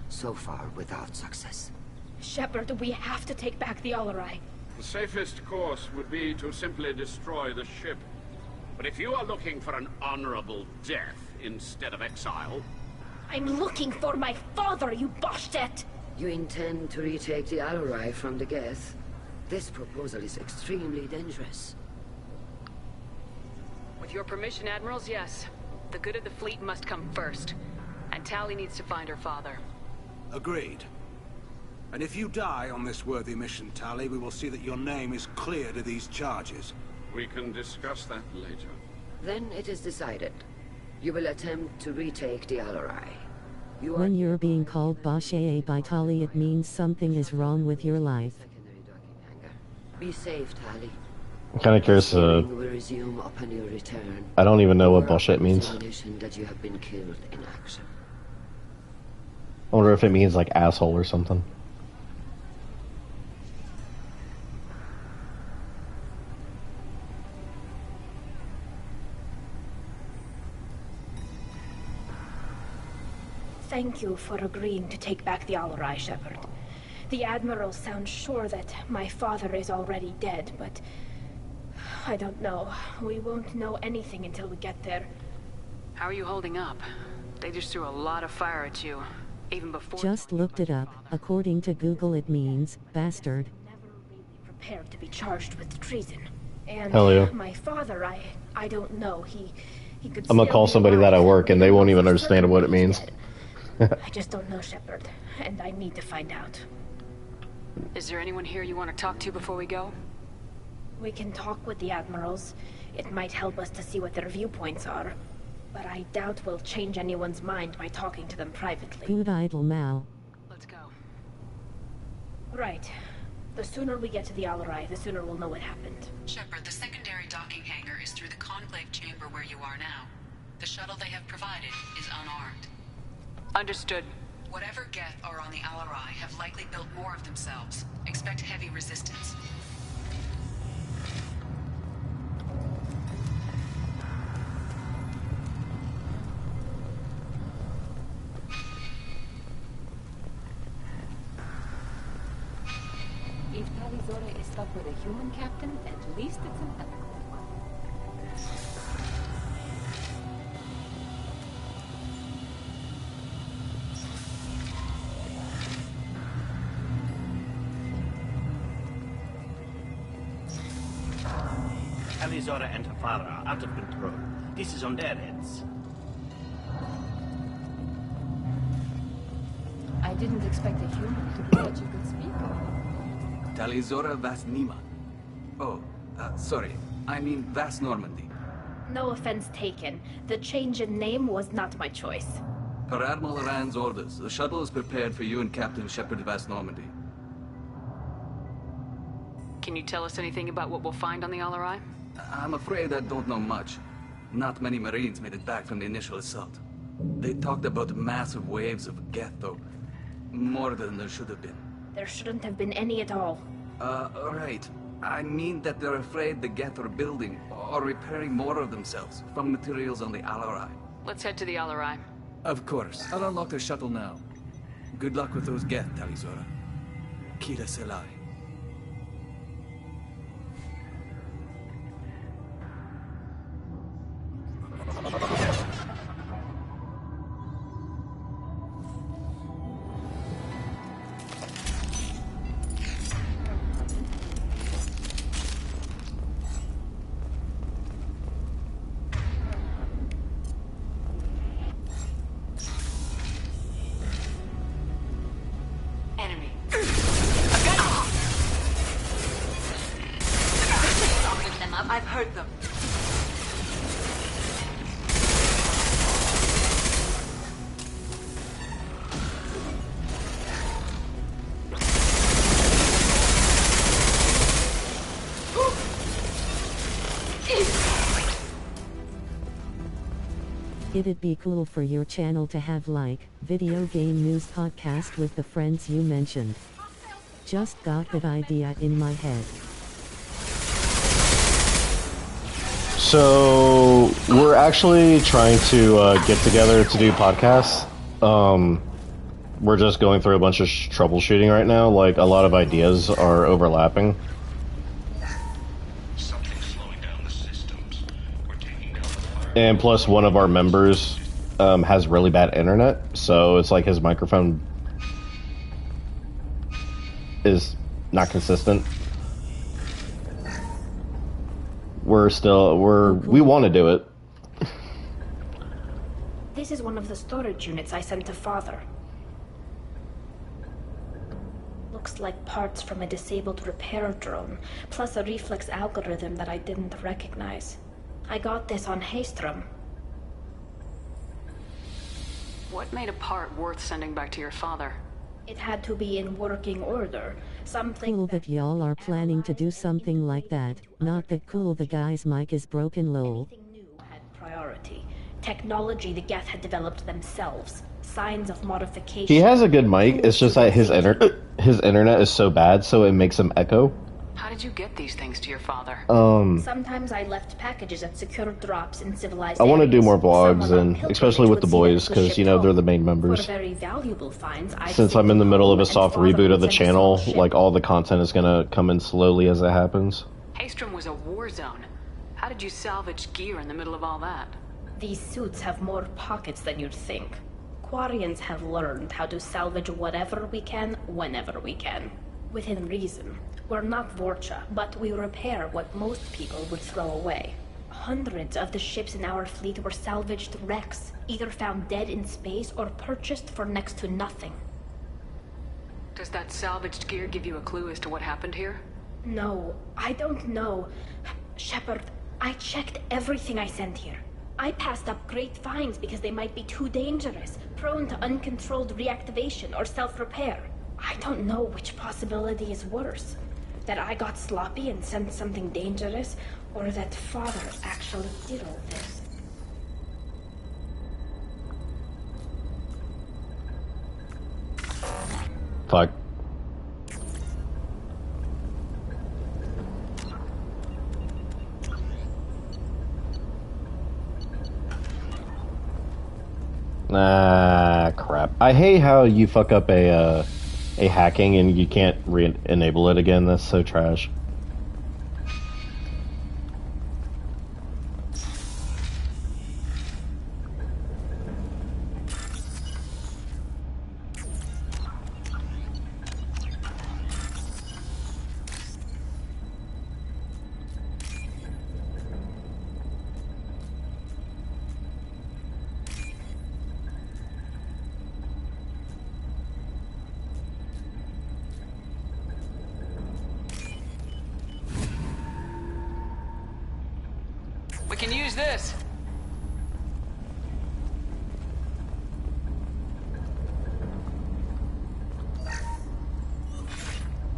so far without success. Shepard, we have to take back the Alarai. The safest course would be to simply destroy the ship. But if you are looking for an honorable death instead of exile... I'm looking for my father, you Bastet! You intend to retake the Alarai from the Geth? This proposal is extremely dangerous. With your permission, Admirals, yes. The good of the fleet must come first. And Tali needs to find her father. Agreed. And if you die on this worthy mission, Tali, we will see that your name is cleared of these charges. We can discuss that later. Then it is decided. You will attempt to retake the Alarai. When you're being called Bashe by Tali, it means something is wrong with your life. Be safe, Tali. I'm kind of curious. Will resume upon your return. I don't even know what bullshit means. That you have been killed in action. I wonder if it means like asshole or something. Thank you for agreeing to take back the Alarai, Shepard. The Admiral sounds sure that my father is already dead, but... I don't know. We won't know anything until we get there. How are you holding up? They just threw a lot of fire at you, even before... Just looked it up. According to Google, it means bastard. Never really prepared to be charged with treason. And Hell yeah. My father, I don't know. He could... I'm gonna call somebody that at work and they won't even understand what it means. I just don't know, Shepard, and I need to find out. Is there anyone here you want to talk to before we go? We can talk with the Admirals. It might help us to see what their viewpoints are. But I doubt we'll change anyone's mind by talking to them privately. Good idle Mao. Let's go. Right. The sooner we get to the Alarai, the sooner we'll know what happened. Shepard, the secondary docking hangar is through the Conclave chamber where you are now. The shuttle they have provided is unarmed. Understood. Whatever Geth are on the Alarai have likely built more of themselves. Expect heavy resistance. If Talizora is stuck with a human captain, at least it's an ethical one. Talizora and her father are out of control. This is on their heads. I didn't expect a human to be such a good speaker. Talizora Vasnima. Oh, sorry. I mean Vas Normandy. No offense taken. The change in name was not my choice. Per Admiral Rand's orders, the shuttle is prepared for you and Captain Shepard Vas Normandy. Can you tell us anything about what we'll find on the Alarai? I'm afraid I don't know much. Not many Marines made it back from the initial assault. They talked about massive waves of Geth, though. More than there should have been. There shouldn't have been any at all. Right. I mean that they're afraid the Geth are building or repairing more of themselves from materials on the Alarai. Let's head to the Alarai. Of course. I'll unlock the shuttle now. Good luck with those Geth, Talizora. Kira Selai. Enemy. I've heard them. It'd be cool for your channel to have like, video game news podcast with the friends you mentioned. Just got that idea in my head. So, we're actually trying to get together to do podcasts. We're just going through a bunch of troubleshooting right now, like a lot of ideas are overlapping. And plus one of our members has really bad internet, so it's like his microphone is not consistent. We want to do it. This is one of the storage units I sent to Father. Looks like parts from a disabled repair drone, plus a reflex algorithm that I didn't recognize. I got this on Haystrom. What made a part worth sending back to your father? It had to be in working order. Something Cool that y'all are planning to do something like that. Not that cool the guy's mic is broken lol. priority. Technology the Geth had developed themselves. Signs of modification. He has a good mic, it's just that his internet is so bad, so it makes him echo. How did you get these things to your father? Sometimes I left packages at secure drops in civilized I want to do areas. more vlogs, Someone on and pilgrimage especially with would the see boys, them because, shipped you know, they're the home. main For members. very valuable finds, I'd Since send I'm in the them middle of home a soft and Father reboot of would the send a channel, small ship. like, all the content is gonna come in slowly as it happens. Haystrom was a war zone. How did you salvage gear in the middle of all that? These suits have more pockets than you'd think. Quarians have learned how to salvage whatever we can, whenever we can. Within reason. We're not Vorcha, but we repair what most people would throw away. Hundreds of the ships in our fleet were salvaged wrecks, either found dead in space or purchased for next to nothing. Does that salvaged gear give you a clue as to what happened here? No, I don't know. Shepard, I checked everything I sent here. I passed up great finds because they might be too dangerous, prone to uncontrolled reactivation or self-repair. I don't know which possibility is worse. That I got sloppy and sent something dangerous, or that Father actually did all this. Fuck. Ah, crap. I hate how you fuck up a hacking and you can't re-enable it again. That's so trash. We can use this.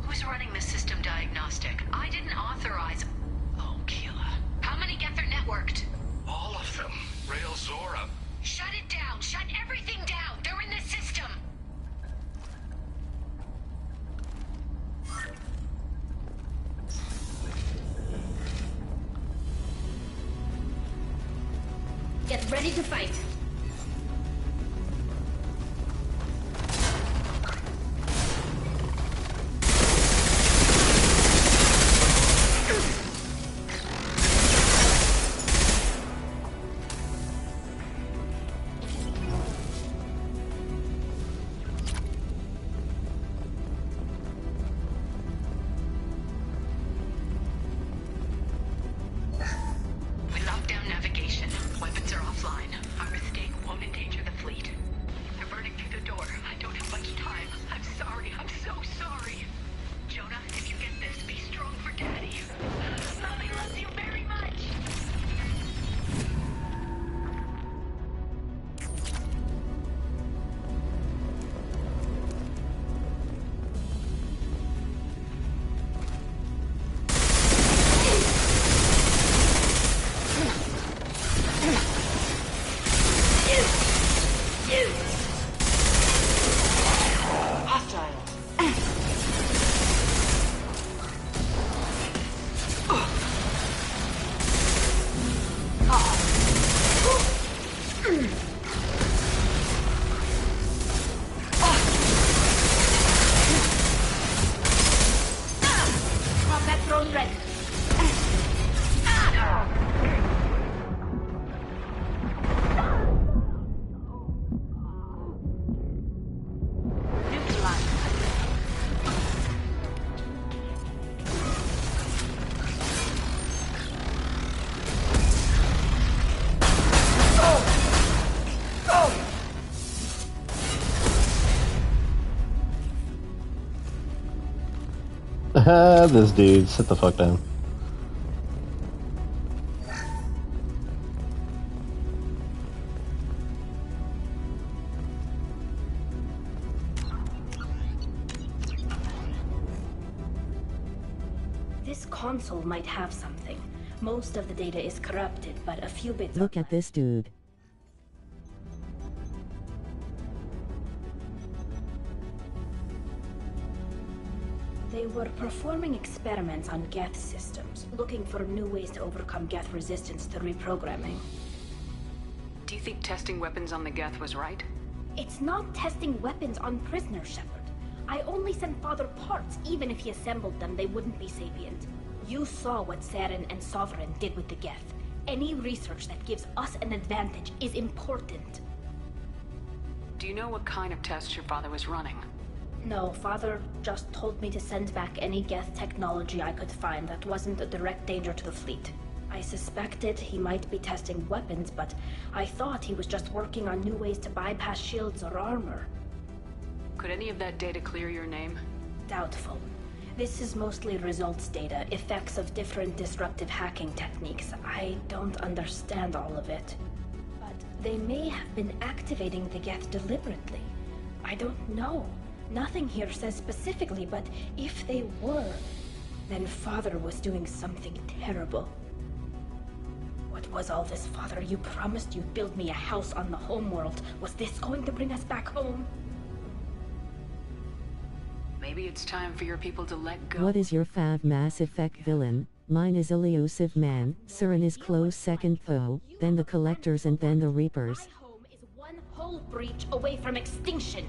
Who's running the system diagnostic? I didn't authorize. Oh, Keela. How many Gether networked? All of them. Rail Zora. Shut it down. Shut everything down. They're in the system. Get ready to fight. We locked down navigation. Weapons are offline. Our Drop that throne red. This dude, sit the fuck down. This console might have something. Most of the data is corrupted, but a few bits. Look at this dude. They were performing experiments on Geth systems, looking for new ways to overcome Geth resistance to reprogramming. Do you think testing weapons on the Geth was right? It's not testing weapons on prisoners, Shepard. I only sent Father parts. Even if he assembled them, they wouldn't be sapient. You saw what Saren and Sovereign did with the Geth. Any research that gives us an advantage is important. Do you know what kind of tests your father was running? No, Father just told me to send back any Geth technology I could find that wasn't a direct danger to the fleet. I suspected he might be testing weapons, but I thought he was just working on new ways to bypass shields or armor. Could any of that data clear your name? Doubtful. This is mostly results data, effects of different disruptive hacking techniques. I don't understand all of it. But they may have been activating the Geth deliberately. I don't know. Nothing here says specifically, but if they were, then Father was doing something terrible. What was all this, Father? You promised you'd build me a house on the homeworld. Was this going to bring us back home? Maybe it's time for your people to let go. What is your fav Mass Effect villain? Mine is Elusive Man, Saren is close second though, then the Collectors and then the Reapers. My home is one whole breach away from extinction.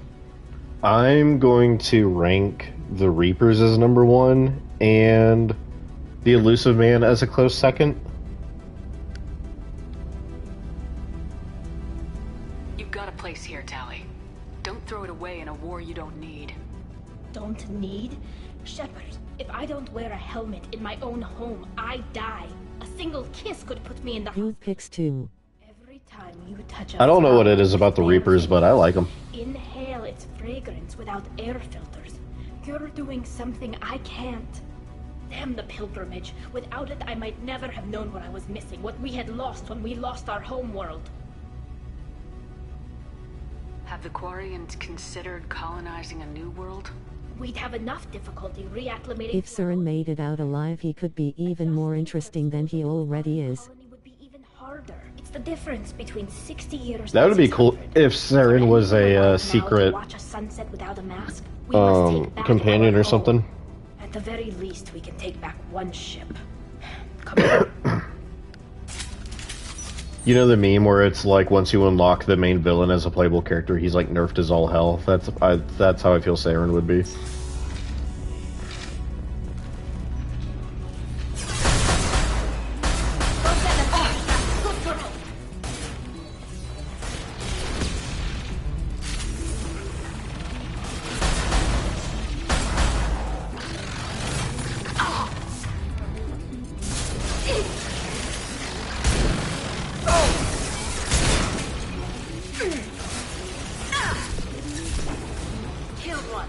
I'm going to rank the Reapers as number 1 and the Elusive Man as a close second. You've got a place here, Tali. Don't throw it away in a war you don't need. Don't need? Shepard, if I don't wear a helmet in my own home, I die. A single kiss could put me in the... Youth picks 2. Every time you touch a I don't know what it is about the Reapers, but I like them. Inhale its fragrance without air filters. You're doing something I can't. Damn the pilgrimage. Without it, I might never have known what I was missing, what we had lost when we lost our homeworld. Have the Quarians considered colonizing a new world? We'd have enough difficulty reacclimating. If Saren made it out alive, he could be even more interesting than he already is. Harder. It's the difference between 60 years. That would be cool if Saren was a secret watch a sunset without a mask. companion or something. At the very least, we can take back one ship. You know the meme where it's like once you unlock the main villain as a playable character, he's like nerfed as all hell. That's how I feel Saren would be.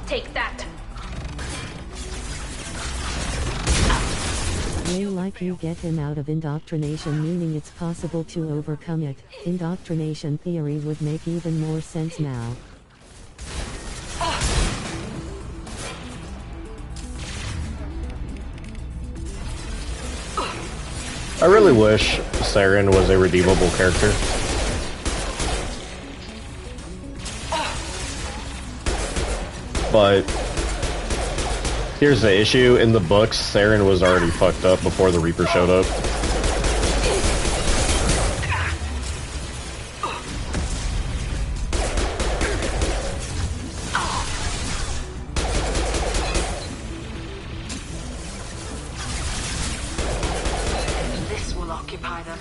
Take that. Way like you get him out of indoctrination, meaning it's possible to overcome it. Indoctrination theory would make even more sense now. I really wish Saren was a redeemable character. But here's the issue, in the books, Saren was already fucked up before the Reaper showed up. occupy them.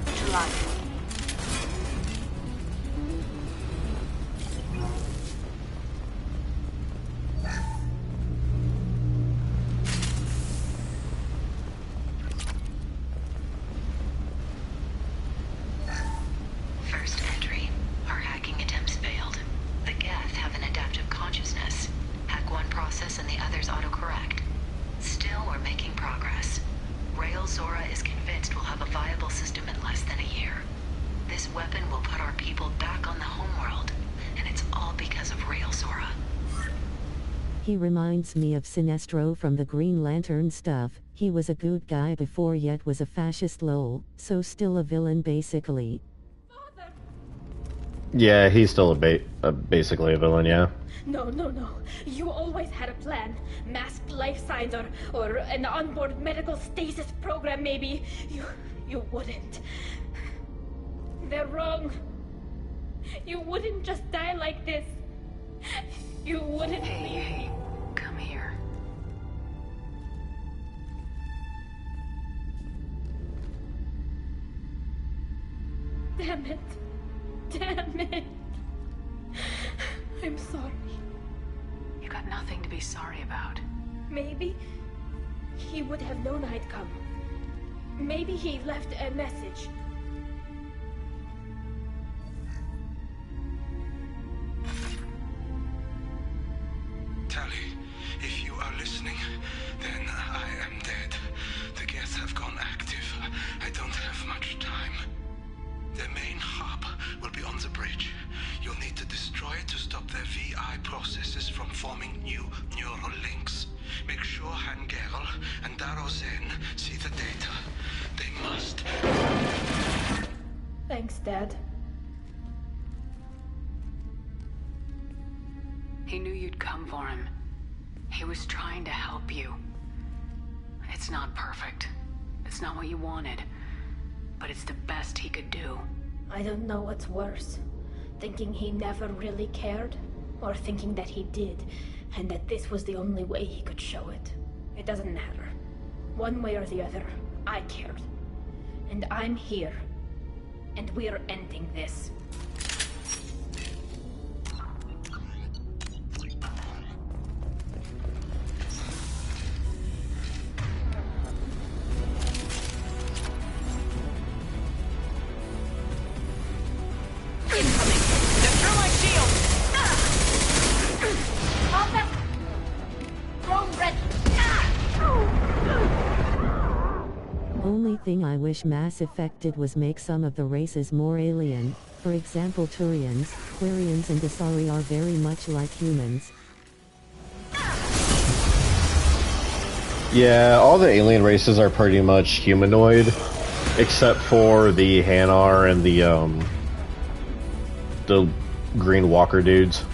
Neutralized. First entry. Our hacking attempts failed. The Geth have an adaptive consciousness. Hack one process and the others autocorrect. Still, we're making progress. Rael Zora is convinced we'll have a viable system in less than a year. This weapon will put our people back on the homeworld, and it's all because of Rael Zora. He reminds me of Sinestro from the Green Lantern stuff. He was a good guy before yet was a fascist lol, so still a villain basically. Yeah, he's still basically a villain, yeah. No. You always had a plan. Masked life signs or an onboard medical stasis program, maybe. You wouldn't. They're wrong. You wouldn't just die like this. You wouldn't. Hey, come here. Damn it. I'm sorry. You got nothing to be sorry about. Maybe he would have known I'd come. Maybe he left a message. Tali, if you are listening, then I am dead. The Geth have gone active. I don't have much time. The main hub will be on the bridge. You'll need to destroy it to stop their VI processes from forming new neural links. Make sure Hangerl and Darozen see the data. They must. Thanks, Dad. He knew you'd come for him. He was trying to help you. It's not perfect. It's not what you wanted. But it's the best he could do. I don't know what's worse. Thinking he never really cared, or thinking that he did, and that this was the only way he could show it. It doesn't matter. One way or the other, I cared. And I'm here. And we're ending this. Only thing I wish Mass Effect did was make some of the races more alien. For example, Turians, Quarians and Asari are very much like humans. Yeah, all the alien races are pretty much humanoid, except for the Hanar and the Green Walker dudes.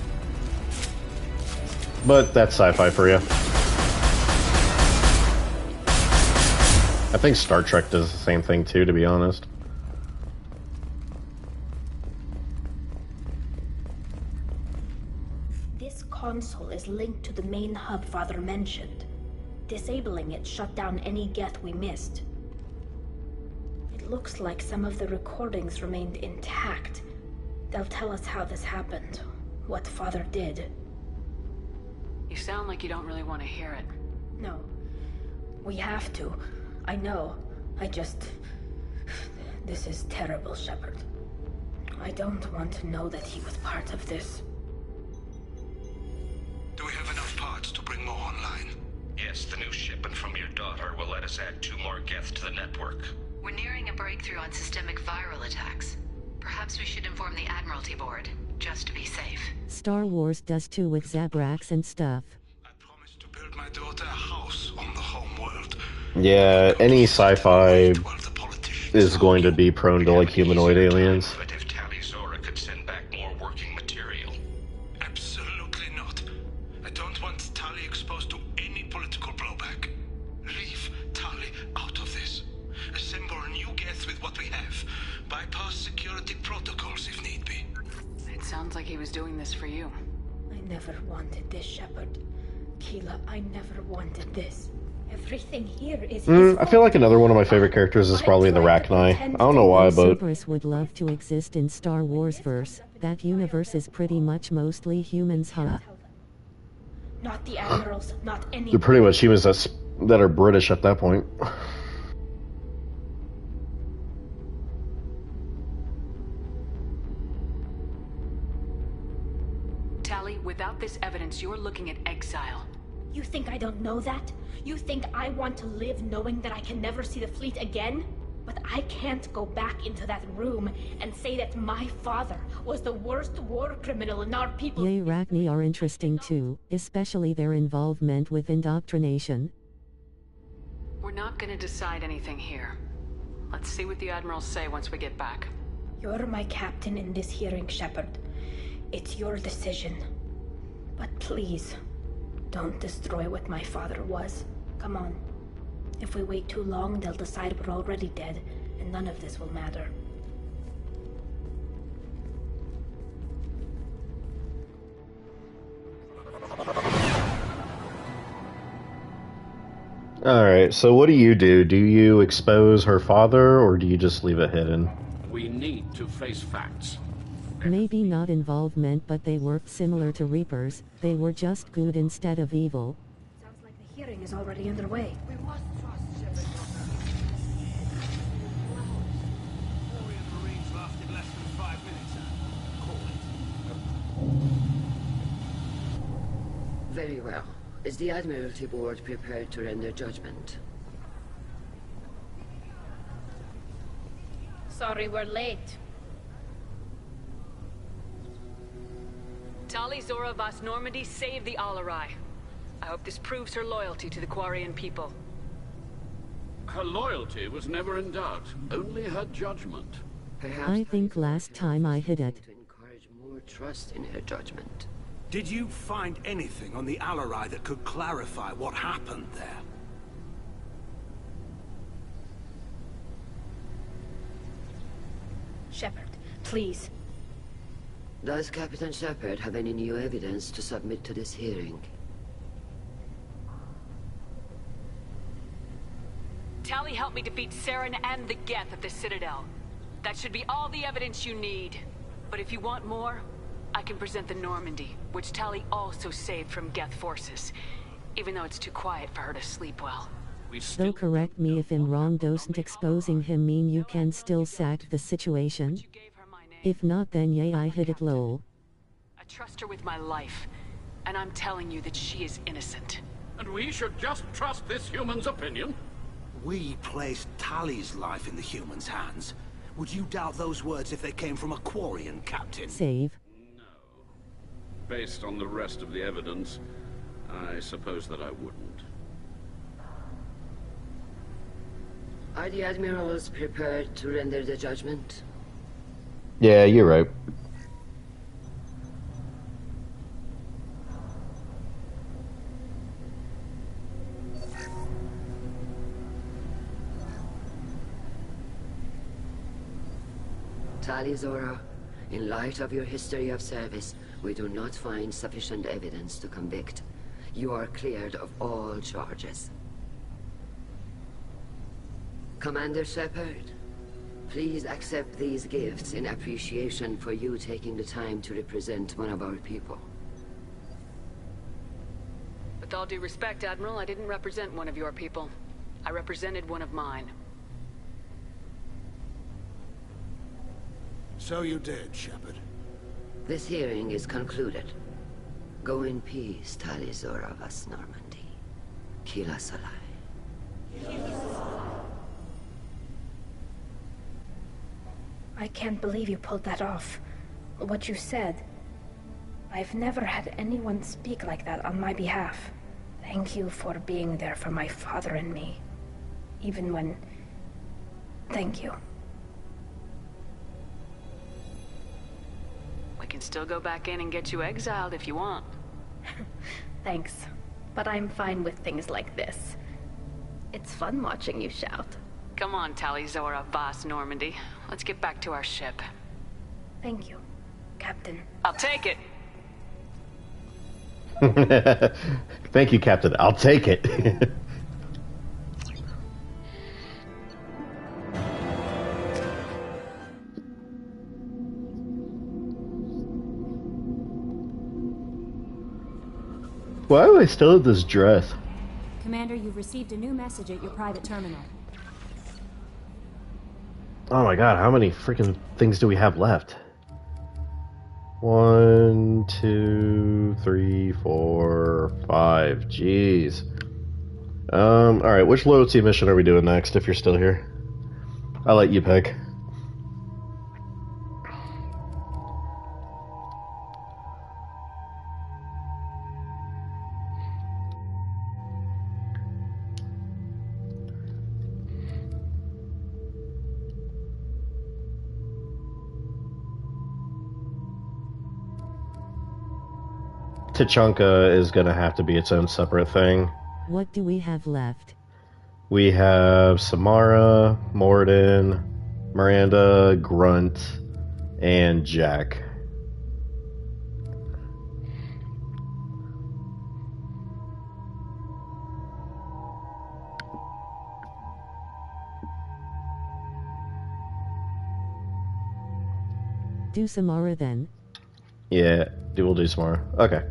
But that's sci-fi for you. I think Star Trek does the same thing too, to be honest. This console is linked to the main hub Father mentioned. Disabling it shut down any Geth we missed. It looks like some of the recordings remained intact. They'll tell us how this happened, what Father did. You sound like you don't really want to hear it. No. We have to. I know. This is terrible, Shepard. I don't want to know that he was part of this. Do we have enough parts to bring more online? Yes, the new shipment from your daughter will let us add 2 more Geth to the network. We're nearing a breakthrough on systemic viral attacks. Perhaps we should inform the Admiralty Board, just to be safe. Star Wars does too with Zabrax and stuff. Build my daughter a house on the homeworld. Yeah, any sci-fi is going to be prone to like humanoid aliens. But if Tali Zora could send back more working material. Absolutely not. I don't want Tali exposed to any political blowback. Leave Tali out of this. Assemble a new Geth with what we have. Bypass security protocols if need be. It sounds like he was doing this for you. I never wanted this, Shepard. Keela, I never wanted this. Everything here is I feel like another one of my favorite characters is probably the Rachni. I don't know why, but Cerberus would love to exist in Star Wars verse. That universe is pretty much mostly humans, huh? Not the admirals, not any. they're pretty much humans that are British at that point. Tali, without this evidence, you're looking at exile. You think I don't know that? You think I want to live knowing that I can never see the fleet again? But I can't go back into that room and say that my father was the worst war criminal in our people. Yay, Rachni are interesting too, especially their involvement with indoctrination. We're not gonna decide anything here. Let's see what the admirals say once we get back. You're my captain in this hearing, Shepard. It's your decision. But please, don't destroy what my father was. Come on. If we wait too long, they'll decide we're already dead, and none of this will matter. Alright, so what do? Do you expose her father, or do you just leave it hidden? We need to face facts. Maybe not involvement, but they worked similar to Reapers. They were just good instead of evil. Sounds like the hearing is already underway. We must trust Shepard. Quarian Marines lasted less than 5 minutes, Call it. Very well. Is the Admiralty Board prepared to render judgment? Sorry we're late. Tali Zora Vas Normandy saved the Alarai. I hope this proves her loyalty to the Quarian people. Her loyalty was never in doubt, only her judgment. I think last time I hit it. To encourage more trust in her judgment. Did you find anything on the Alarai that could clarify what happened there? Shepard, please. Does Captain Shepard have any new evidence to submit to this hearing? Tali helped me defeat Saren and the Geth at the Citadel. That should be all the evidence you need. But if you want more, I can present the Normandy, which Tali also saved from Geth forces, even though it's too quiet for her to sleep well. Though correct me if I'm wrong, doesn't exposing him mean you can still sack the situation? If not, then yay, I hit it lol. I trust her with my life, and I'm telling you that she is innocent. And we should just trust this human's opinion? We placed Tali's life in the human's hands. Would you doubt those words if they came from a Quarian captain? Save. Based on the rest of the evidence, I suppose that I wouldn't. Are the admirals prepared to render the judgment? Yeah, you're right. Tali Zora, in light of your history of service, we do not find sufficient evidence to convict. You are cleared of all charges. Commander Shepard, please accept these gifts in appreciation for you taking the time to represent one of our people. With all due respect, Admiral, I didn't represent one of your people. I represented one of mine. So you did, Shepard. This hearing is concluded. Go in peace, Tali Zora Vas Normandy. Kila Salai. I can't believe you pulled that off. What you said. I've never had anyone speak like that on my behalf. Thank you for being there for my father and me. Even when... Thank you. We can still go back in and get you exiled if you want. Thanks. But I'm fine with things like this. It's fun watching you shout. Come on, Tali Zora Vas Normandy. Let's get back to our ship. Thank you, Captain. I'll take it. Thank you, Captain. I'll take it. Why am I still in this dress? Commander, you've received a new message at your private terminal. Oh my god, how many freaking things do we have left? 1, 2, 3, 4, 5. Jeez. Alright, which loyalty mission are we doing next if you're still here? I'll let you pick. Tachanka is gonna have to be its own separate thing. What do we have left? We have Samara, Morden, Miranda, Grunt, and Jack. Do Samara then. Yeah, we'll do Samara. Okay.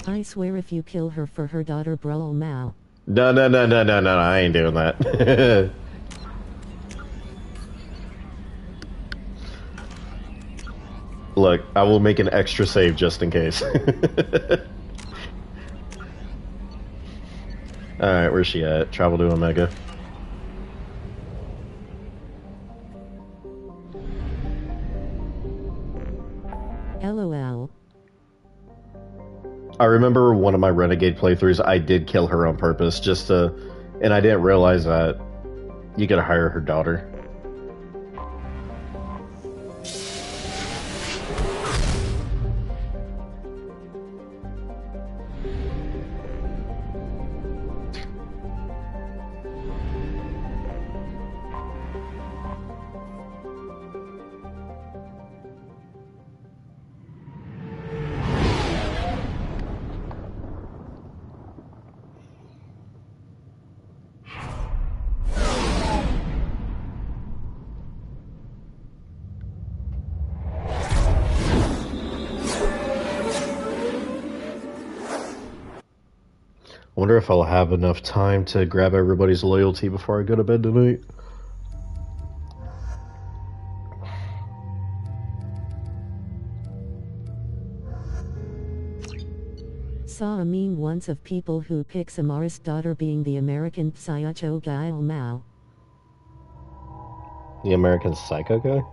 I swear if you kill her for her daughter Brul Mao. No, I ain't doing that. Look, I will make an extra save just in case. Alright, where's she at? Travel to Omega. LOL. I remember one of my Renegade playthroughs, I did kill her on purpose, just to... And I didn't realize that you gotta hire her daughter. Wonder if I'll have enough time to grab everybody's loyalty before I go to bed tonight. Saw a meme once of people who pick Samara's daughter being the American Psycho Guile Mao. The American Psycho guy?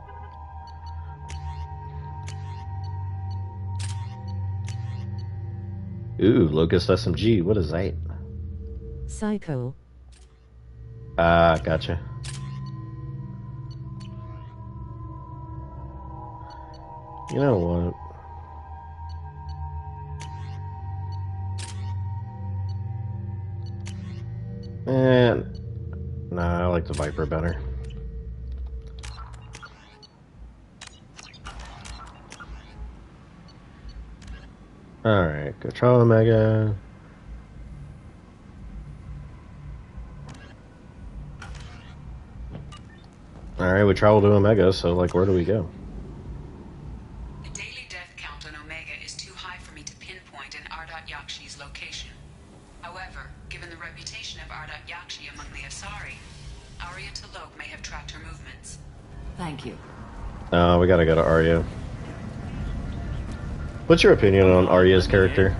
Ooh, Locust SMG, what is that? Psycho. Ah, gotcha. You know what? Nah, I like the Viper better. Alright, Control Omega. Alright, we travel to Omega, so like where do we go? The daily death count on Omega is too high for me to pinpoint an Ardat Yakshi's location. However, given the reputation of Ardat Yakshi among the Asari, Arya T'Loak may have tracked her movements. Thank you. We gotta go to Arya. What's your opinion on Arya's character?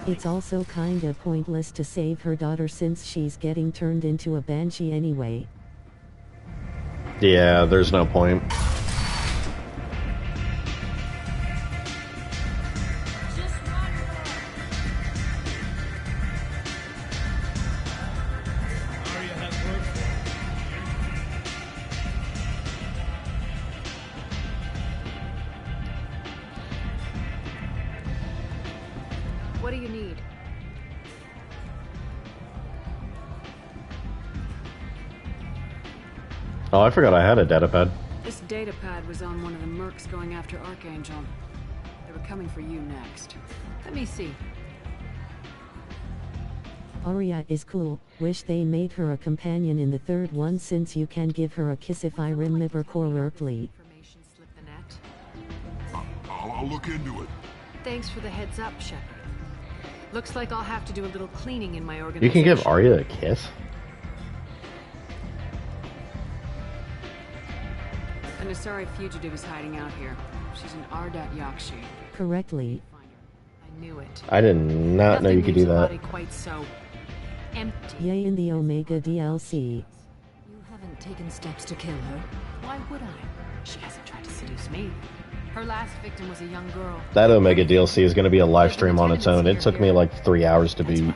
It's also kinda pointless to save her daughter since she's getting turned into a banshee anyway. Yeah, there's no point. What do you need? Oh, I forgot I had a datapad. This datapad was on one of the mercs going after Archangel. They were coming for you next. Let me see. Arya is cool. Wish they made her a companion in the third one, since you can give her a kiss if I remember correctly. I'll look into it. Thanks for the heads up, Shepard. Looks like I'll have to do a little cleaning in my organization. You can give Arya a kiss? An Asari fugitive is hiding out here. She's an Ardat Yakshi. Correctly. I knew it. I did not know you could do that. Body quite so empty. Yay in the Omega DLC. You haven't taken steps to kill her. Why would I? She hasn't tried to seduce me. Her last victim was a young girl. That Omega DLC is going to be a live stream on its own. It took me like 3 hours to beat.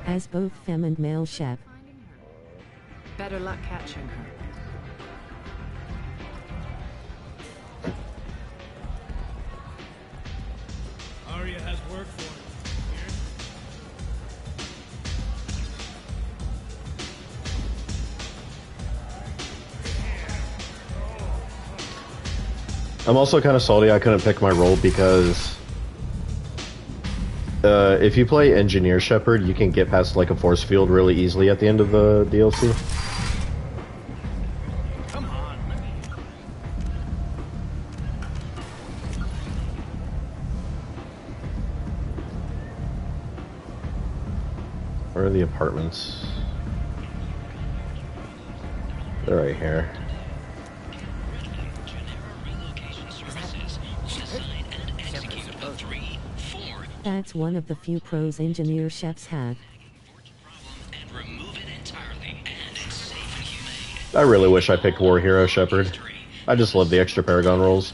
As both femme and male Shep. Better luck catching her. Arya has work for her. I'm also kind of salty I couldn't pick my role because if you play Engineer Shepard, you can get past like a force field really easily at the end of the DLC. Come on, let me... Where are the apartments? They're right here. That's one of the few pros engineer chefs have. I really wish I picked War Hero Shepard. I just love the extra Paragon rolls.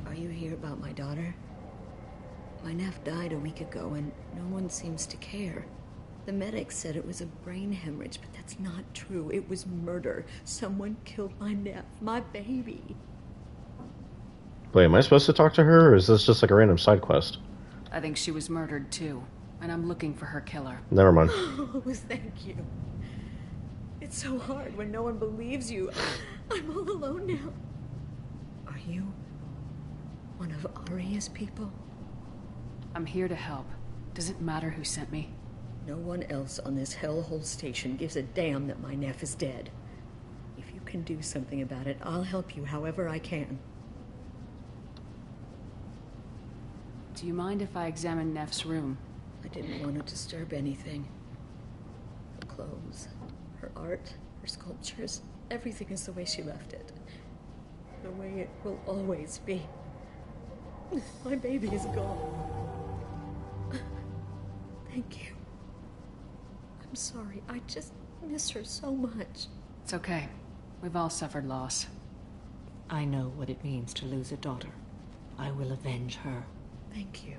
Are you here about my daughter? My nephew died a week ago and no one seems to care. The medics said it was a brain hemorrhage, but that's not true. It was murder. Someone killed my nephew, my baby. Wait, am I supposed to talk to her, or is this just like a random side quest? I think she was murdered too, and I'm looking for her killer. Never mind. Oh, thank you. It's so hard when no one believes you. I'm all alone now. Are you one of Arya's people? I'm here to help. Does it matter who sent me? No one else on this hellhole station gives a damn that my nephew is dead. If you can do something about it, I'll help you however I can. Do you mind if I examine Neff's room? I didn't want to disturb anything. Her clothes, her art, her sculptures, everything is the way she left it. The way it will always be. My baby is gone. Thank you. I'm sorry, I just miss her so much. It's okay. We've all suffered loss. I know what it means to lose a daughter. I will avenge her. Thank you.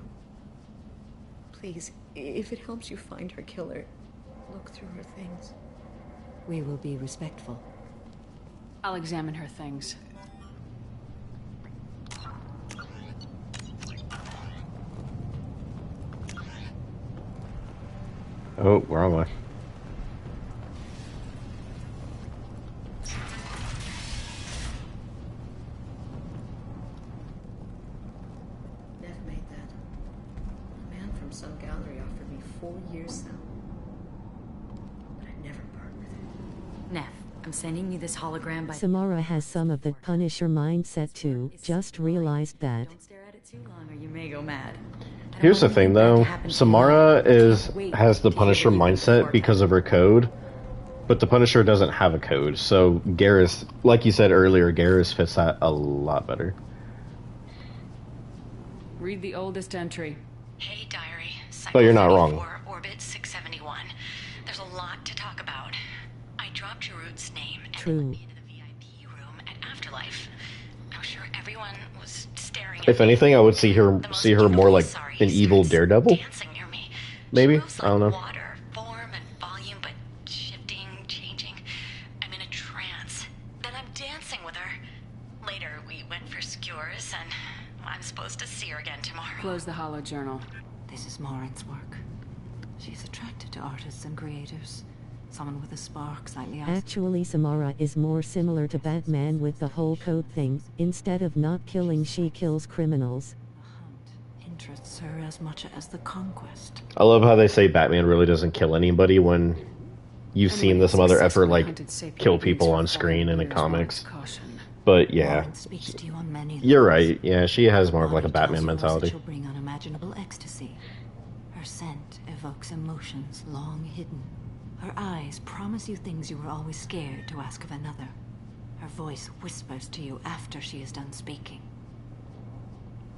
Please, if it helps you find her killer, look through her things. We will be respectful. I'll examine her things. Oh, where am I? Neff made that. A man from some gallery offered me 4 years salary. But I never part with it. Neff, I'm sending you this hologram by... Samara has some of the Punisher mindset too. Just realized that. Don't stare at it too long or you may go mad. Here's the thing though, Samara has the Punisher mindset because of her code, but the Punisher doesn't have a code, so Garrus, like you said earlier, Garrus fits that a lot better. Read the oldest entry. Hey, diary. But you're not wrong. Orbit 671. There's a lot to talk about. I dropped Jarud's name and True. the VIP room at Afterlife. I'm sure everyone was staring If anything, I would see her more like an evil Daredevil. Maybe, I don't know. Form and volume, but shifting, changing. I'm in a trance. Then I'm dancing with her. Later, we went for skewers, and I'm supposed to see her again tomorrow. Close the Hollow Journal. This is Morin's work. She's attracted to artists and creators. Someone with a spark slightly Actually, Samara is more similar to Batman with the whole code thing. Instead of not killing, she kills criminals. interests her as much as the conquest. I love how they say Batman really doesn't kill anybody when you've seen this other effort like kill people on screen in the comics. But yeah, you're right. Yeah, she has more of like a Batman mentality. She'll bring unimaginable ecstasy. Her scent evokes emotions long hidden. Her eyes promise you things you were always scared to ask of another. Her voice whispers to you after she is done speaking.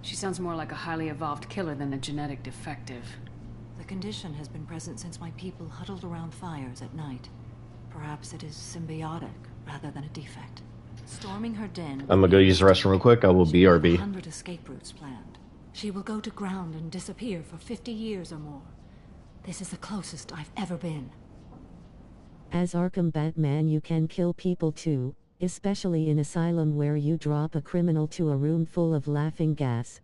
She sounds more like a highly evolved killer than a genetic defective. The condition has been present since my people huddled around fires at night. Perhaps it is symbiotic rather than a defect. Storming her den... I'm gonna go use the restroom real quick. I will BRB. 100 escape routes planned. She will go to ground and disappear for 50 years or more. This is the closest I've ever been. As Arkham Batman, you can kill people too, especially in Asylum where you drop a criminal to a room full of laughing gas.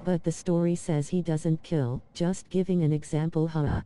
But the story says he doesn't kill, just giving an example, huh?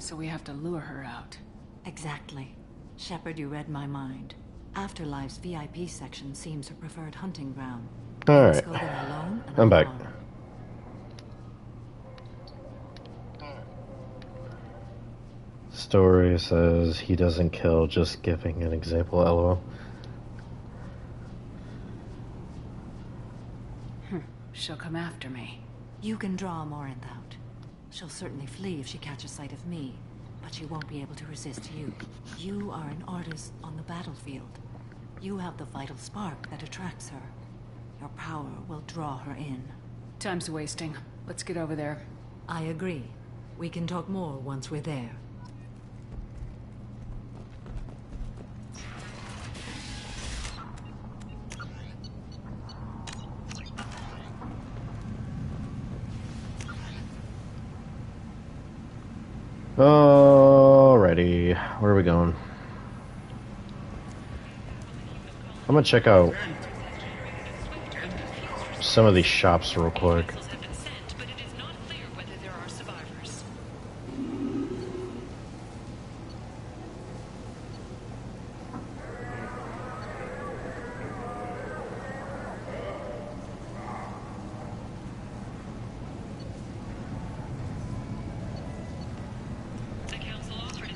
So we have to lure her out. Exactly. Shepard, you read my mind. Afterlife's VIP section seems her preferred hunting ground. Alright. Let's go there alone and I'm back. unarmed. Story says he doesn't kill, just giving an example, lol. She'll come after me. You can draw Morinth out. She'll certainly flee if she catches sight of me, but she won't be able to resist you. You are an artist on the battlefield. You have the vital spark that attracts her. Your power will draw her in. Time's wasting. Let's get over there. I agree. We can talk more once we're there. Alrighty, where are we going? I'm gonna check out some of these shops real quick.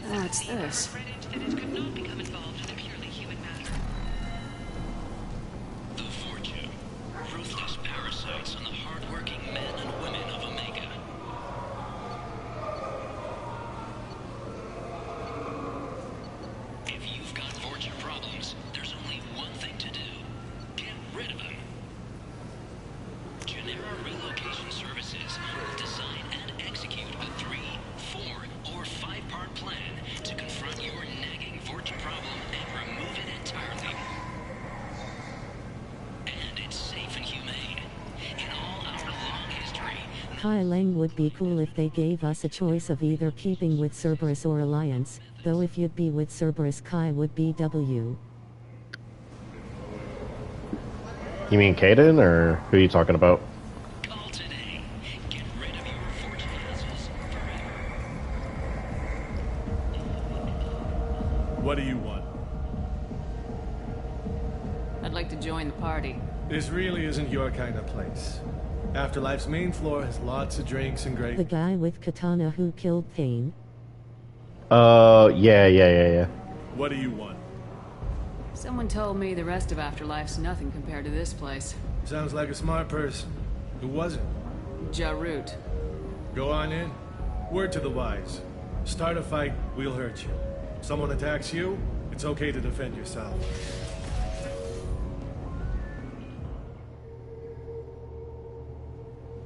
What's this? The Fortune. Ruthless parasites on the hard-working men and women of Omega. If you've got Fortune problems, there's only one thing to do. Get rid of them. Genera Relocation Services will design and execute a 3, 4, or 5-part plan to confront your nagging Fortune problem and remove it entirely. And it's safe and humane. In all our long history, Kai Lang would be cool if they gave us a choice of either keeping with Cerberus or Alliance, though if you'd be with Cerberus, Kai would be W. You mean Kaden, or who are you talking about? call today. Get rid of your Fortune hassles forever. What do you want? I'd like to join the party. This really isn't your kind of place. Afterlife's main floor has lots of drinks and great... The guy with katana who killed Thane. Yeah. What do you want? Someone told me the rest of Afterlife's nothing compared to this place. Sounds like a smart person. Who was it? Jarut. Go on in. Word to the wise. Start a fight, we'll hurt you. Someone attacks you, it's okay to defend yourself.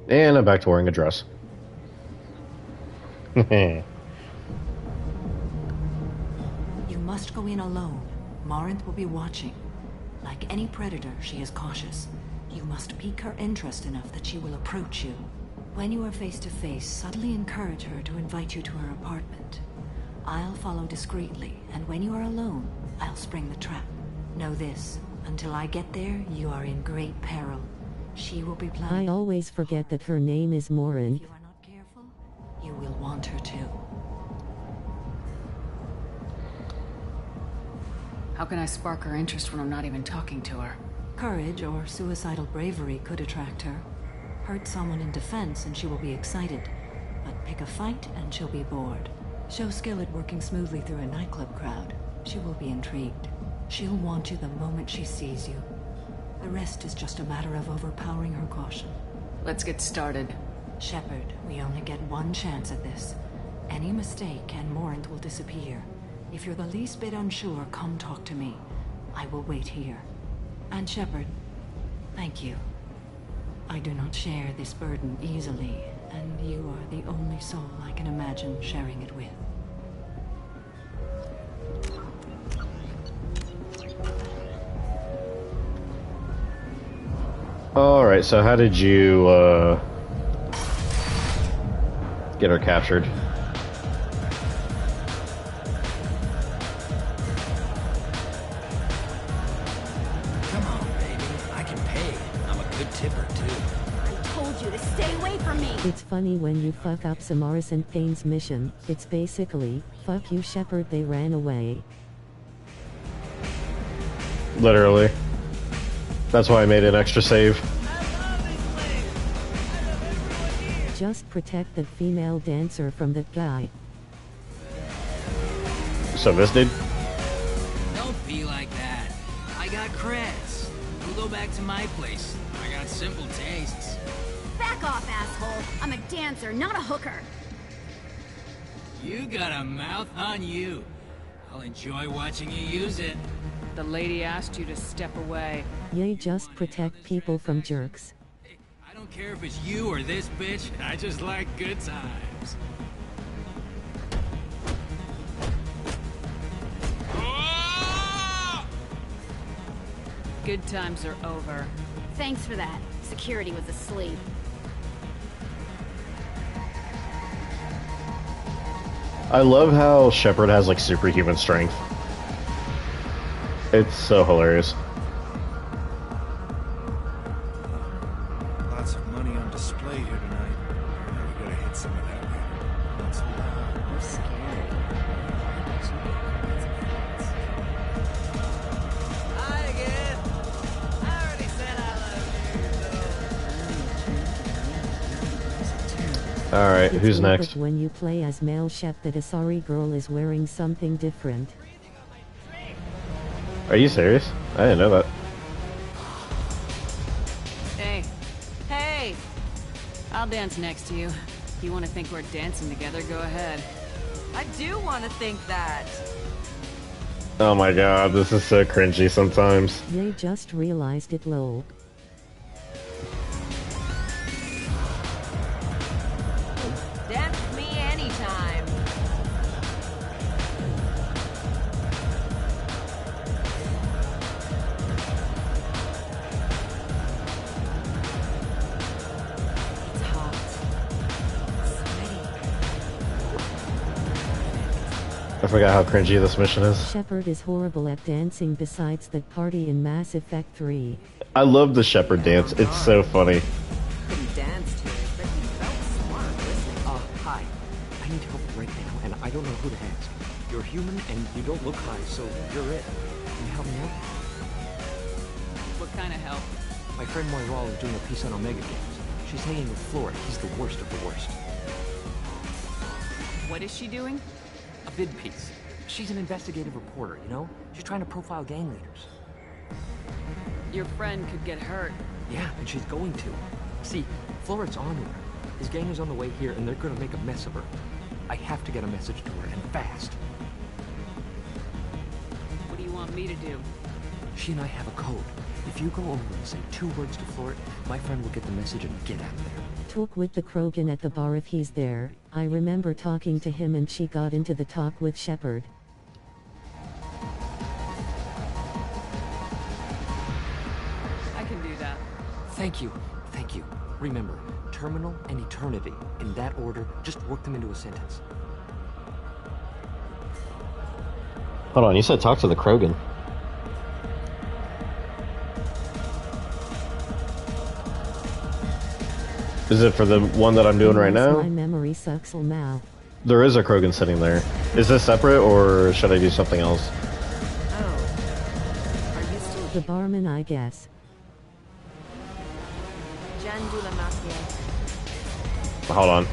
And I'm back to wearing a dress. You must go in alone. Morinth will be watching. Like any predator, she is cautious. You must pique her interest enough that she will approach you. When you are face to face, subtly encourage her to invite you to her apartment. I'll follow discreetly, and when you are alone, I'll spring the trap. Know this, until I get there, you are in great peril. She will be planning. I always forget that her name is Morinth. If you are not careful, you will want her to. How can I spark her interest when I'm not even talking to her? Courage or suicidal bravery could attract her. Hurt someone in defense and she will be excited. But pick a fight and she'll be bored. Show skill at working smoothly through a nightclub crowd. She will be intrigued. She'll want you the moment she sees you. The rest is just a matter of overpowering her caution. Let's get started. Shepard, we only get one chance at this. Any mistake and Morinth will disappear. If you're the least bit unsure, come talk to me. I will wait here. And Shepard, thank you. I do not share this burden easily, and you are the only soul I can imagine sharing it with. Alright, so how did you, get her captured? Come on, baby. I can pay. I'm a good tipper, too. I told you to stay away from me! It's funny when you fuck up Samaras and Thane's mission. It's basically, fuck you Shepard, they ran away. Literally. That's why I made an extra save. Just protect that female dancer from that guy. So this dude? Don't be like that. I got creds. We'll go back to my place. I got simple tastes. Back off, asshole! I'm a dancer, not a hooker! You got a mouth on you. I'll enjoy watching you use it. The lady asked you to step away. Yay, just protect people from jerks. I don't care if it's you or this bitch. I just like good times. Good times are over. Thanks for that. Security was asleep. I love how Shepard has like superhuman strength. It's so hilarious. Lots of money on display here tonight. We gotta hit some of that later. Not so loud. You're scary. Hi again. I already said I love you. Alright, It's who's weird next? that when you play as male Shep that a sorry girl is wearing something different. Are you serious? I didn't know that. Hey. Hey! I'll dance next to you. If you want to think we're dancing together, go ahead. I do want to think that. Oh my god, this is so cringy sometimes. They just realized it, lol. Dance with me anytime. It's hot. I forgot how cringy this mission is. Shepard is horrible at dancing besides that party in Mass Effect 3. I love the Shepard dance, it's so funny. Couldn't dance to it, but he felt smart listening. Hi. I need help right now, and I don't know who to ask. You're human, and you don't look high, so you're it. Can you help me out? What kind of help? My friend Moiral is doing a piece on Omega Games. She's hanging with Florid. He's the worst of the worst. What is she doing? A vid piece. She's an investigative reporter, you know? She's trying to profile gang leaders. Your friend could get hurt. Yeah, and she's going to. See, Florid's on her. His gang is on the way here, and they're gonna make a mess of her. I have to get a message to her, and fast. What do you want me to do? She and I have a code. If you go over and say 2 words to Florid, my friend will get the message and get out of there. Talk with the Krogan at the bar if he's there. I remember talking to him and she got into the talk with Shepard. I can do that. Thank you. Thank you. Remember, terminal and eternity. In that order, just work them into a sentence. Hold on, you said talk to the Krogan. Is it for the one that I'm doing right now? My memory sucks now. There is a Krogan sitting there. Is this separate, or should I do something else? The barman, I guess. Hold on.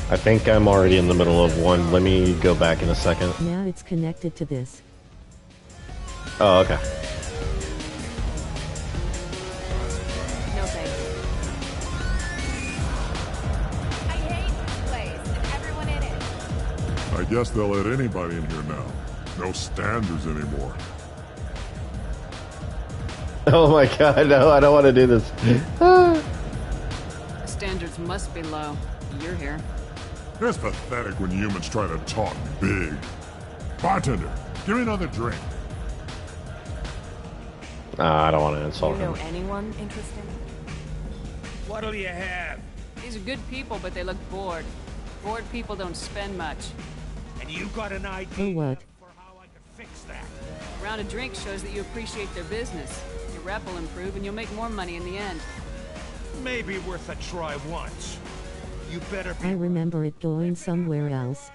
I think I'm already in the middle of one. Let me go back in a second. Now it's connected to this. Oh, okay. No thanks. I hate this place and everyone in it. I guess they'll let anybody in here now. No standards anymore. Oh my god, no, I don't want to do this. The standards must be low. You're here. It's pathetic when humans try to talk big. Bartender, give me another drink. I don't want to insult You know him. anyone interesting? What'll you have? These are good people, but they look bored. Bored people don't spend much. And you got an For idea what? for how I could fix that? A round of drinks shows that you appreciate their business. Your rep will improve, and you'll make more money in the end. Maybe worth a try once. You better be. I remember it going somewhere else.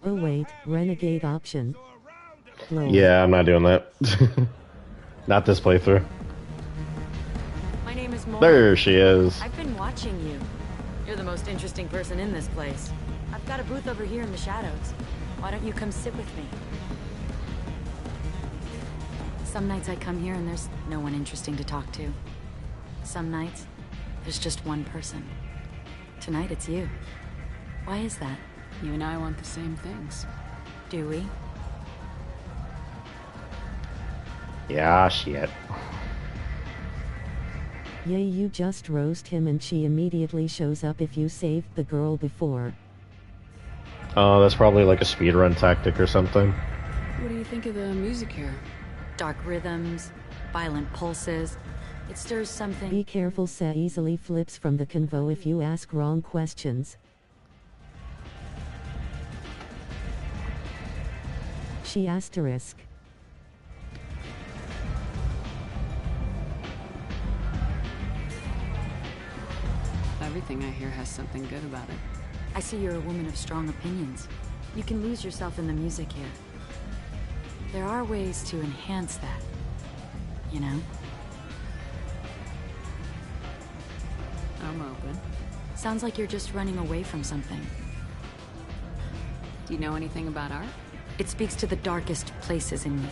Oh wait, renegade option. Lol. Yeah, I'm not doing that. Not this playthrough. My name is Moira. There she is. I've been watching you. You're the most interesting person in this place. I've got a booth over here in the shadows. Why don't you come sit with me? Some nights I come here and there's no one interesting to talk to. Some nights, there's just one person. Tonight it's you. Why is that? You and I want the same things. Do we? Yeah, shit. Yay, you just roast him and she immediately shows up if you saved the girl before. Oh, that's probably like a speedrun tactic or something. What do you think of the music here? Dark rhythms, violent pulses. It stirs something. Be careful, Sa easily flips from the convo if you ask wrong questions. She asterisk. Everything I hear has something good about it. I see you're a woman of strong opinions. You can lose yourself in the music here. There are ways to enhance that, you know? I'm open. Sounds like you're just running away from something. Do you know anything about art? It speaks to the darkest places in me.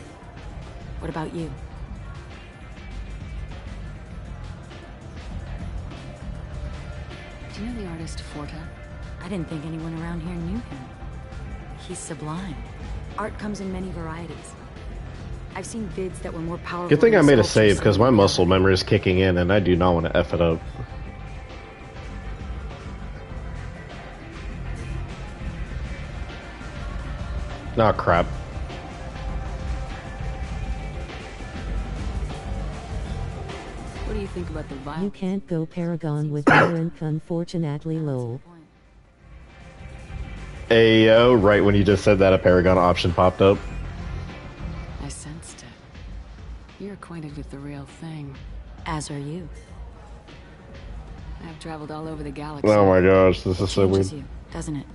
What about you? Do you know the artist Forta? I didn't think anyone around here knew him. He's sublime. Art comes in many varieties. I've seen vids that were more powerful. Good thing I than made a sculptures save because my muscle memory is kicking in and I do not want to F it up. Oh crap. What do you think about the violence? You can't go Paragon with Aaron, unfortunately lol. Ayo, right when you just said that, a Paragon option popped up. I sensed it. You're acquainted with the real thing. As are you. I've traveled all over the galaxy. Oh my gosh, this is so weird. Changes you, doesn't it?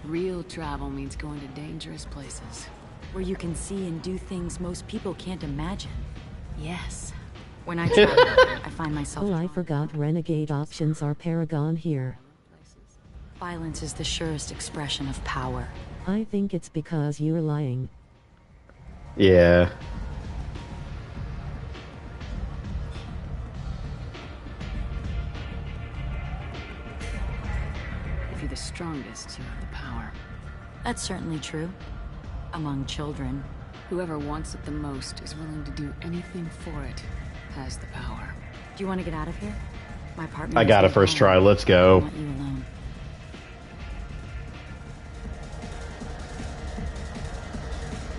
Real travel means going to dangerous places. Where you can see and do things most people can't imagine. Yes. When I travel, I find myself... Oh, I forgot renegade options are Paragon here. Violence is the surest expression of power. I think it's because you're lying. Yeah. If you're the strongest, you have the power. That's certainly true. Among children. Whoever wants it the most is willing to do anything for it, has the power. Do you want to get out of here? My partner. I got a first try. Let's go. I want you alone.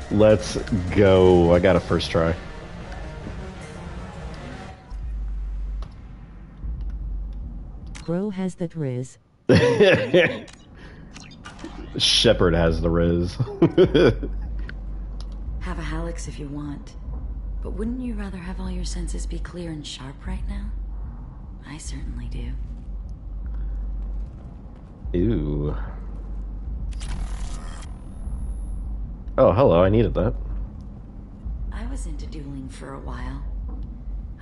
Let's go. I got a first try. Bro has that riz. Shepard has the riz. Have a Hallex if you want. But wouldn't you rather have all your senses be clear and sharp right now? I certainly do. Ooh. Oh, hello, I needed that. I was into dueling for a while.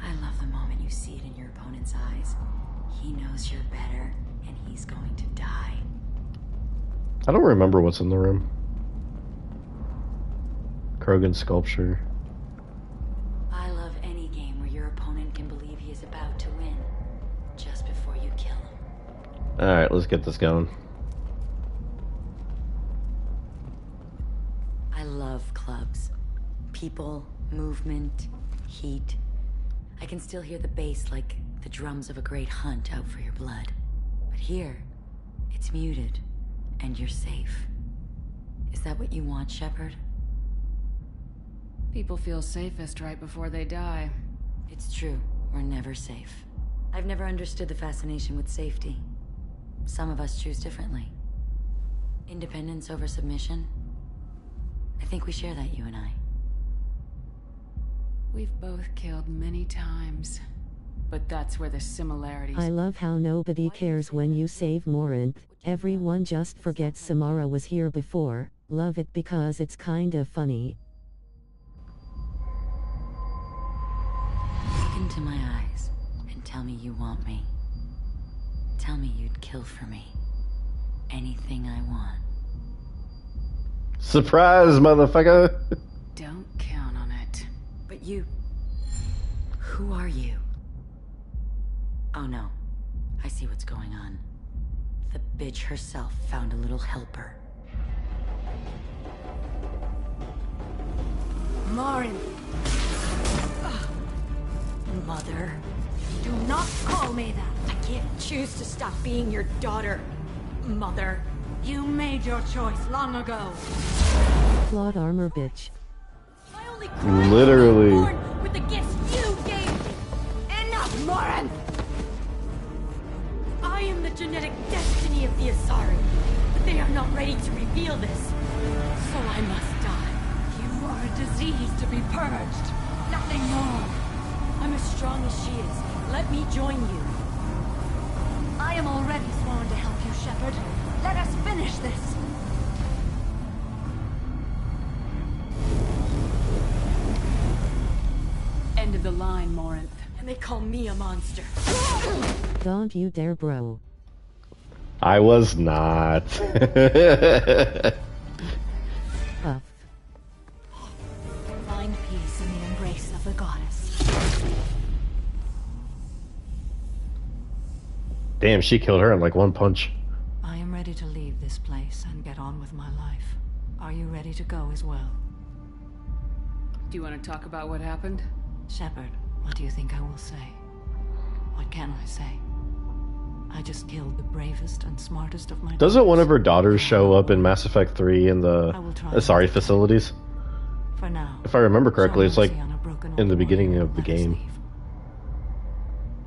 I love the moment you see it in your opponent's eyes. He knows you're better, and he's going to die. I don't remember what's in the room. Krogan sculpture. I love any game where your opponent can believe he is about to win, just before you kill him. Alright, let's get this going. I love clubs. People, movement, heat. I can still hear the bass like the drums of a great hunt out for your blood. But here, it's muted, and you're safe. Is that what you want, Shepard? People feel safest right before they die. It's true. We're never safe. I've never understood the fascination with safety. Some of us choose differently. Independence over submission? I think we share that, you and I. We've both killed many times. But that's where the similarities... I love how nobody cares when you save Morinth. Everyone just forgets Samara was here before. Love it because it's kind of funny. Look into my eyes and tell me you want me. Tell me you'd kill for me. Anything I want. Surprise, motherfucker! Don't count on it. But you... Who are you? Oh no. I see what's going on. The bitch herself found a little helper. Morin. Mother. Do not call me that. I can't choose to stop being your daughter. Mother. You made your choice long ago. Plot armor, bitch. Literally. With the gifts you gave me. Enough, Morin! I am the genetic destiny of the Asari, but they are not ready to reveal this. So I must die. You are a disease to be purged. Nothing more. I'm as strong as she is. Let me join you. I am already sworn to help you, Shepard. Let us finish this. End of the line, Morinth. And they call me a monster. Don't you dare, bro. I was not. Puff. Find peace in the embrace of the goddess. Damn, she killed her in like one punch. I am ready to leave this place and get on with my life. Are you ready to go as well? Do you want to talk about what happened? Shepard, what do you think I will say? What can I say? I just killed the bravest and smartest of my... Doesn't one of her daughters show up in Mass Effect 3 in the Asari facilities? For now. If I remember correctly, it's like in the beginning of the game.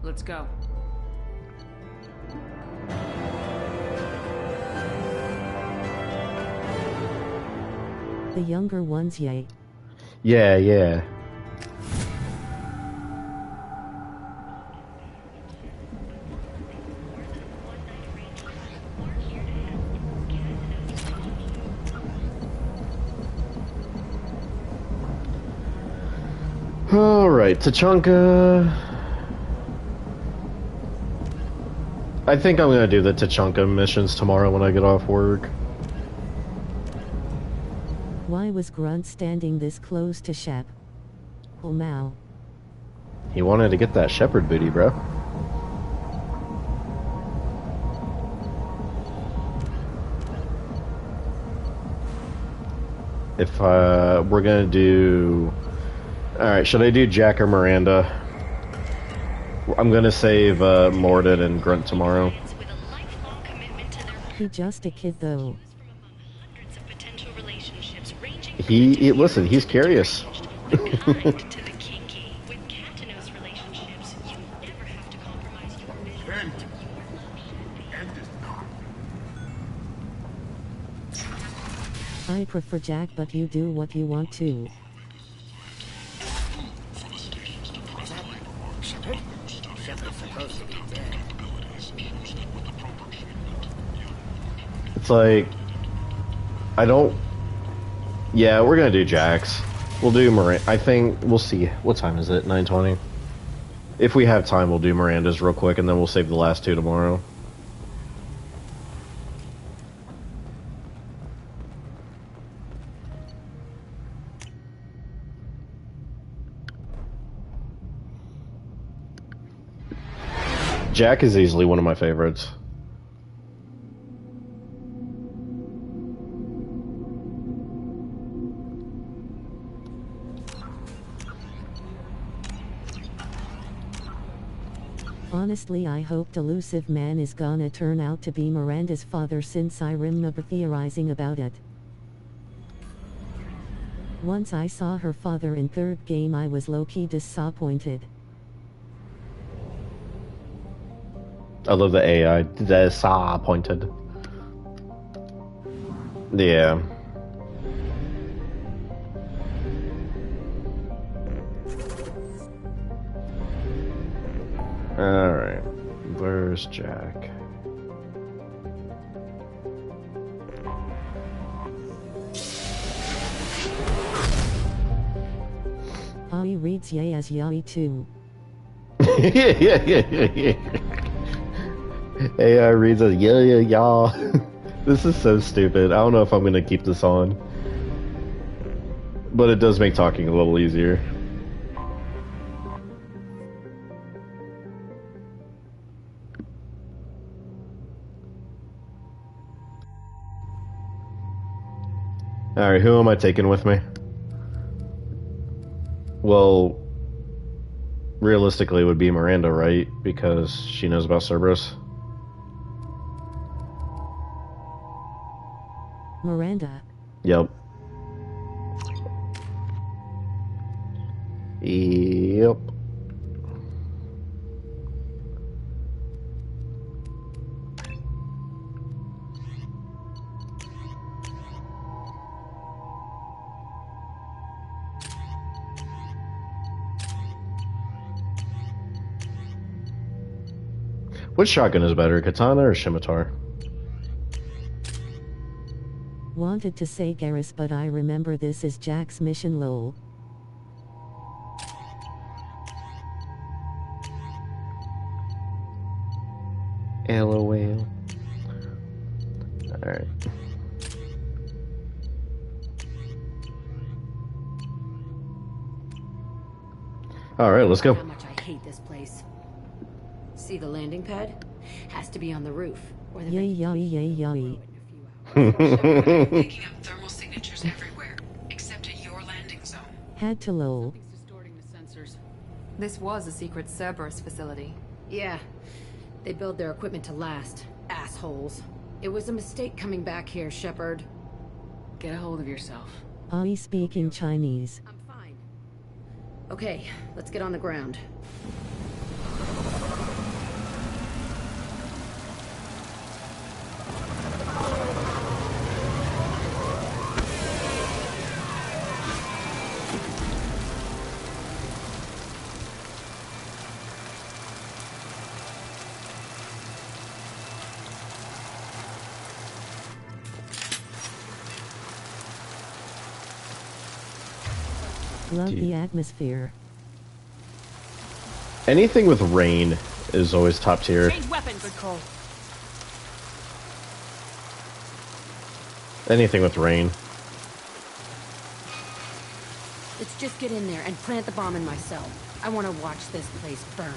Let's go. The younger ones, yay. Yeah, yeah. Alright, Tachanka. I think I'm gonna do the Tachanka missions tomorrow when I get off work. Why was Grunt standing this close to Shep? Oh, Mao. He wanted to get that shepherd booty, bro. If we're gonna do... Alright, should I do Jack or Miranda? I'm gonna save Mordin and Grunt tomorrow. He just a kid though. He listen, he's curious. I prefer Jack, but you do what you want to. Shepard? Shepard's supposed to be dead. It's like... I don't... Yeah, we're gonna do Jax. We'll do Miranda. I think... We'll see. What time is it? 9:20? If we have time, we'll do Miranda's real quick, and then we'll save the last two tomorrow. Jack is easily one of my favorites. Honestly, I hope Delusive Man is gonna turn out to be Miranda's father, since I remember theorizing about it. Once I saw her father in third game, I was low-key disappointed. I love the AI. Disappointed. Yeah. Alright. Where's Jack? Ai reads yay as yai too. Yeah. AI reads as yeah. This is so stupid. I don't know if I'm gonna keep this on. But it does make talking a little easier. Alright, who am I taking with me? Well, realistically it would be Miranda, right? Because she knows about Cerberus. Miranda. Yep. Yep. Which shotgun is better, Katana or Scimitar? Wanted to say Garrus, but I remember this is Jack's mission, lol. LOL. Alright. Alright, let's go. How much I hate this place. See the landing pad? Has to be on the roof. Or the Yay. Picking up thermal signatures everywhere, except at your landing zone. Had to lol. Distorting the sensors. This was a secret Cerberus facility. Yeah. They build their equipment to last. Assholes. It was a mistake coming back here, Shepard. Get a hold of yourself. Ai speaking Chinese. I'm fine. Okay, let's get on the ground. Love the atmosphere. Anything with rain is always top tier. Change weapon, good call. Anything with rain. Let's just get in there and plant the bomb in myself. I want to watch this place burn.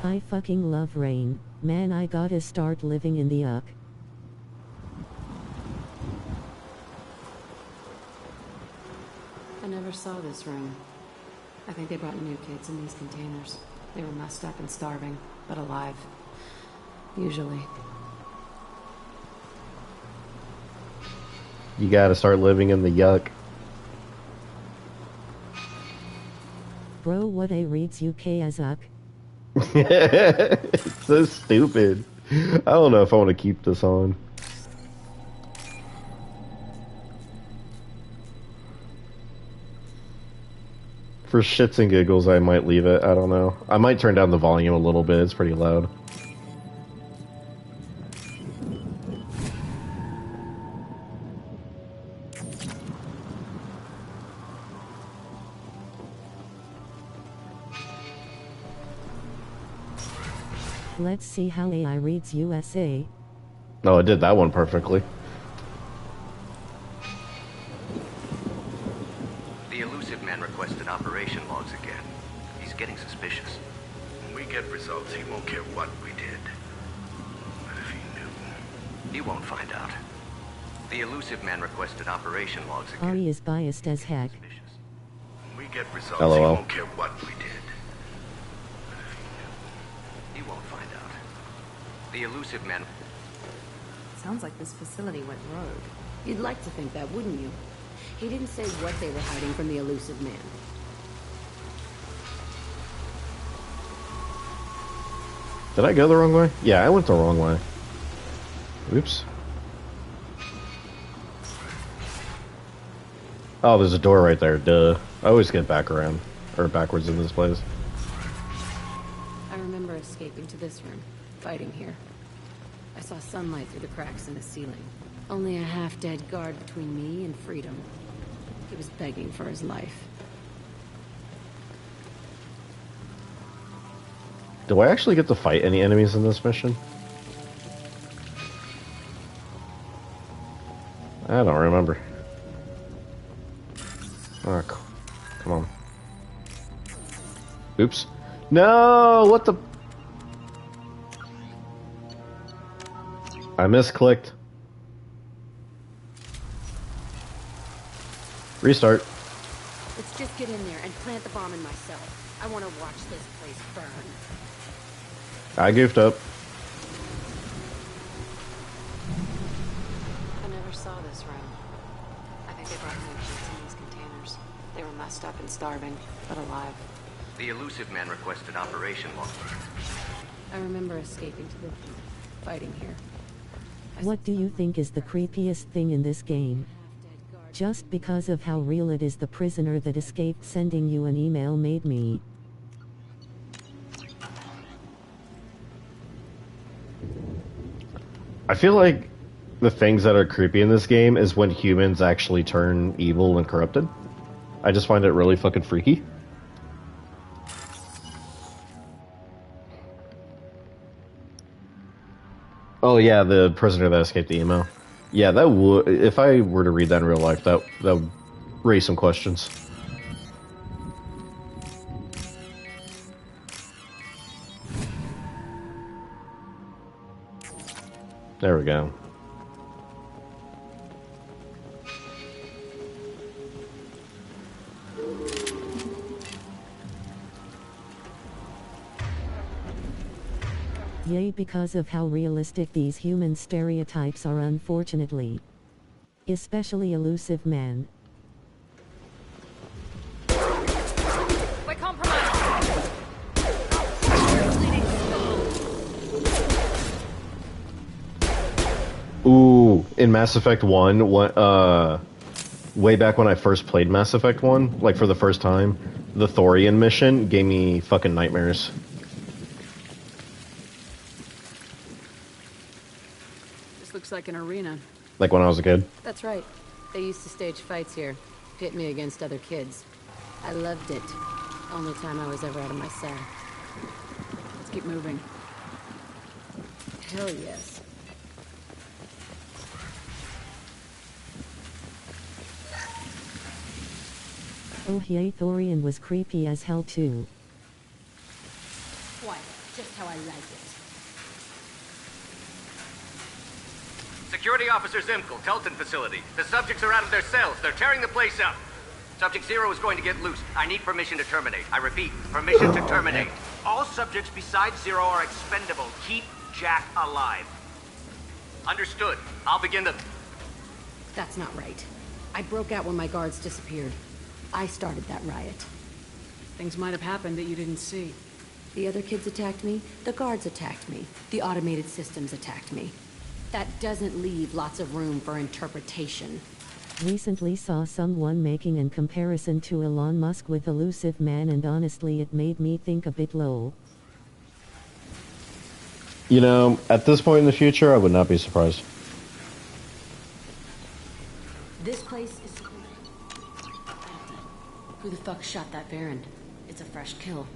I fucking love rain. Man, I gotta start living in the Uck. I never saw this room. I think they brought new kids in these containers. They were messed up and starving, but alive. Usually. You gotta start living in the yuck. Bro, what a reads UK as Uck. It's so stupid. I don't know if I want to keep this on. For shits and giggles, I might leave it. I don't know. I might turn down the volume a little bit. It's pretty loud. Let's see how AI reads USA. No, it did that one perfectly. The elusive man requested operation logs again. He's getting suspicious. When we get results, he won't care what we did. But if he knew... He won't find out. The elusive man requested operation logs again. Ari is biased as heck. When we get results, LOL. he won't care what we did. He won't find out. The elusive man... Sounds like this facility went rogue. You'd like to think that, wouldn't you? He didn't say what they were hiding from the elusive man. Did I go the wrong way? Yeah, I went the wrong way. Oops. Oh, there's a door right there. Duh. I always get back around. Or backwards in this place. I remember escaping to this room, fighting here. I saw sunlight through the cracks in the ceiling. Only a half-dead guard between me and freedom. He was begging for his life. Do I actually get to fight any enemies in this mission? I don't remember. Oh, come on. Oops. No! What the... I misclicked. Restart. Let's just get in there and plant the bomb in myself. I want to watch this place burn. I goofed up. I never saw this room. I think they brought new kids in these containers. They were messed up and starving, but alive. The elusive man requested operation logs. I remember escaping to the... fighting here. What do you think is the creepiest thing in this game? Just because of how real it is, the prisoner that escaped sending you an email made me. I feel like the things that are creepy in this game is when humans actually turn evil and corrupted. I just find it really fucking freaky. Oh yeah, the prisoner that escaped the email. Yeah, that would, if I were to read that in real life, that would raise some questions. There we go. Yay, because of how realistic these human stereotypes are, unfortunately. Especially elusive man. We're compromised! Ooh, in Mass Effect 1, way back when I first played Mass Effect 1, like for the first time, the Thorian mission gave me fucking nightmares. This looks like an arena. Like when I was a kid. That's right. They used to stage fights here, pit me against other kids. I loved it. Only time I was ever out of my cell. Let's keep moving. Hell yes. Oh hey, Thorian was creepy as hell too. Quiet, just how I like it. Security Officer Zimkel, Telton facility. The subjects are out of their cells. They're tearing the place up. Subject Zero is going to get loose. I need permission to terminate. I repeat, permission to terminate. All subjects besides Zero are expendable. Keep Jack alive. Understood. I'll begin the... That's not right. I broke out when my guards disappeared. I started that riot. Things might have happened that you didn't see. The other kids attacked me. The guards attacked me. The automated systems attacked me. That doesn't leave lots of room for interpretation. Recently saw someone making an comparison to Elon Musk with Elusive Man, and honestly it made me think a bit lol. You know, at this point in the future, I would not be surprised. This place is empty. Who the fuck shot that Baron? It's a fresh kill.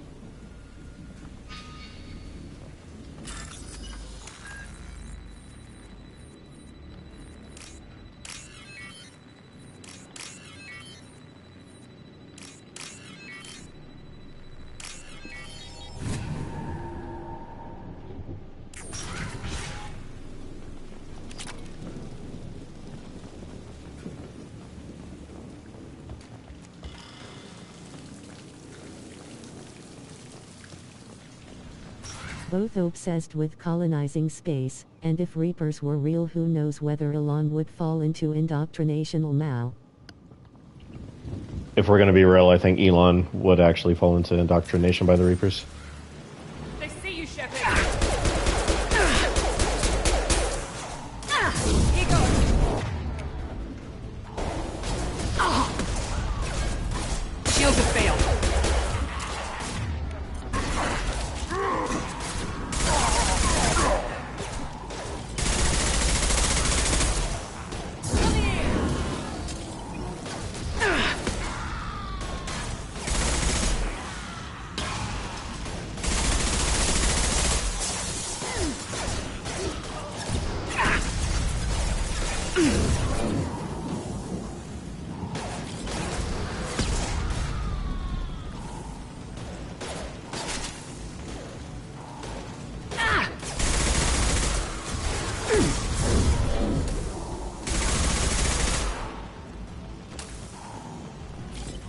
Both obsessed with colonizing space, and if Reapers were real, who knows whether Elon would fall into indoctrination or Mao. If we're gonna be real, I think Elon would actually fall into indoctrination by the Reapers. They see you, Shepard. Here goes. Shields have failed.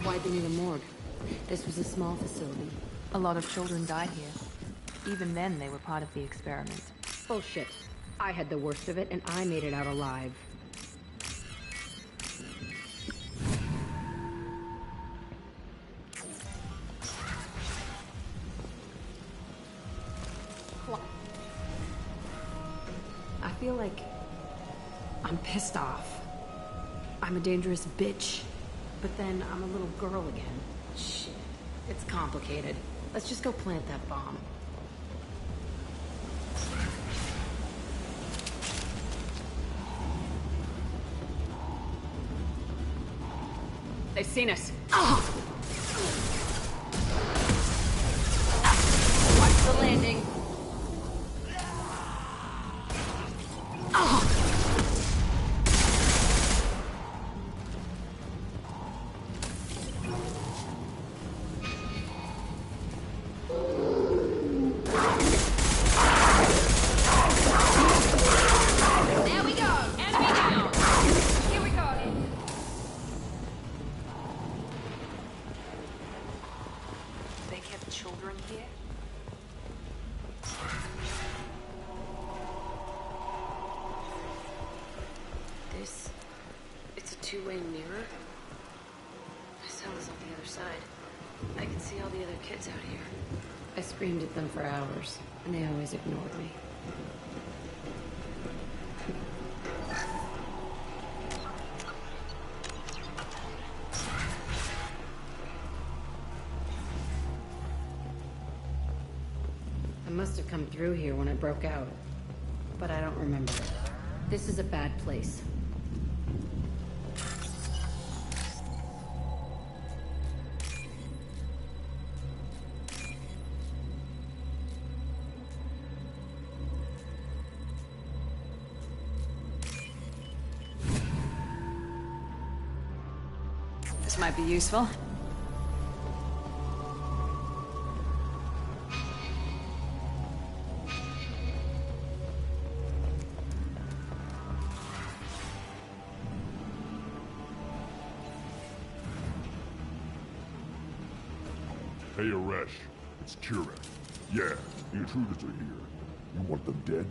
Why'd they need a morgue? This was a small facility. A lot of children died here. Even then, they were part of the experiment. Bullshit. I had the worst of it, and I made it out alive. I feel like I'm pissed off. I'm a dangerous bitch. But then I'm a little girl again. Shit. It's complicated. Let's just go plant that bomb. They've seen us. Watch the landing. Children here? It's a two-way mirror. My cell is on the other side. I can see all the other kids out here. I screamed at them for hours, and they always ignored me. must have come through here when I broke out. But I don't remember. This is a bad place. This might be useful. Hey, Aresh. It's Kira. Yeah, the intruders are here. You want them dead?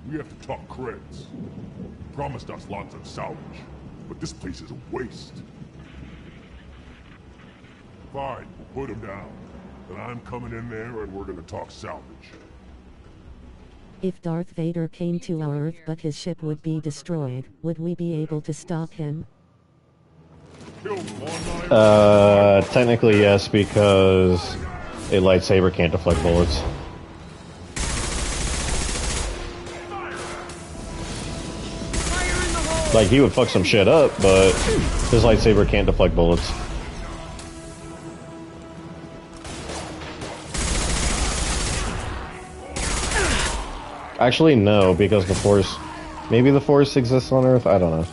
We have to talk creds. You promised us lots of salvage, but this place is a waste. Fine, we'll put him down. Then I'm coming in there and we're gonna talk salvage. If Darth Vader came to our Earth but his ship would be destroyed, would we be able to stop him? Technically yes, because a lightsaber can't deflect bullets. Like, he would fuck some shit up, but his lightsaber can't deflect bullets. Actually, no, because the Force... Maybe the Force exists on Earth? I don't know.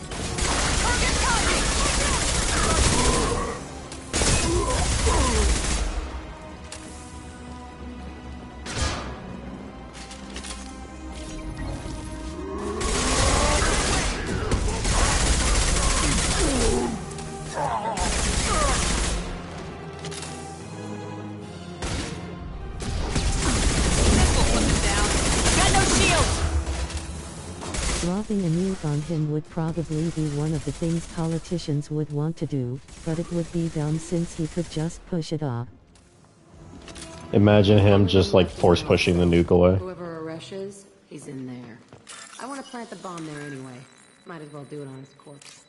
Dropping a nuke on him would probably be one of the things politicians would want to do, but it would be dumb since he could just push it off. Imagine him just like force pushing the nuke away. Whoever Aresh is, he's in there. I want to plant the bomb there anyway. Might as well do it on his corpse.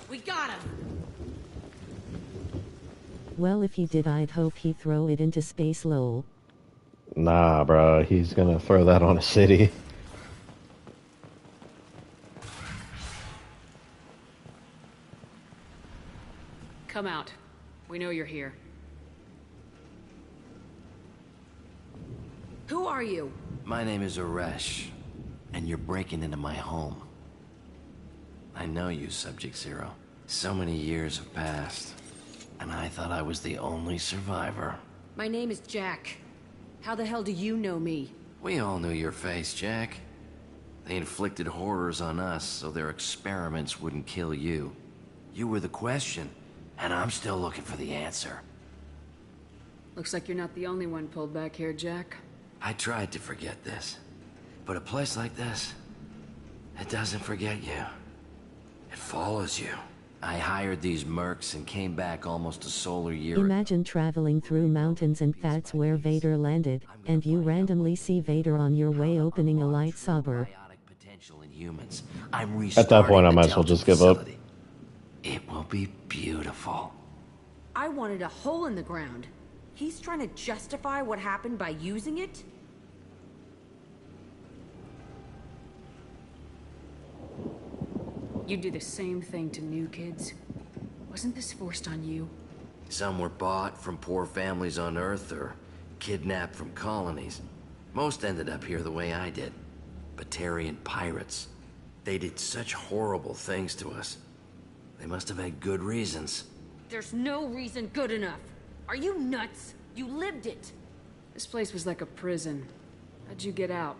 We got him! Well, if he did, I'd hope he'd throw it into space, lol. Nah, bruh, he's gonna throw that on a city. Come out. We know you're here. Who are you? My name is Aresh, and you're breaking into my home. I know you, Subject-Zero. So many years have passed, and I thought I was the only survivor. My name is Jack. How the hell do you know me? We all knew your face, Jack. They inflicted horrors on us so their experiments wouldn't kill you. You were the question, and I'm still looking for the answer. Looks like you're not the only one pulled back here, Jack. I tried to forget this, but a place like this, it doesn't forget you. It follows you. I hired these mercs and came back almost a solar year ago. Imagine traveling through mountains and that's where Vader landed, and you randomly see Vader on your way opening a lightsaber. Humans. At that point, I might as well just give up. It will be beautiful. I wanted a hole in the ground. He's trying to justify what happened by using it? You do the same thing to new kids. Wasn't this forced on you? Some were bought from poor families on Earth or kidnapped from colonies. Most ended up here the way I did. Batarian pirates. They did such horrible things to us. They must have had good reasons. There's no reason good enough. Are you nuts? You lived it. This place was like a prison. How'd you get out?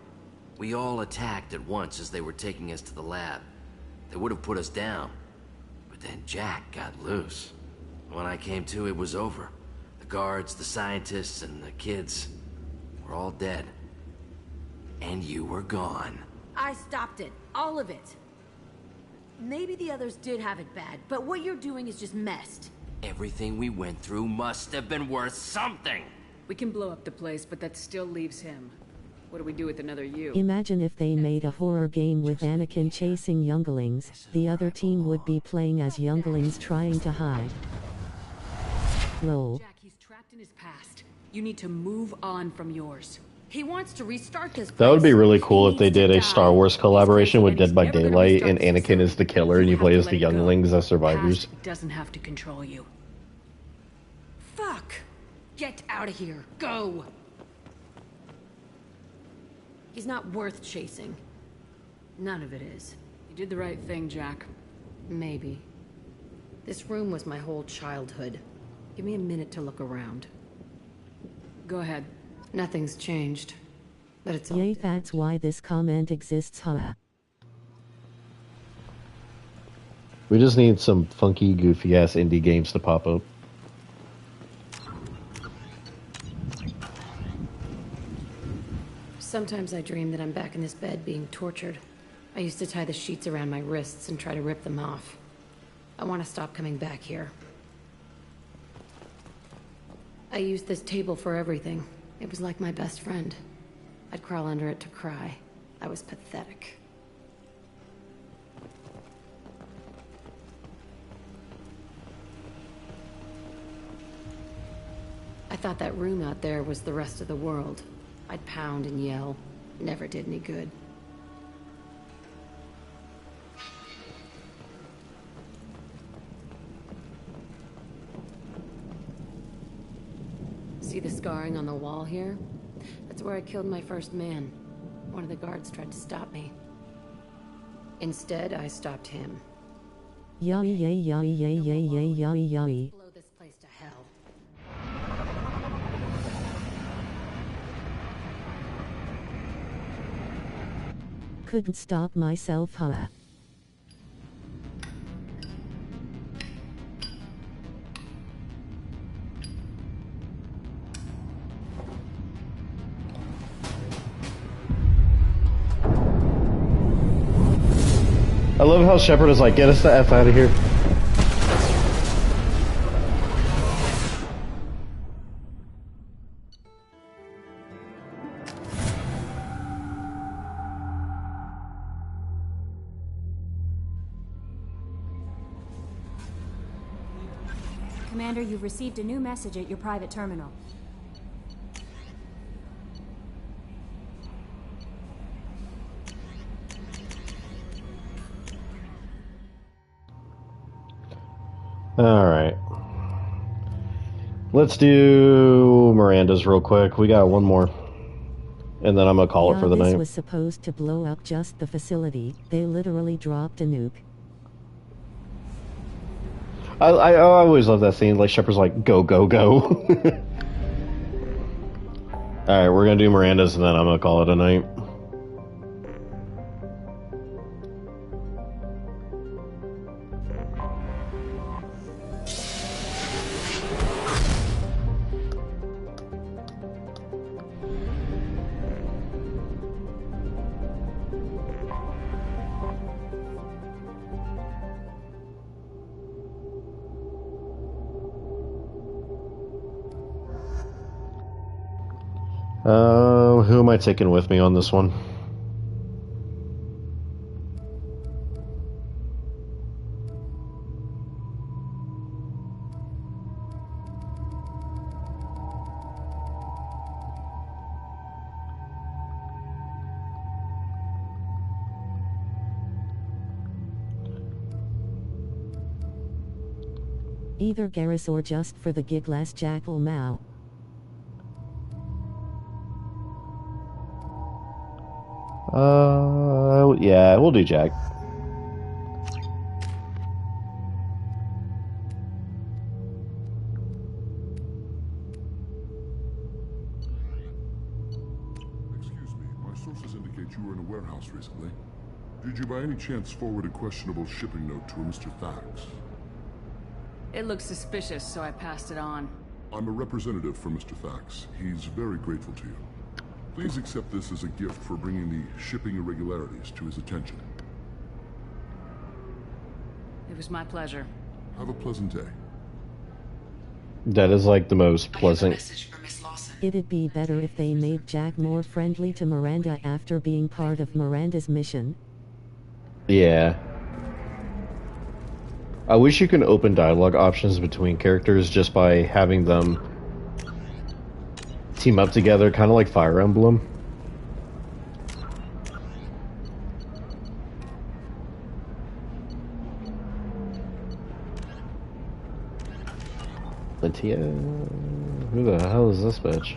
We all attacked at once as they were taking us to the lab. They would have put us down. But then Jack got loose. When I came to, it was over. The guards, the scientists, and the kids were all dead. And you were gone. I stopped it. All of it. Maybe the others did have it bad, but what you're doing is just messed. Everything we went through must have been worth something. We can blow up the place, but that still leaves him. What do we do with another you? Imagine if they made a horror game with Anakin chasing younglings. The other team would be playing as younglings trying to hide. Lol. Jack, he's trapped in his past. You need to move on from yours. He wants to restart this place. That would be really cool if they did a Star Wars collaboration with Dead by Daylight and Anakin is the killer and you play as the younglings as survivors. Past doesn't have to control you. Fuck! Get out of here. Go! He's not worth chasing. None of it is. You did the right thing, Jack. Maybe. This room was my whole childhood. Give me a minute to look around. Go ahead. Nothing's changed. But it's all Yay, that's why this comment exists, huh? We just need some funky, goofy-ass indie games to pop up. Sometimes I dream that I'm back in this bed being tortured. I used to tie the sheets around my wrists and try to rip them off. I want to stop coming back here. I used this table for everything. It was like my best friend. I'd crawl under it to cry. I was pathetic. I thought that room out there was the rest of the world. I'd pound and yell. Never did any good. See the scarring on the wall here? That's where I killed my first man. One of the guards tried to stop me. Instead, I stopped him. Yay, yay, yay, yay, yay, yay, yay, yay. Blow this place to hell. Couldn't stop myself, huh? I love how Shepard is like, get us the F out of here. Commander, you've received a new message at your private terminal. Alright. Let's do Miranda's real quick. We got one more. And then I'm gonna call it for the This night. was supposed to blow up just the facility. They literally dropped a nuke. I always love that scene. Like, Shepard's like, go, go, go. Alright, we're gonna do Miranda's and then I'm gonna call it a night. Who am I taking with me on this one? Either Garrus or just for the gig last Jackal Mao. Yeah, we'll do Jack. Excuse me, my sources indicate you were in a warehouse recently. Did you by any chance forward a questionable shipping note to a Mr. Thax? It looks suspicious, so I passed it on. I'm a representative for Mr. Thax. He's very grateful to you. Please accept this as a gift for bringing the shipping irregularities to his attention. It was my pleasure. Have a pleasant day. That is like the most pleasant. Message for Miss Lawson. It'd be better if they made Jack more friendly to Miranda after being part of Miranda's mission. Yeah. I wish you could open dialogue options between characters just by having them team up together, kind of like Fire Emblem. Latia? Who the hell is this bitch?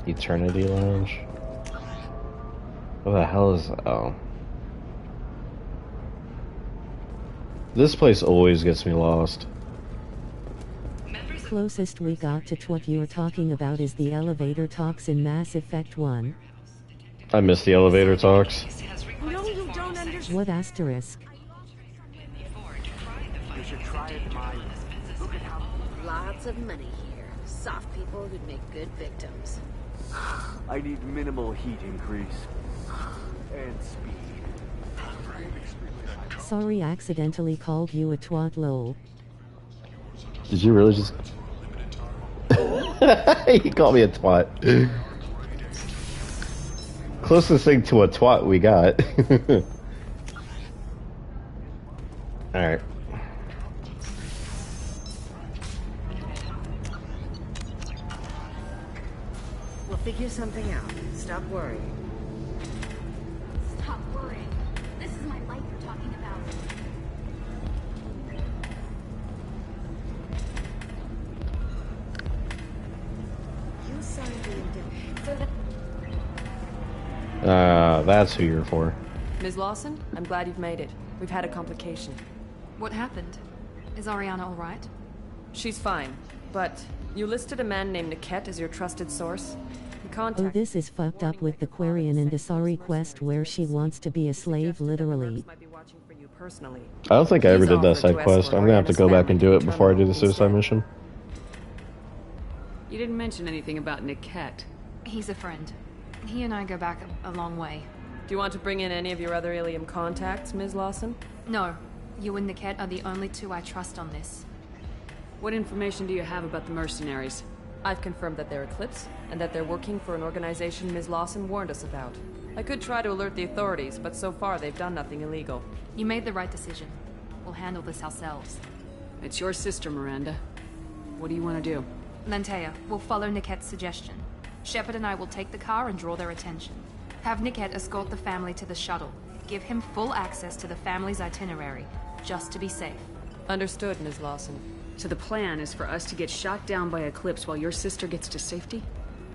Eternity Lounge? What the hell is... oh. This place always gets me lost. Closest we got to what you're talking about is the elevator talks in Mass Effect 1. I miss the elevator talks. No, you don't understand. What asterisk? You should try it, Maya. Look at how... Lots of money here. Soft people who'd make good victims. I need minimal heat increase. And speed. Sorry, accidentally called you a twat, lol. Did you really just... He called me a twat. Closest thing to a twat we got. Alright. We'll figure something out. Stop worrying. Stop worrying. This is my life you're talking about. You signed the indemnity. So that... That's who you're for. Ms. Lawson, I'm glad you've made it. We've had a complication. What happened? Is Ariana all right? She's fine, but you listed a man named Niket as your trusted source. He contacted... Oh, this is fucked up with the Quarian and Asari quest where she wants to be a slave, literally. I don't think I ever did that side quest. I'm gonna have to go back and do it before I do the suicide mission. You didn't mention anything about Niket. He's a friend. He and I go back a long way. Do you want to bring in any of your other Ilium contacts, Ms. Lawson? No. You and Niket are the only two I trust on this. What information do you have about the mercenaries? I've confirmed that they're Eclipse, and that they're working for an organization Ms. Lawson warned us about. I could try to alert the authorities, but so far they've done nothing illegal. You made the right decision. We'll handle this ourselves. It's your sister, Miranda. What do you want to do? Lantea, we'll follow Niket's suggestion. Shepard and I will take the car and draw their attention. Have Niket escort the family to the shuttle. Give him full access to the family's itinerary, just to be safe. Understood, Ms. Lawson. So the plan is for us to get shot down by Eclipse while your sister gets to safety?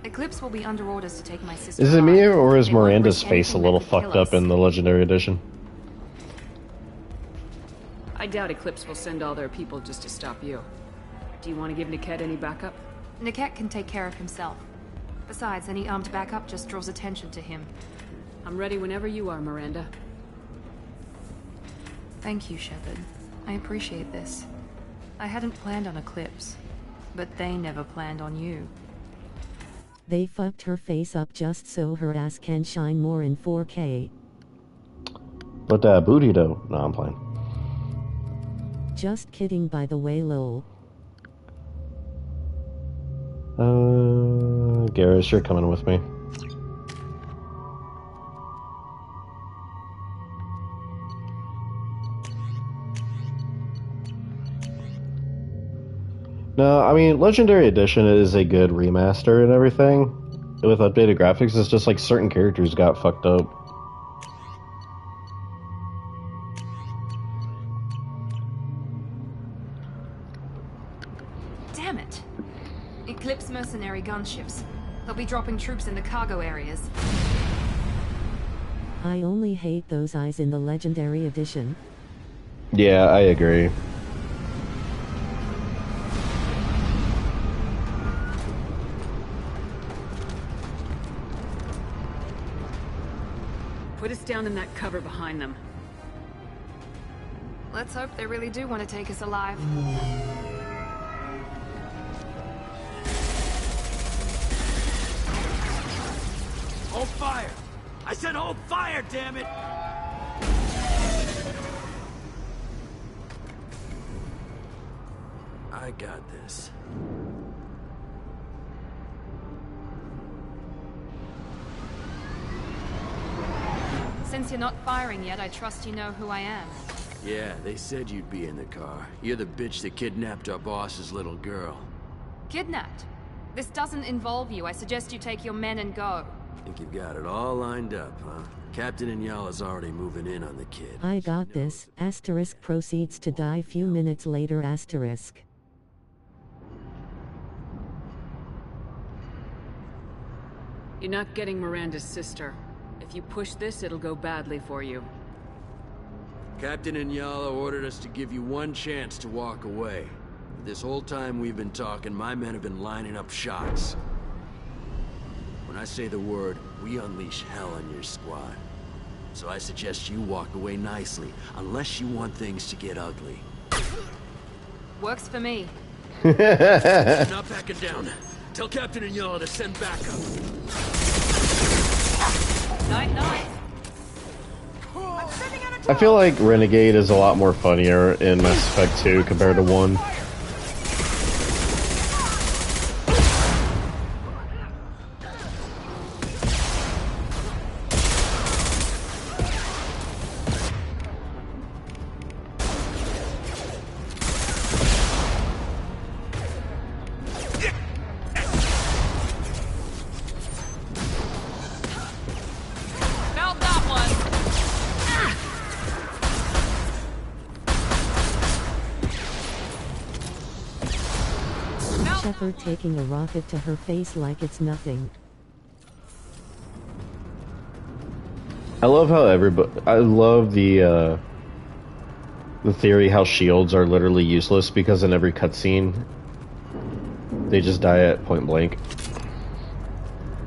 Eclipse will be under orders to take my sister. Is it me or is Miranda's face a little fucked up in the Legendary Edition? I doubt Eclipse will send all their people just to stop you. Do you want to give Niket any backup? Niket can take care of himself. Besides, any armed backup just draws attention to him. I'm ready whenever you are, Miranda. Thank you, Shepard. I appreciate this. I hadn't planned on Eclipse, but they never planned on you. They fucked her face up just so her ass can shine more in 4K. But that booty though. No, I'm playing. Just kidding, by the way, lol. Garrus, you're coming with me. No, I mean, Legendary Edition is a good remaster and everything. With updated graphics, it's just like certain characters got fucked up. Damn it! Eclipse mercenary gunships. They'll be dropping troops in the cargo areas. I only hate those eyes in the Legendary Edition. Yeah, I agree. Put us down in that cover behind them. Let's hope they really do want to take us alive. Hold fire! I said hold fire, damn it! I got this. Since you're not firing yet, I trust you know who I am. Yeah, they said you'd be in the car. You're the bitch that kidnapped our boss's little girl. Kidnapped? This doesn't involve you. I suggest you take your men and go. Think you've got it all lined up, huh? Captain Inyala's already moving in on the kid. I got this. Asterisk proceeds to die few minutes later. Asterisk. You're not getting Miranda's sister. If you push this, it'll go badly for you. Captain Inyala ordered us to give you one chance to walk away. This whole time we've been talking, my men have been lining up shots. When I say the word, we unleash hell on your squad. So I suggest you walk away nicely, unless you want things to get ugly. Works for me. Not backing down. Tell Captain Inyala to send backup. Night-night. I feel like Renegade is a lot more funnier in Mass Effect 2 compared to 1. Shepard taking a rocket to her face like it's nothing. I love how I love the theory how shields are literally useless because in every cutscene they just die at point blank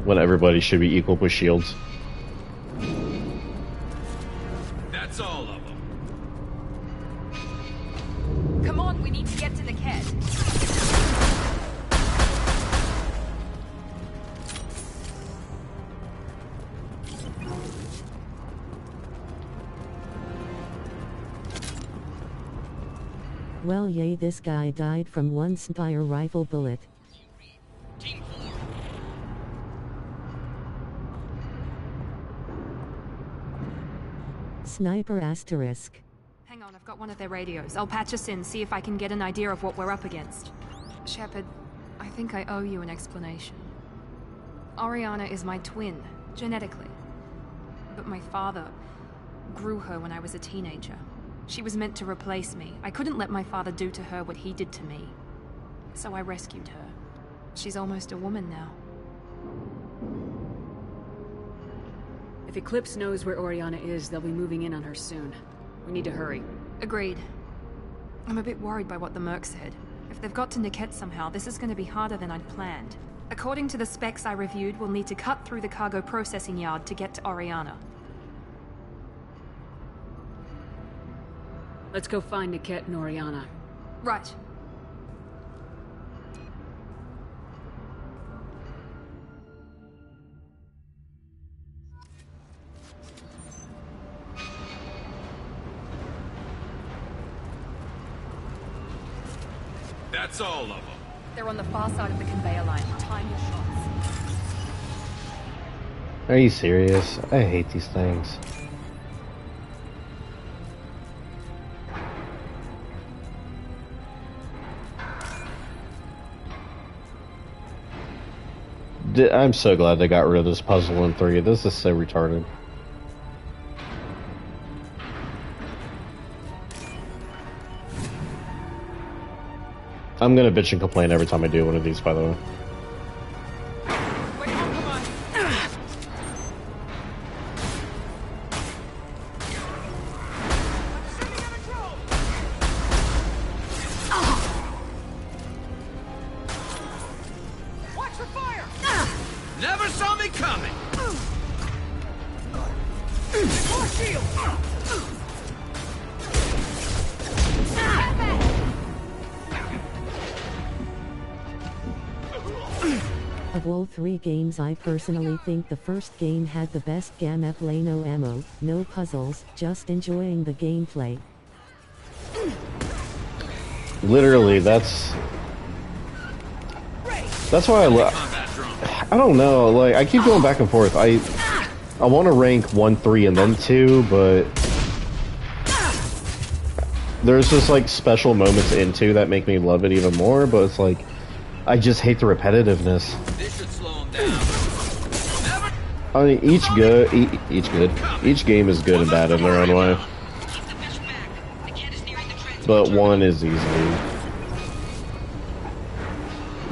when everybody should be equal with shields. That's all of them. Come on, we need to get to the kid. Well, yay, this guy died from one Spire rifle bullet. Sniper asterisk. Hang on, I've got one of their radios. I'll patch us in, see if I can get an idea of what we're up against. Shepard, I think I owe you an explanation. Oriana is my twin, genetically. But my father grew her when I was a teenager. She was meant to replace me. I couldn't let my father do to her what he did to me. So I rescued her. She's almost a woman now. If Eclipse knows where Oriana is, they'll be moving in on her soon. We need to hurry. Agreed. I'm a bit worried by what the Merc said. If they've got to Niket somehow, this is going to be harder than I'd planned. According to the specs I reviewed, we'll need to cut through the cargo processing yard to get to Oriana. Let's go find Niket and Oriana. Right. That's all of them. They're on the far side of the conveyor line. Time your shots. Are you serious? I hate these things. I'm so glad they got rid of this puzzle in 3. This is so retarded. I'm gonna bitch and complain every time I do one of these, by the way. Never saw me coming! Of all 3 games, I personally think the first game had the best gameplay. No ammo, no puzzles, just enjoying the gameplay. Literally, that's why I don't know, like, I keep going back and forth. I want to rank 1, 3, and then 2, but there's just, like, special moments in 2 that make me love it even more, but it's like, I just hate the repetitiveness. I mean, each game is good and bad in their own way. But 1 is easily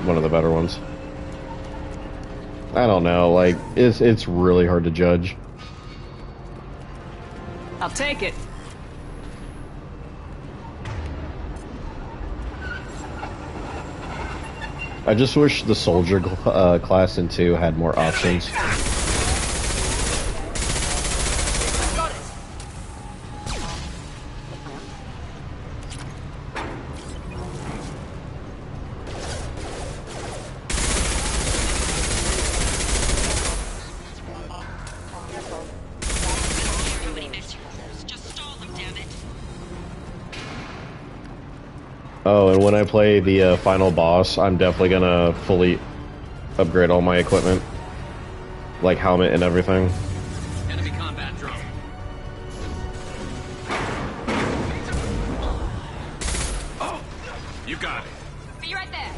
one of the better ones. I don't know, like, it's really hard to judge. I'll take it. I just wish the soldier class in 2 had more options. Oh, and when I play the final boss, I'm definitely gonna fully upgrade all my equipment. Like helmet and everything. Enemy combat drone. Oh, you got it. Be right there.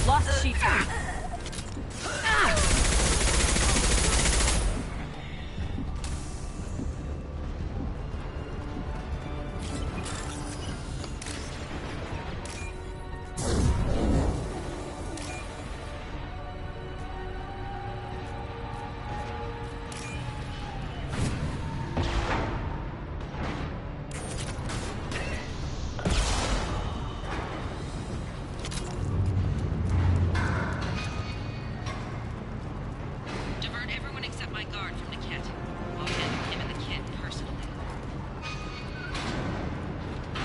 Lost sheep.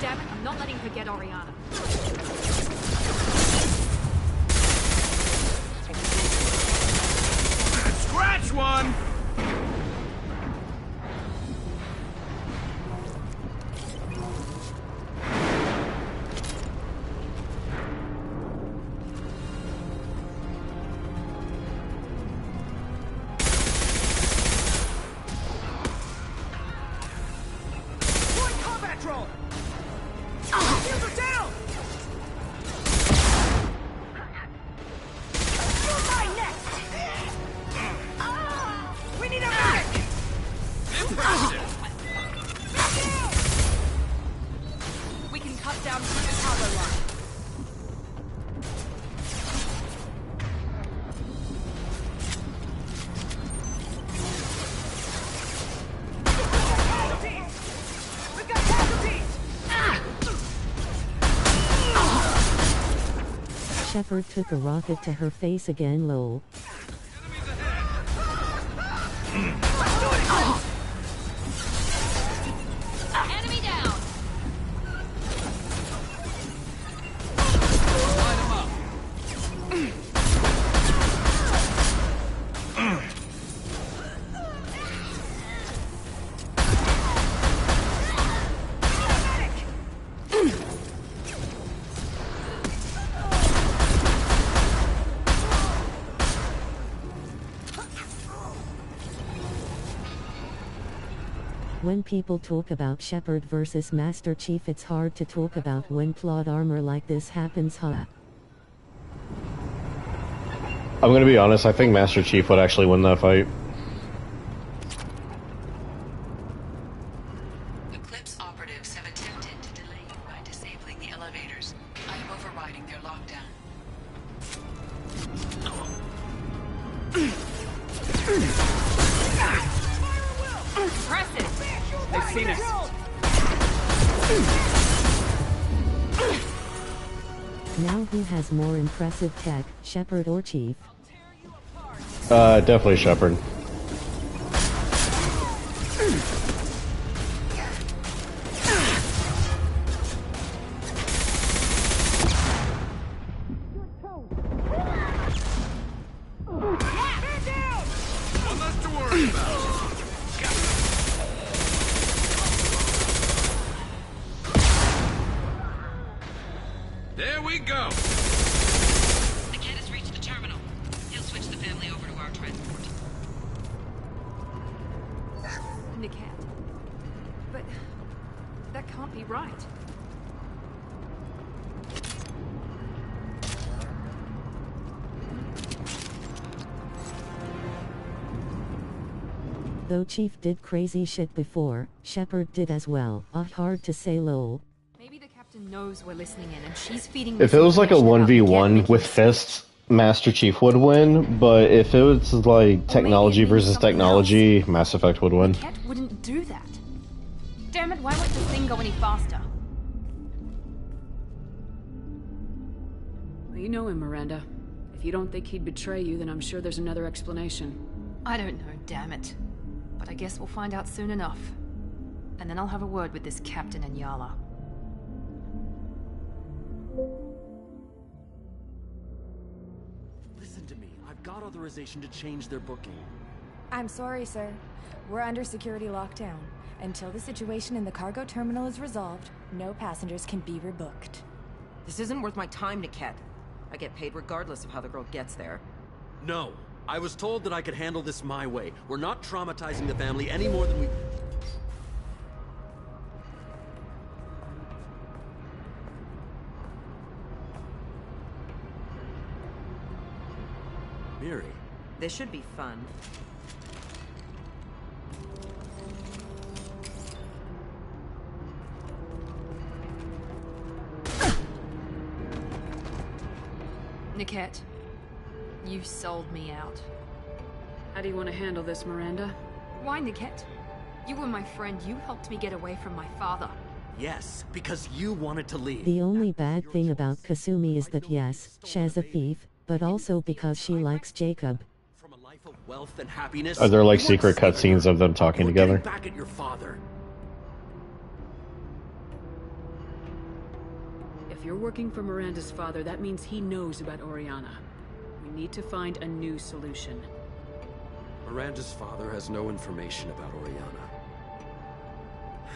Damn it, I'm not letting her get Oriana. Scratch one! We can cut down through the power line. We've got casualties! Shepard took a rocket to her face again, lol. Enemy down! When people talk about Shepard versus Master Chief, it's hard to talk about when plot armor like this happens, huh? I'm gonna be honest, I think Master Chief would actually win that fight. Eclipse operatives have attempted to delay you by disabling the elevators. I am overriding their lockdown. Impressive! They've seen us. Now who has more impressive tech, Shepard or Chief? Definitely Shepard. One less to worry. talking about. There we go! Niket has reached the terminal. He'll switch the family over to our transport. Niket. But that can't be right. Though Chief did crazy shit before, Shepard did as well. Hard to say lol. Maybe the captain knows we're listening in and she's feeding If it was like a 1v1 with fists, Master Chief would win, but if it was like technology versus technology, Mass Effect would win. Niket wouldn't do that. Damn it, why won't this thing go any faster? Well, you know him, Miranda. If you don't think he'd betray you, then I'm sure there's another explanation. I don't know, damn it. But I guess we'll find out soon enough. And then I'll have a word with this captain and Yala. Listen to me. I've got authorization to change their booking. I'm sorry, sir. We're under security lockdown. Until the situation in the cargo terminal is resolved, no passengers can be rebooked. This isn't worth my time, Niket. I get paid regardless of how the girl gets there. No. I was told that I could handle this my way. We're not traumatizing the family any more than we... Miri. This should be fun. Niket, you've sold me out. How do you want to handle this, Miranda? Why, Niket? You were my friend. You helped me get away from my father. Yes, because you wanted to leave. The only bad thing about Kasumi is that yes, she's a thief, but also because she likes Jacob. From a life of wealth and happiness. Are there like secret cutscenes of them talking together? Back at your father. If you're working for Miranda's father, that means he knows about Oriana. We need to find a new solution. Miranda's father has no information about Oriana.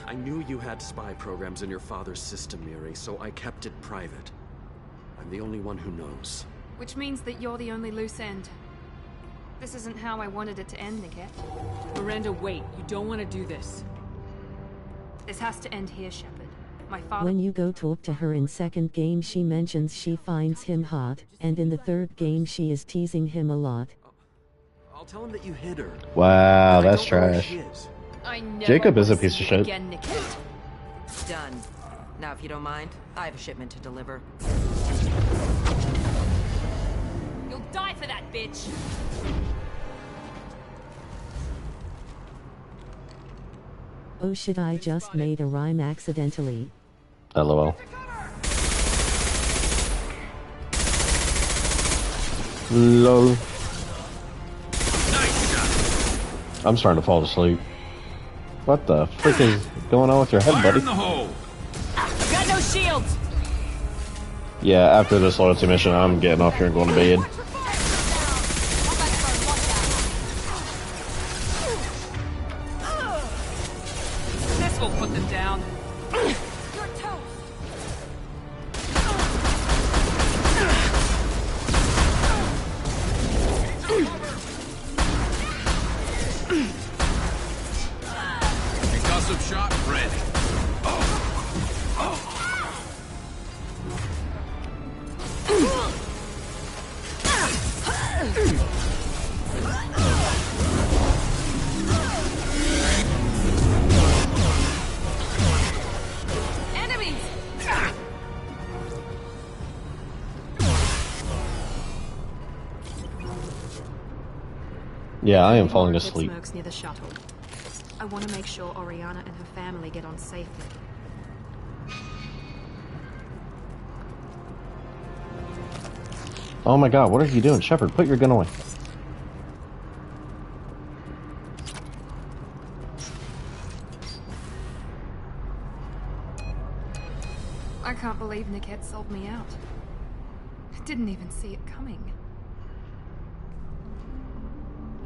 I knew you had spy programs in your father's system, Miri, so I kept it private. I'm the only one who knows. Which means that you're the only loose end. This isn't how I wanted it to end, Niket. Miranda, wait. You don't want to do this. This has to end here, Shepard. My father... When you go talk to her in second game, she mentions she finds him hot, and in the third game she is teasing him a lot. I'll tell him that you hid her. Wow, that's trash. I never Jacob is a want to piece see of you shit. Again, Niket. Done. Now, if you don't mind, I have a shipment to deliver. You'll die for that, bitch! Oh shit, I just made a rhyme accidentally. LOL. LOL. I'm starting to fall asleep. What the frick is going on with your head, buddy? Got no shields! Yeah, after this loyalty mission, I'm getting off here and going to bed. This will put them down. Concussive shot ready. Enemies! Yeah, I am falling Pit asleep. smokes near the shuttle. I want to make sure Oriana and her family get on safely. Oh my god, what are you doing? Shepard, put your gun away. I can't believe Niket sold me out. I didn't even see it coming.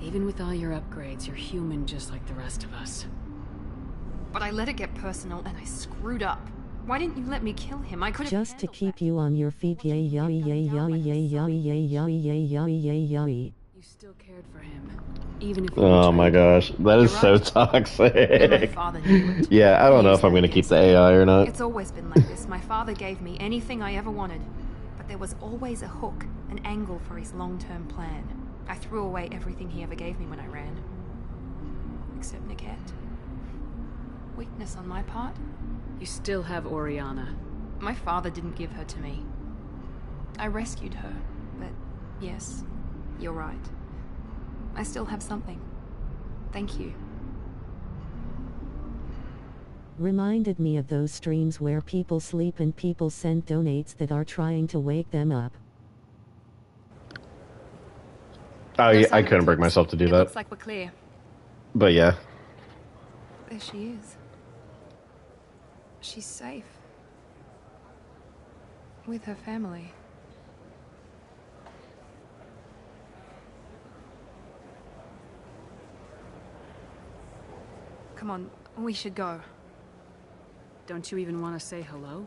Even Even with all your upgrades, you're human just like the rest of us. But I let it get personal and I screwed up. Why didn't you let me kill him? I could have. Just to keep you on your feet, yay, yay, yay, yay, yay, yay, yay, yay, yay, yay, yay, yay. You still cared for him, even if. Oh my gosh, that is so toxic. Yeah, I don't know if I'm gonna keep the AI or not. It's always been like this. My father gave me anything I ever wanted, but there was always a hook, an angle for his long-term plan. I threw away everything he ever gave me when I ran. Except Niket. Weakness on my part. You still have Oriana. My father didn't give her to me. I rescued her, but yes, you're right. I still have something. Thank you. Reminded me of those streams where people sleep and people send donates that are trying to wake them up. Oh yeah, I couldn't bring myself to do that. Looks like we're clear. But yeah. There she is. She's safe. With her family. Come on, we should go. Don't you even want to say hello?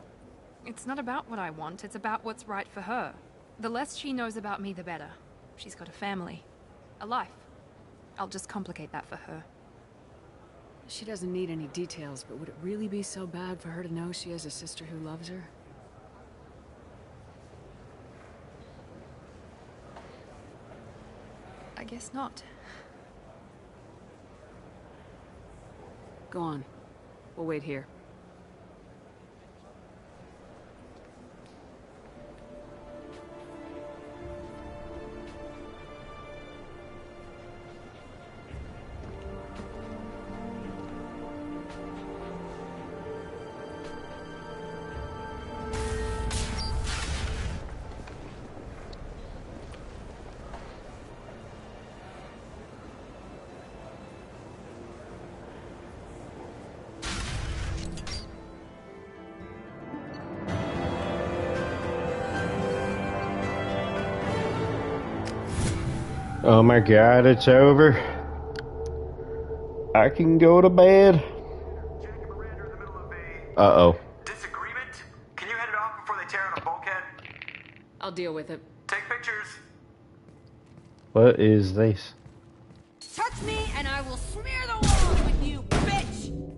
It's not about what I want, it's about what's right for her. The less she knows about me, the better. She's got a family. A life. I'll just complicate that for her. She doesn't need any details, but would it really be so bad for her to know she has a sister who loves her? I guess not. Go on. We'll wait here. Oh my god, it's over. I can go to bed. Uh-oh. Disagreement? Can you head it off before they tear out a bulkhead? I'll deal with it. Take pictures. What is this? Touch me and I will smear the walls with you, bitch!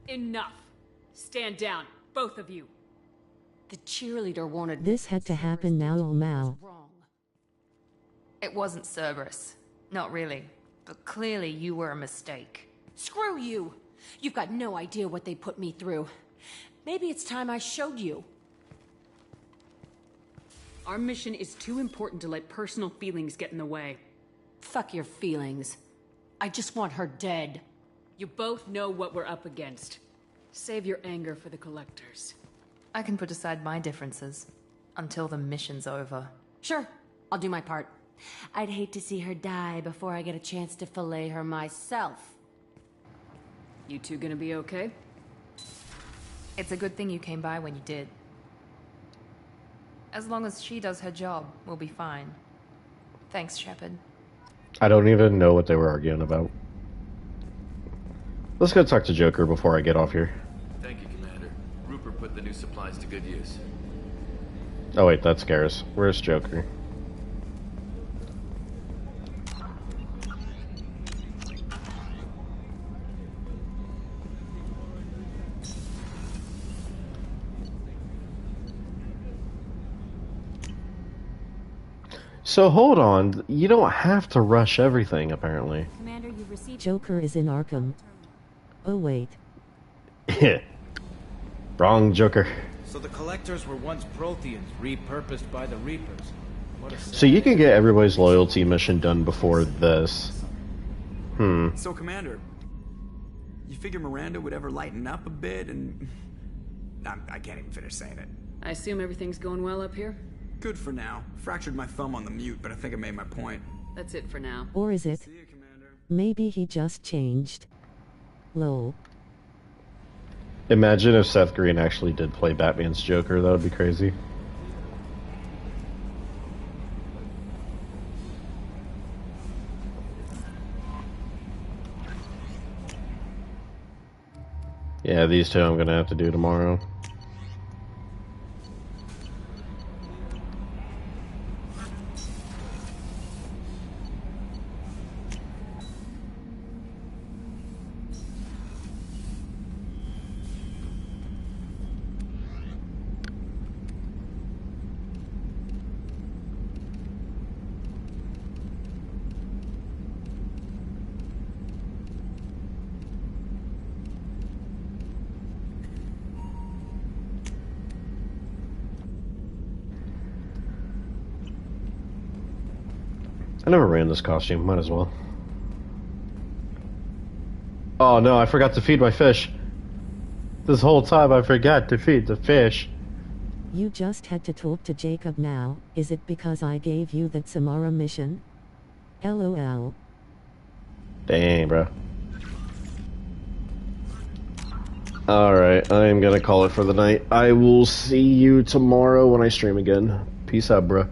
Enough. Stand down, both of you. The cheerleader wanted This had to happen now, Mao. It wasn't Cerberus. Not really. But clearly you were a mistake. Screw you! You've got no idea what they put me through. Maybe it's time I showed you. Our mission is too important to let personal feelings get in the way. Fuck your feelings. I just want her dead. You both know what we're up against. Save your anger for the collectors. I can put aside my differences. Until the mission's over. Sure, I'll do my part. I'd hate to see her die before I get a chance to fillet her myself. You two gonna be okay? It's a good thing you came by when you did. As long as she does her job, we'll be fine. Thanks, Shepard. I don't even know what they were arguing about. Let's go talk to Joker before I get off here. Thank you, Commander. Rupert put the new supplies to good use. Oh wait, that's Garrus. Where's Joker? So hold on, you don't have to rush everything, apparently. Commander, you've received... Joker is in Arkham. Oh wait. Wrong Joker. So the Collectors were once Protheans, repurposed by the Reapers. What a So you can get everybody's loyalty mission done before this. So, Commander, you figure Miranda would ever lighten up a bit and... I can't even finish saying it. I assume everything's going well up here? Good for now. Fractured my thumb on the mute, but I think I made my point. That's it for now. Or is it? Maybe he just changed. Lol. Imagine if Seth Green actually did play Batman's Joker, that would be crazy. Yeah, these two I'm gonna have to do tomorrow. I never ran this costume, might as well. Oh no, I forgot to feed my fish. This whole time I forgot to feed the fish. You just had to talk to Jacob now. Is it because I gave you that Samara mission? LOL. Dang, bro. Alright, I am gonna call it for the night. I will see you tomorrow when I stream again. Peace out, bro.